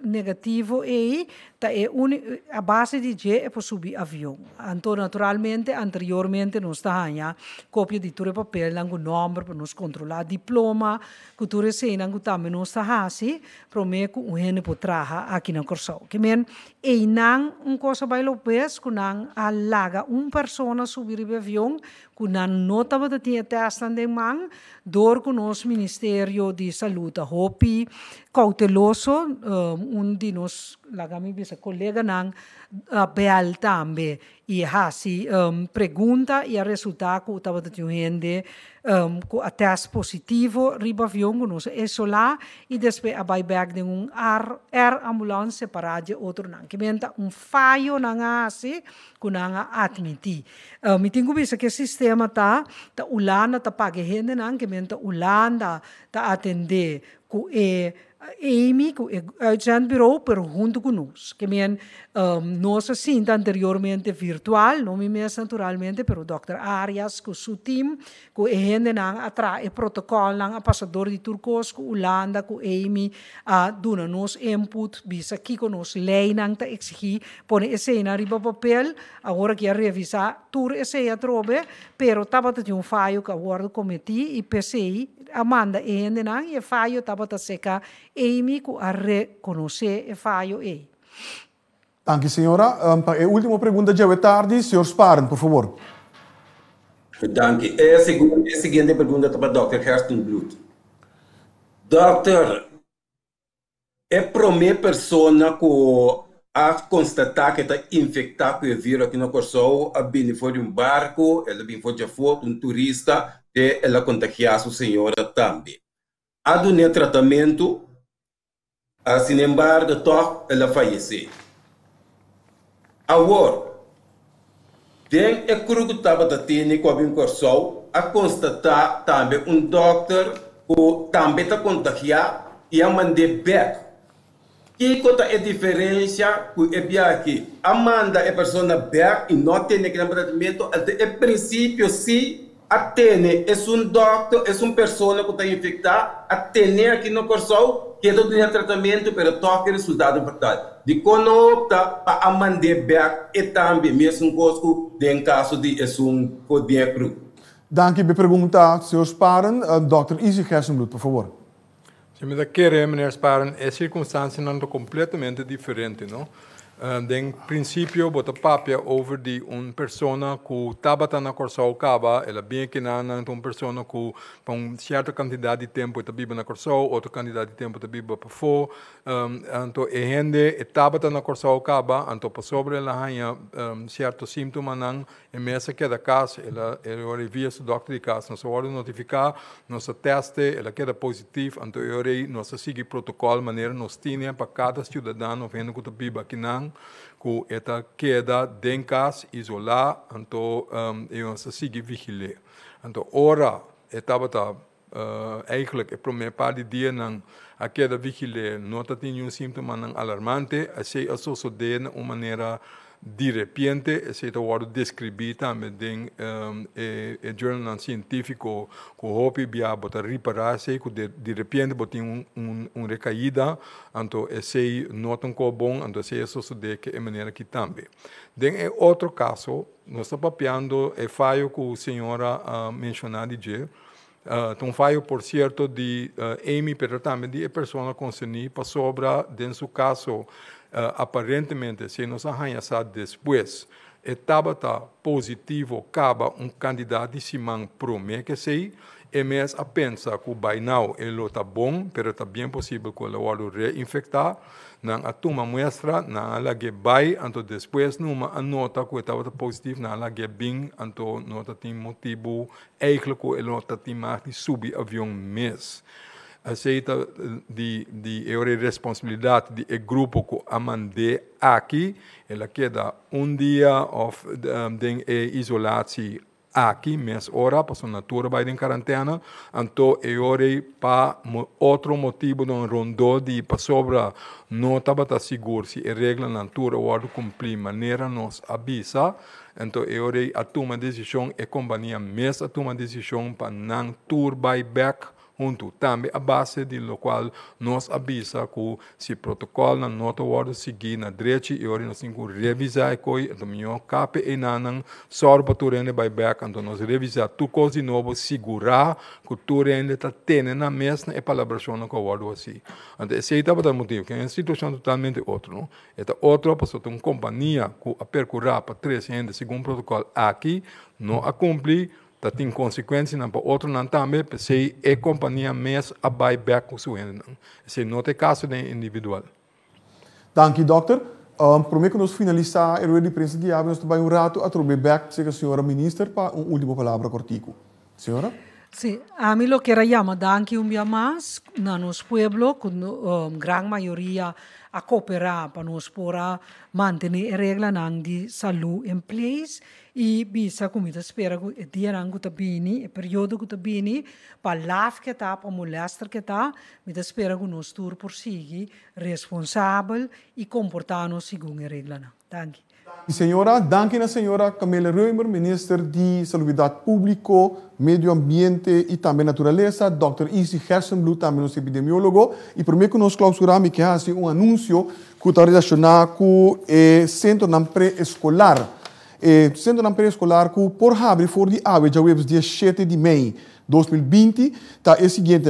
negativo aí, a base de G é para subir avião. Então, naturalmente, anteriormente, nós tínhamos cópia de todo o papel, o nome, para nos controlar diploma, que tudo isso também nós tínhamos, promete que gente pode trabalhar aqui na Corsol. Que men, e não coisa vai lopes, que não alaga pessoa subir o avião, que na nota wat tinha testan de man, door com nosso Ministério de Saúde, a hopi cauteloso, de nos lagami bisa colega nang bel tambe e hasi pergunta e a resultado que estava tendo com a teste positivo riba avião nos isolar e depois a buyback de air ambulance separado outro nang que menta falho nanga assim que nanga admiti me tenho bisa que sistema tá ulanda tá pague rende nang que menta ulanda tá atender com Amy, o uitzendbureau, pero junto conosco. Que nós assim anteriormente virtual, não me mesmo naturalmente, pero Dr. Arias, com seu time, com a gente atrás, o protocolo, a passador de Turcos, com Holanda, com Amy, dona nos input, bisa aqui com nos lei, não tá exigir, põe esse na riba papel, agora que a revisar, tur esse a trobe, pero tava de falho que agora cometi e PCI, Amanda e gente não, e falho tava de secar, Amy, que a reconhecer e falho e. Danke, senhora. Para a última pergunta já é tarde, senhor Sparen, por favor. Danke. A seguinte pergunta para o Dr. Herstenblut. Doutor, é a primeira pessoa que a constatar que está infectada com o vírus aqui no Corsol, a vir foi de um barco, ela vem foi de foto, um turista, e ela contagiou a senhora também. Há um tratamento, sin embargo, ela faleceu. Agora, tem a cruz que estava tendo com a Corsol, a constatar também um doutor que também está contagiado e a mandar back. Que é a diferença que é aqui? A manda é pessoa back e não tem aquele tratamento, até o princípio, se a tem é um doutor, é uma pessoa que está infectada, a tem aqui no Corsol, que todo o tratamento para toque resultado importante. De quando opta para a mandar back e também mesmo coisa em caso de um poder cru. Danke, me pergunta, senhor Sparen, Dr. Izzy Hersenblut, por favor. Se me quer, meneer Sparen, a circunstância não é completamente diferente, não? Em princípio, bota papia over de pessoa que estava na Corsol Caba, ela bem que não é uma pessoa que com certa quantidade de tempo está viva na Corsol, outra quantidade de tempo está viva para fora. Então, a gente estava na Corsol Caba, então para sobre ela tinha certos sintomas não, e mesmo que da casa, ela revia o doctor de casa, nós vamos notificar, nós teste, ela queda positivo, então eu nós seguimos protocolo, maneira nós tínhamos para cada cidadão, vendo que está viva aqui não, que esta queda dentro casa, isolar, então eu sigo vigilar. Então, ora, estava eigenlijk a primeira parte do dia não a queda vigilar, não tinha sintoma não alarmante, assim a suceder de uma maneira de repente, se está word descrever também em jornal científico que o hopi via bota reparar-se que de repente bota recaída, então esse nota que bom, então esse sucede que é maneira que também. Em outro caso, nós estamos papiando o falho que a senhora mencionou de um falho, por certo, de Amy, pero também de pessoa concernida para sobra, em seu caso, aparentemente, se nos arranhamos depois, estava positivo, acaba candidato de Simão promete que sei, e mesmo a pensa que o bainal ele está bom, mas está bem possível que ele vai reinfectar, não a toma muestra, não ela que vai, então depois numa nota que estava positivo, não ela que bem, então nota tem motivo, eigenlijk que ele nota tem mais de subir avião mês. Aceita de responsabilidade de grupo que a mandei aqui, ela queda dia de isolação aqui, mas ora, para a natura vai em quarentena, então eu para outro motivo não rondou de para sobra não estava seguro se a regra na natura vai cumprir maneira nos avisa, então eu a tomar decisão e companhia mesmo a tomar decisão para não tour buyback junto também a base de lo qual nos avisa que se protocolo na nota vai seguir na direita e ora nós temos que revisar coi então melhor cape e nanang sorba turende buyback então nós revisar tudo coisa de novo segurar que turende está tendo na mesma e palabração que vai assim então esse é o motivo que é uma situação totalmente outra não é outra para uma companhia que a percorrer para 3 anos segundo protocolo aqui não a cumprir dat tem consequências para outro não também, se a companhia mesmo abai back com sua não. Se não é caso de individual. Dank u, dokter. Prometo que nós finalizar a de prensa de nós também rato a trobe back, chega a senhora minister, para última palavra cortico. Senhora? Sí, a mí lo que era llama, danke un día más, na nos pueblo, con gran mayoría a cooperar para nos para mantener reglas de salud en place e bisa como te espera que dia rango tá bini, período que tá bini, para laf que tá, para molestar que tá, me te espera que nos tur por seguir responsável e comportar-nos segundo a regra. Danke. Senhora, danke na senhora Camila Reumer, minister de Salubridade Público, Medio Ambiente e também Natureza, Dr. Isi Gersenblut, também nosso epidemiólogo, e por mim que nós clausuramos que há anúncio que está relacionado com o Centro de Pré-Escolar. Centro de Pré-Escolar que por abrir for de ave, já webs dia 7 de maio 2020, está o seguinte,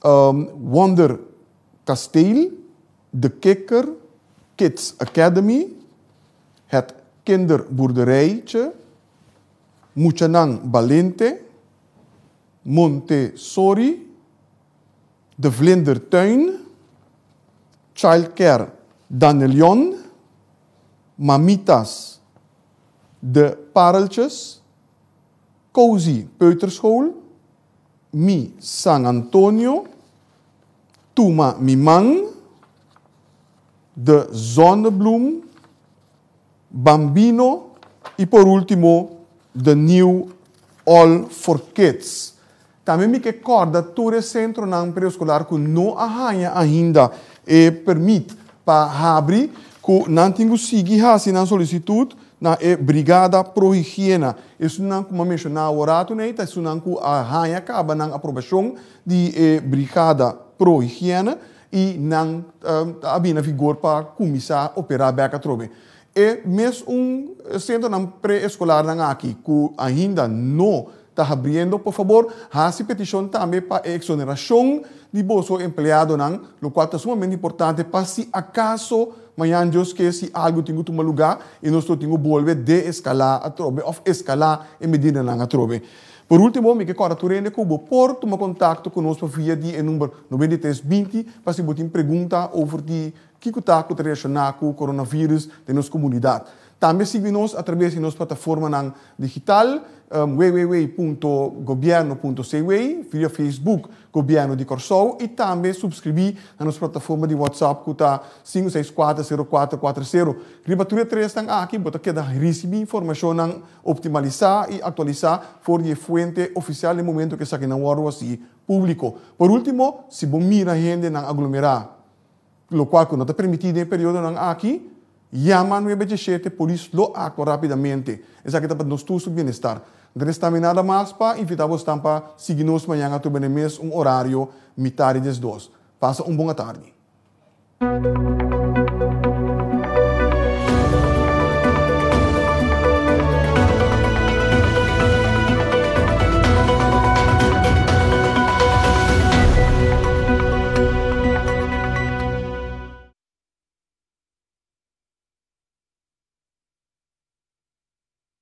Wonder Kasteel, De Kikker, Kids Academy, het kinderboerderijtje, Muchanang Balente, Montessori, de Vlindertuin, Childcare Danelion, Mamitas de Pareltjes, Cozy Peuterschool, Mi San Antonio, Tuma Mimang, de Zonnebloem, Bambino e por último the New All for Kids. Também me recorda todo o centro na pré-escolar que não arranha ainda e permite para abrir que não tenho seguir assim na solicitude na brigada pro higiene. Isso não como mencionar o rato né, isso não que arranha acaba na aprovação de brigada pro higiene e não habia na vigor para começar a operar beca trobe. E mesmo centro pré-escolar aqui, que ainda não está abrindo, por favor, faça petição também para a exoneração de bolso empregado, o qual é sumamente importante para se acaso amanhã Deus que se algo tem que tomar lugar e nós temos que voltar de escalar a trobe, ou escalar em medida a trobe. Por último, me recordo que Cuba por tomar contato conosco via de número 9320 para se botar pergunta over de que está relacionado com o coronavírus de nossa comunidade. Também siga-nos através de nossa plataforma digital www.governo.cw, via Facebook Governo de Corsou e também subscrever a nossa plataforma de WhatsApp que está 5640440. Ribatura 3 está aqui, para que receber informação optimalizar e atualizar for de fonte oficial no momento que está aqui na hora assim público. Por último, se bom mira a gente não aglomerar, lo qual não está permitido em período aqui, llama 917, polícia lo actua rapidamente. Isso aqui está para nosso bem-estar. Não resta nada mais para invitar-vos para seguir-nos amanhã a todo mês horário metade das 2. Passa uma boa tarde.